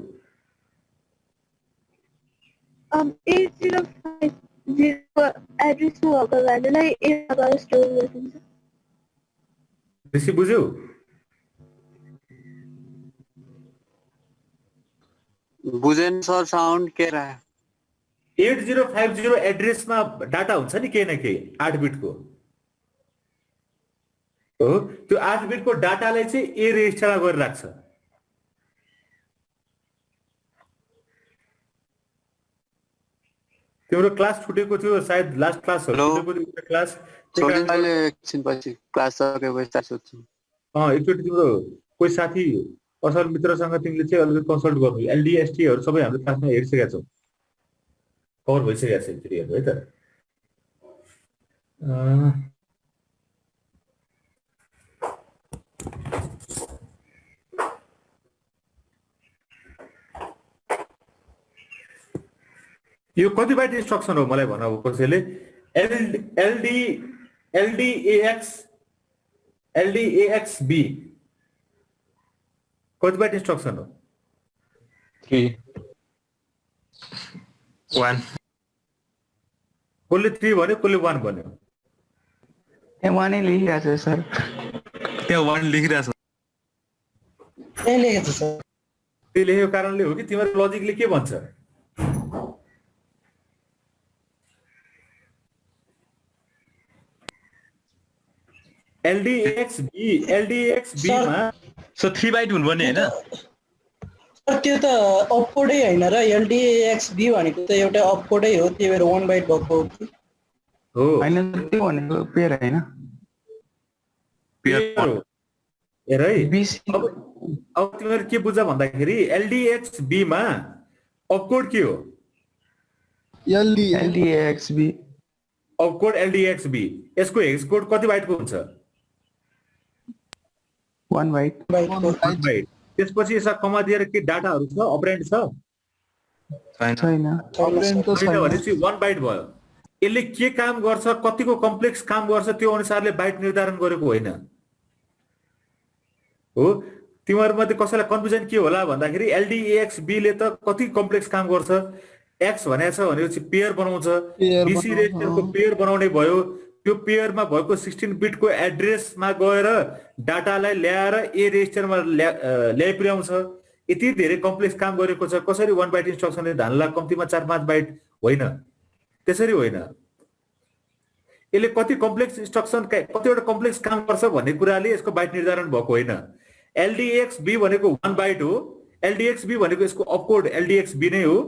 8050 एड्रेसमा भएको भ्यालुलाई एमा स्टोर गरिन्छ। ऋषि बुझ्यौ? बुझेन सर, साउन्ड के रहा? 8050 एड्रेसमा डाटा हुन्छ नि केही न केही 8 बिटको हो। त्यो 8 बिटको डाटालाई चाहिँ ए रेजिस्टरमा गरेर राख्छ। तिम्रो क्लास छुटेको थियो सायद लास्ट क्लास हो हेलो। छुटेको थियो क्लास छोडिन्छ अहिले एकछिनपछि क्लास सकेपछि स्टार्ट सोध्छु। एकचोटि तिम्रो कोही साथी असल मित्रसँग तिमीले चाहिँ अलिकति कन्सल्ट गर्नु एलडीएसटीहरू सबै हाम्रो क्लासमा हेरिसकेका छौ कभर भइसकेका छ एकचोटिहरू है त यो कति बाइट इन्स्ट्रक्सन हो मलाई भन अब कसैले एलडीएक्स बी कति बाइट इन्स्ट्रक्सन हो 3 1 कसले 3 भन्यो कसले 1 भन्यो त्यहाँ वानै लेखिरहेको छ सर त्यहाँ 1 लेखिरहेछ त्यही लेखेको छ सर त्यही लेखेको कारणले हो कि तिम्रो लजिकले के भन्छ एलडीएक्स बी मा सो 3 बाइट हुनुपर्ने हैन सर त्यो त अपकोडै होइन र एलडीएक्स बी भनेको त एउटा अपकोडै हो त्यही भएर 1 बाइट भएको हो कि हो होइन त्यो भनेको पेयर होइन पेयर हो हेर है BC अब तिमीहरू के बुझ भन्दाखेरि एलडीएक्स बी मा अपकोड के हो LDXB अपकोड एलडीएक्स बी यसको हेक्स कोड कति बाइटको हुन्छ 1 बाइट बाइट त्यसपछि यसमा कमा दिएर के डाटाहरू छ अपरेन्ड छ छैन छैन भनेपछि 1 बाइट भयो यसले के काम गर्छ कतिको कम्प्लेक्स काम गर्छ त्यो अनुसारले बाइट निर्धारण गरेको होइन हो तिमीहरू मध्ये कसैलाई कन्फ्युजन के होला भन्दाखेरि एलडीएक्स बी ले त कति कम्प्लेक्स काम गर्छ एक्स भनेको छ भनेपछि पेयर बनाउँछ बीसी रेजिस्टरको पेयर बनाउने भयो त्यो पेयरमा भएको 16 बिटको एड्रेसमा गएर डाटालाई ल्याएर ए रेजिस्टरमा ल्याइ पुर्याउँछ यति धेरै कम्प्लेक्स काम गरेको छ कसरी 1 बाइट इन्स्ट्रक्सनले धानला कम्तीमा 4-5 बाइट होइन त्यसरी होइन यसले कति कम्प्लेक्स इन्स्ट्रक्सन कतिवटा कम्प्लेक्स काम गर्छ भन्ने कुराले यसको बाइट निर्धारण भएको होइन एलडीएक्स बी भनेको 1 बाइट हो एलडीएक्स बी भनेको यसको अपकोड एलडीएक्स बी नै हो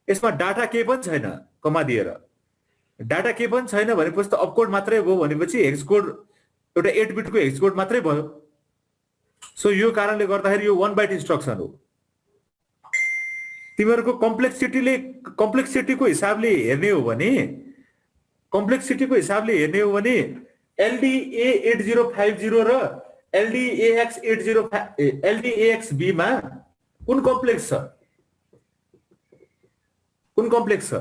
यसमा डाटा केही पनि छैन कमा दिएर डाटा केही पनि छैन भनेपछि त अपकोड मात्रै भयो भनेपछि हेक्स कोड एउटा 8 बिटको हेक्स कोड मात्रै भयो सो यो कारणले गर्दाखेरि यो 1 बाइट इन्स्ट्रक्सन हो तिमीहरूको कम्प्लेक्सिटीको हिसाबले हेर्ने हो भने एलडीए 8050 र एलडीएक्स बी मा कुन कम्प्लेक्स छ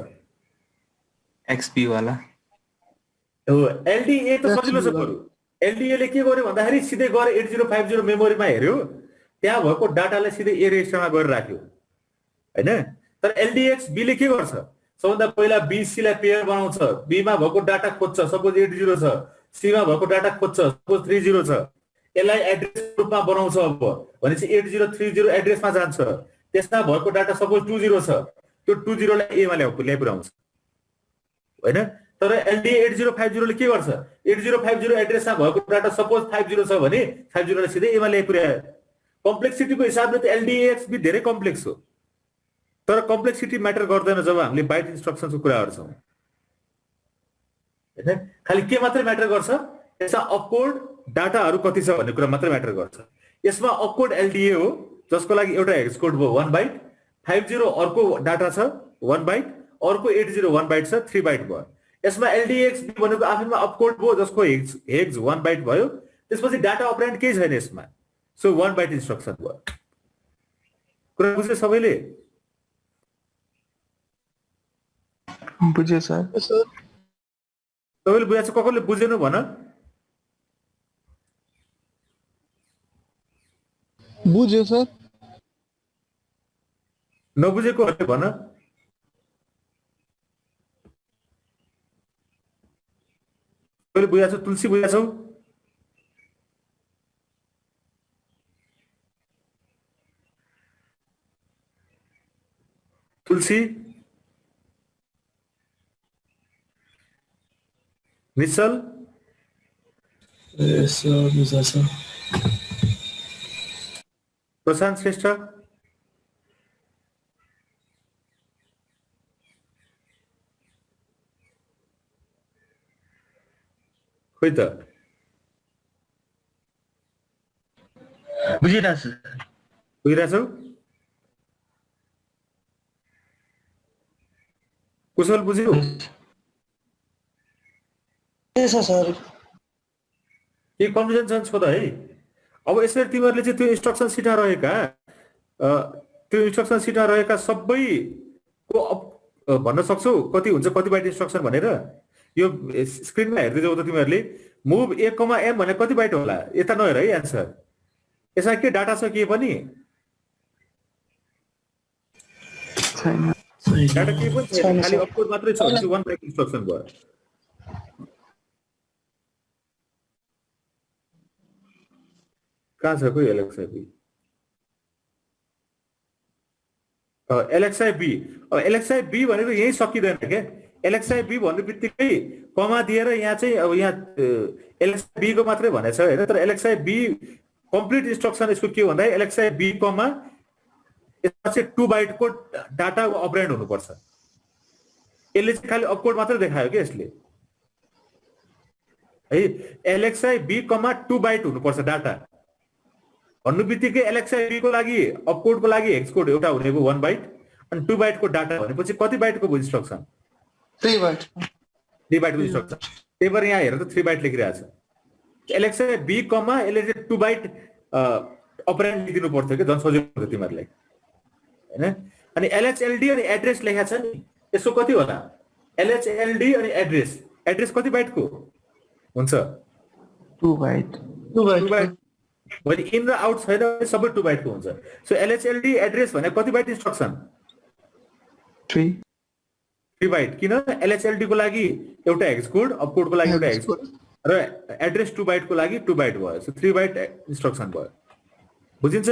XP वाला हो एलडीए त सजिलो छ बरु एलडीए ले के गर्यो भन्दाखेरि सिधै गएर 8050 मेमोरीमा हेर्यो त्यहाँ भएको डाटालाई सिधै ए रेजिस्टरमा गएर राख्यो हैन तर एलडीएक्स बी ले के गर्छ सबभन्दा पहिला बीसी लाई पेयर बनाउँछ बी मा भएको डाटा खोज्छ सपोज 80 छ सी मा भएको डाटा खोज्छ सपोज 30 छ यसलाई एड्रेस रूपमा बनाउँछ अब भनेपछि 8030 एड्रेसमा जान्छ त्यसमा भएको डाटा सपोज 20 छ त्यो 20 लाई ए मा ल्याइ पुर्याउँछ हैन तर एलडीए 8050 ले के गर्छ 8050 एड्रेसमा भएको डाटा सपोज 50 छ भने 50 लाई सिधै ए मा ल्याइ पुर्यायो कम्प्लेक्सिटीको हिसाबले त एलडीएक्स बी धेरै कम्प्लेक्स हो तर कम्प्लेक्सिटी म्याटर गर्दैन जब हामीले बाइट इन्स्ट्रक्सनको कुरा गर्छौं हैन खाली के मात्रै म्याटर गर्छ यसमा अपकोड डाटाहरू कति छ भन्ने कुरा मात्रै म्याटर गर्छ यसमा अपकोड एलडीए हो जसको लागि एउटा हेक्स कोड भयो 1 बाइट 50 अर्को डाटा छ 1 बाइट अर्को 80 1 बाइट छ 3 बाइट भयो यसमा एलडीएक्स बी भनेको आफैमा अपकोड भयो जसको हेक्स 1 बाइट भयो त्यसपछि डाटा अपरेन्ड केही छैन यसमा सो 1 बाइट इन्स्ट्रक्सन भयो कुरा बुझ्यो सबैले बुझ्यो सर सबैले बुझ्छ कसले बुझेन भन बुझ्यो सर नबुझेकोहरूले भन कसले बुझाछौ तुलसी बुझाछौ तुलसी निश्चल प्रशान्त श्रेष्ठ खोइ त बुझिरहेको छु सर। बुझिरहेछौ? कुशल बुझ्यौ? छ सर। के कन्फ्युजन छ छोड है। अब यसरी तिमीहरूले चाहिँ त्यो इन्स्ट्रक्सन सिटमा रहेका सबैको भन्न सक्छौ कति हुन्छ, कति बाइट इन्स्ट्रक्सन भनेर? यो स्क्रिनमा हेर्दै जाऊ त तिमीहरूले। मुभ ए कमा एम भने कति बाइट होला? यता नहेर है एन्सर। यसमा के डाटा छ के पनि? डाटा के पनि छैन, खालि अपकोड मात्रै छ भने 1 बाइट इन्स्ट्रक्सन भयो। कहाँ छ कोही एलएक्सआई बी? LXI B. अब एलएक्सआई बी भनेको यही सकिँदैन क्या। एलएक्सआई बी भन्ने बित्तिकै कमा दिएर यहाँ चाहिँ अब यहाँ एलएक्सआई बी को मात्रै भनेछ होइन, तर एलएक्सआई बी कम्प्लिट इन्स्ट्रक्सन यसको के भन्दा एलएक्सआई बी कमा यसमा चाहिँ 2 बाइटको डाटा अपरेन्ड हुनुपर्छ। यसले चाहिँ खालि अपकोड मात्रै देखायो क्या यसले है। एलएक्सआई बी कमा 2 बाइट हुनुपर्छ डाटा भन्नु बित्तिकै एलएक्सआई बी को लागि अपकोडको लागि हेक्स कोड एउटा हुनेको 1 बाइट अनि 2 बाइटको डाटा भनेपछि कति बाइटको इन्स्ट्रक्सन? 3 बाइट। 3 बाइटको इन्स्ट्रक्सन। त्यही भएर यहाँ हेर त 3 बाइट लेखिरहेको छ। एलएक्सआई बी कमा यसले चाहिँ 2 बाइट अपरेन्ड दिनु पर्थ्यो कि झन् सजिलो हुन्छ तिमीहरूलाई हैन। अनि एलएचएलडी अनि एड्रेस लेखेको छ नि, यसो कति होला? एलएचएलडी अनि एड्रेस कति बाइटको हुन्छ? 2 बाइट। 2 बाइट भने इन र आउट छैन भने सबै 2 बाइटको हुन्छ। सो एलएचएलडी एड्रेस भने कति बाइट इन्स्ट्रक्सन? 3 बाइट। किन? एलएचएलडी को लागि एउटा हेक्स कोड, अपकोड को लागि एउटा हेक्स कोड र एड्रेस 2 बाइट को लागि 2 बाइट भयो। सो 3 बाइट इन्स्ट्रक्सन भयो। बुझिन्छ?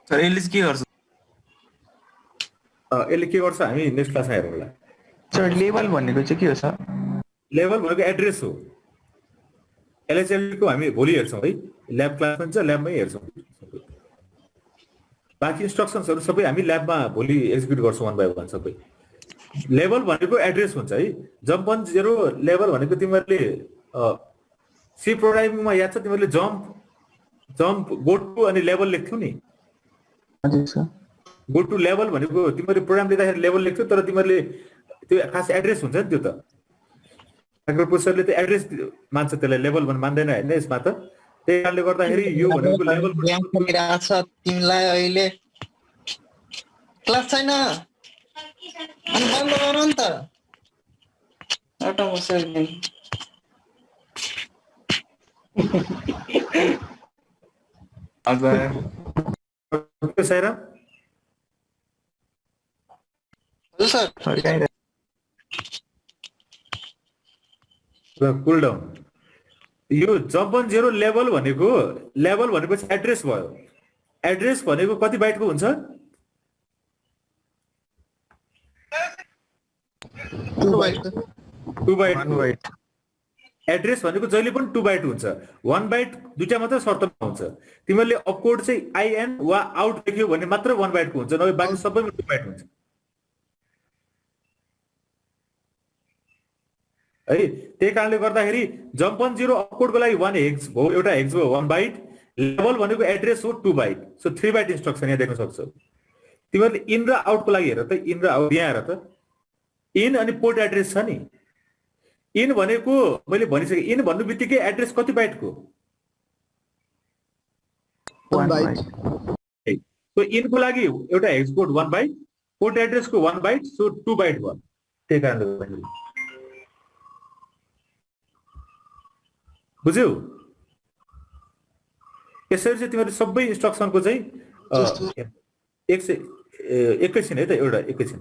सर यसले के गर्छ? यसले के गर्छ हामी नेक्स्ट क्लासमा हेरौँला। सर लेबल भनेको चाहिँ के हो सर? लेभल भनेको एड्रेस हो। एलएचएलडी को हामी भोलि हेर्छौँ है, ल्याब क्लासमा हुन्छ, ल्याबमै हेर्छौँ। बाँकी इन्स्ट्रक्सन्सहरू सबै हामी ल्याबमा भोलि एक्जिक्युट गर्छौँ 1 बाइ 1 सबै। लेभल भनेको एड्रेस हुन्छ है। जम्प अन जेरो लेभल भनेको तिमीहरूले सी प्रोग्रामिङमा याद छ, तिमीहरूले जम्प गो टु अनि लेभल लेख्थ्यौ नि। हजुर सर। गो टु लेभल भनेको तिमीहरूले प्रोग्राम लेख्दाखेरि लेभल लेख्थ्यौ, तर तिमीहरूले त्यो खास एड्रेस हुन्छ नि त्यो त। माइक्रोप्रोसेसरले त एड्रेस मान्छ, त्यसलाई लेभल भन्ने मान्दैन होइन यसमा त। त्यही कारणले गर्दाखेरि यो भनेको लेभल छ। तिमीलाई अहिले क्लास छैन अनि बन्द गर नि त। एउटा बस्यो हजुर साइरा। हजुर सर। कुल डाउन। यो जम्प अन जेरो लेभल भनेपछि एड्रेस भयो। एड्रेस भनेको कति बाइटको हुन्छ? 2 बाइट। 2 बाइट। एड्रेस भनेको जहिले पनि 2 बाइट हुन्छ। 1 बाइट दुईटा मात्र शर्तमा हुन्छ। तिमीहरूले अपकोड चाहिँ आइएन वा आउट लेख्यो भने मात्र 1 बाइटको हुन्छ, नभए बाँकी सबैमा 2 बाइट हुन्छ है। त्यही कारणले गर्दाखेरि जम्प अन जेरो अपकोडको लागि 1 हेक्स हो, एउटा हेक्स हो 1 बाइट। लेभल भनेको एड्रेस हो 2 बाइट। सो 3 बाइट इन्स्ट्रक्सन यहाँ देख्न सक्छौ। तिमीहरूले इन र आउटको लागि हेर त, इन र आउट यहाँ हेर त। इन अनि पोर्ट एड्रेस छ नि। इन भनेको मैले भनिसकेँ, इन भन्नु बित्तिकै एड्रेस कति बाइटको? 1 बाइट। सो इनको लागि एउटा हेक्स कोड 1 बाइट, पोर्ट एड्रेसको 1 बाइट, सो 2 बाइट भयो। त्यही कारणले गर्दाखेरि बुझ्यौ? यसरी चाहिँ तिमीहरूले सबै इन्स्ट्रक्सनको चाहिँ एकैछिन है त, एउटा एकैछिन।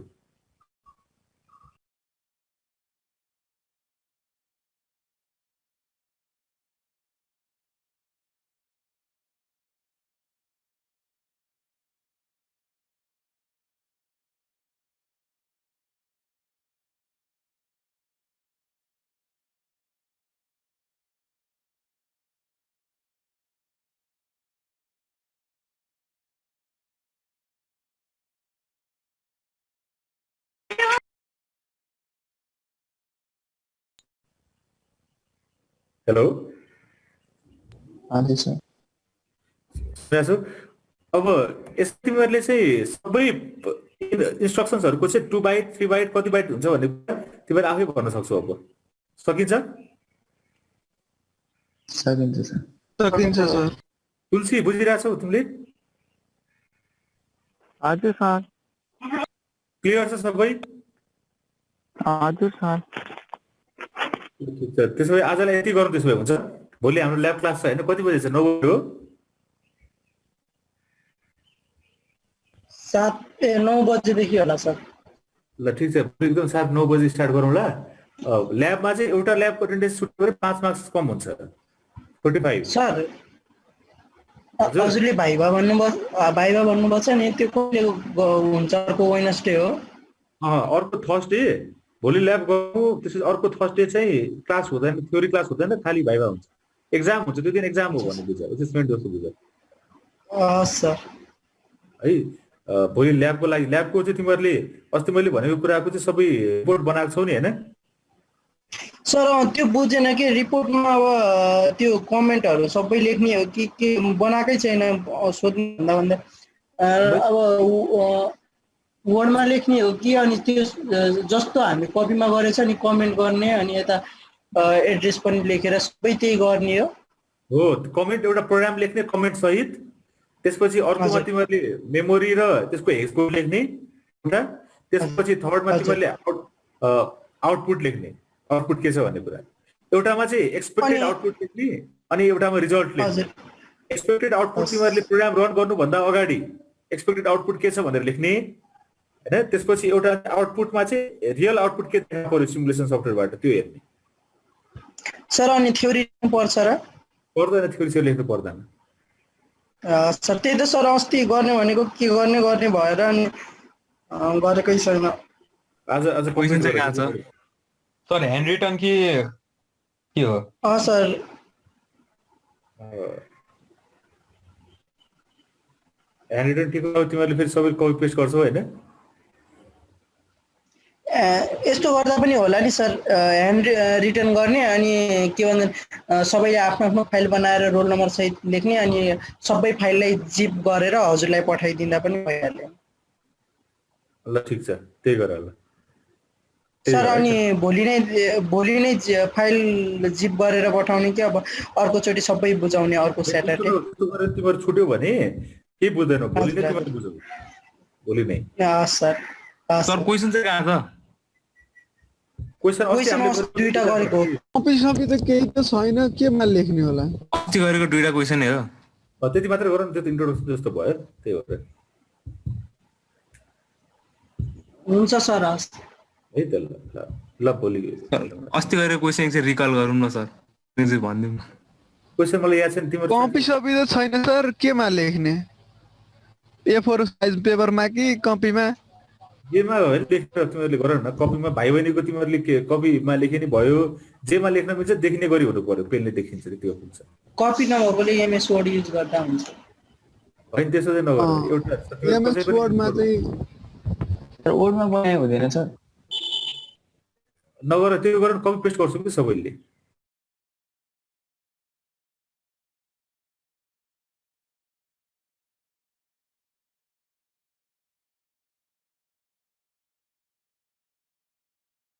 हेलो हजुर सर सुनेको छु। अब यस तिमीहरूले चाहिँ सबै इन्स्ट्रक्सन्सहरूको चाहिँ 2 बाइट 3 बाइट कति बाइट हुन्छ भन्ने कुरा तिमीहरूले आफै भन्न सक्छौ। अब सकिन्छ? सकिन्छ सर सकिन्छ सर तुलसी बुझिरहेछौ तिमीले? हजुर सर क्लियर छ सबै? हजुर सर ठिक छ, त्यसो भए आजलाई यति गरौँ। त्यसो भए हुन्छ। भोलि हाम्रो ल्याब क्लास छ होइन? कति बजे छ? 9 बजे हो? 9 बजेदेखि होला सर। ल ठिक छ, भोलि एकदम 7-9 बजे स्टार्ट गरौँ ल। ल्याबमा चाहिँ एउटा ल्याबको एटेन्डेन्स छुट्यो भने 5 मार्क्स कम हुन्छ, 45। सर हजुरले भाइभा भन्नुभएको छ नि, त्यो कहिले हुन्छ? अर्को वेडनेसडे हो? अर्को थर्सडे भोलि ल्याब गरौँ। त्यसपछि अर्को थर्सडे चाहिँ क्लास हुँदैन, थ्योरी क्लास हुँदैन, खालि भाइभा हुन्छ। एक्जाम हुन्छ, त्यो दिन एक्जाम हो भन्ने बुझ, एसेसमेन्ट जस्तो बुझ सर है। भोलि ल्याबको लागि ल्याबको चाहिँ तिमीहरूले अस्ति मैले भनेको कुराको चाहिँ सबै रिपोर्ट बनाएको छौ नि होइन? सर त्यो बुझेन कि रिपोर्टमा अब त्यो कमेन्टहरू सबै लेख्ने हो कि के बनाएकै छैन सोध्नु भन्दा अब वर्डमा लेख्ने हो कि? अनि त्यो जस्तो हामी कपीमा गरेछ नि कमेन्ट गर्ने, अनि यता एड्रेस पनि लेखेर सबै त्यही गर्ने हो? हो, कमेन्ट एउटा प्रोग्राम लेख्ने कमेन्ट सहित, त्यसपछि अर्कोमा तिमीहरूले मेमोरी र त्यसको हेक्स कोड लेख्ने एउटा, त्यसपछि थर्डमा तिमीहरूले आउटपुट लेख्ने, आउटपुट के छ भन्ने कुरा। एउटामा चाहिँ एक्सपेक्टेड आउटपुट लेख्ने अनि एउटामा रिजल्ट लेख्ने। एक्सपेक्टेड आउटपुट तिमीहरूले प्रोग्राम रन गर्नुभन्दा अगाडि एक्सपेक्टेड आउटपुट के छ भनेर लेख्ने होइन? त्यसपछि एउटा आउटपुटमा चाहिँ रियल आउटपुट के देख्नु पर्यो सिमुलेसन सफ्टवेयरबाट त्यो हेर्ने। सर अनि थ्योरी पर्छ र? पर्दैन, थ्योरी चाहिँ लेख्नु पर्दैन सर। त्यही त सर अस्ति गर्ने भनेको के गर्ने भएर अनि गरेकै छैन। आज क्वेसन चाहिँ कहाँ छ सर? ह्यान्ड रिटन के हो? सर ह्यान्ड रिटन ठिक हो, तिमीहरूले फेरि सबै कपी पेस्ट गर्छौ होइन? यस्तो गर्दा पनि होला नि सर, ह्यान्ड रिटर्न गर्ने अनि के भन्छ सबैले आफ्नो आफ्नो फाइल बनाएर रोल नम्बर सहित लेख्ने, अनि सबै फाइललाई जिप गरेर हजुरलाई पठाइदिँदा पनि भइहाल्यो। ल ठिक छ, त्यही गर ल सर। अनि भोलि नै फाइल जिप गरेर पठाउने कि अब अर्कोचोटि सबै बुझाउने अर्को स्याटरडे? तिमीहरू छुट्यो भने के बुझ्दैनौ? भोलि नै तिमीहरू बुझौ, भोलि नै। सर क्वेसन चाहिँ कहाँ छ? क्वेसन दुईटा गरेको। कपी सपी त केही त छैन, केमा लेख्ने होला? अस्ति गरेको 2टा क्वेसन हो। त्यति मात्रै गर न, त्यो त इन्ट्रोडक्सन जस्तो भयो, त्यही भएर। हुन्छ सर, हस् है त। ल भोलि अस्ति गरेको क्वेसन चाहिँ रिकल गरौँ न सर, त्यो चाहिँ भनिदिउँ। क्वेसन मलाई याद छैन। तिम्रो कपी सपी त छैन सर, केमा लेख्ने? A4 साइज पेपरमा कि कपीमा? जेमा हो लेखेर तिमीहरूले गर न। कपीमा भाइ बहिनीको तिमीहरूले के कपीमा लेखे नि भयो, जेमा लेख्न मिल्छ देखिने गरी हुनु पर्यो, पेनले देखिन्छ त्यो हुन्छ। कपी नभएकोले एमएस वर्ड युज गर्दा हुन्छ होइन? त्यसो चाहिँ नगर। एउटा एमएस वर्डमा चाहिँ वर्डमा बनाए हुँदैन सर? नगर, त्यो गरेर कपी पेस्ट गर्छौँ कि सबैले।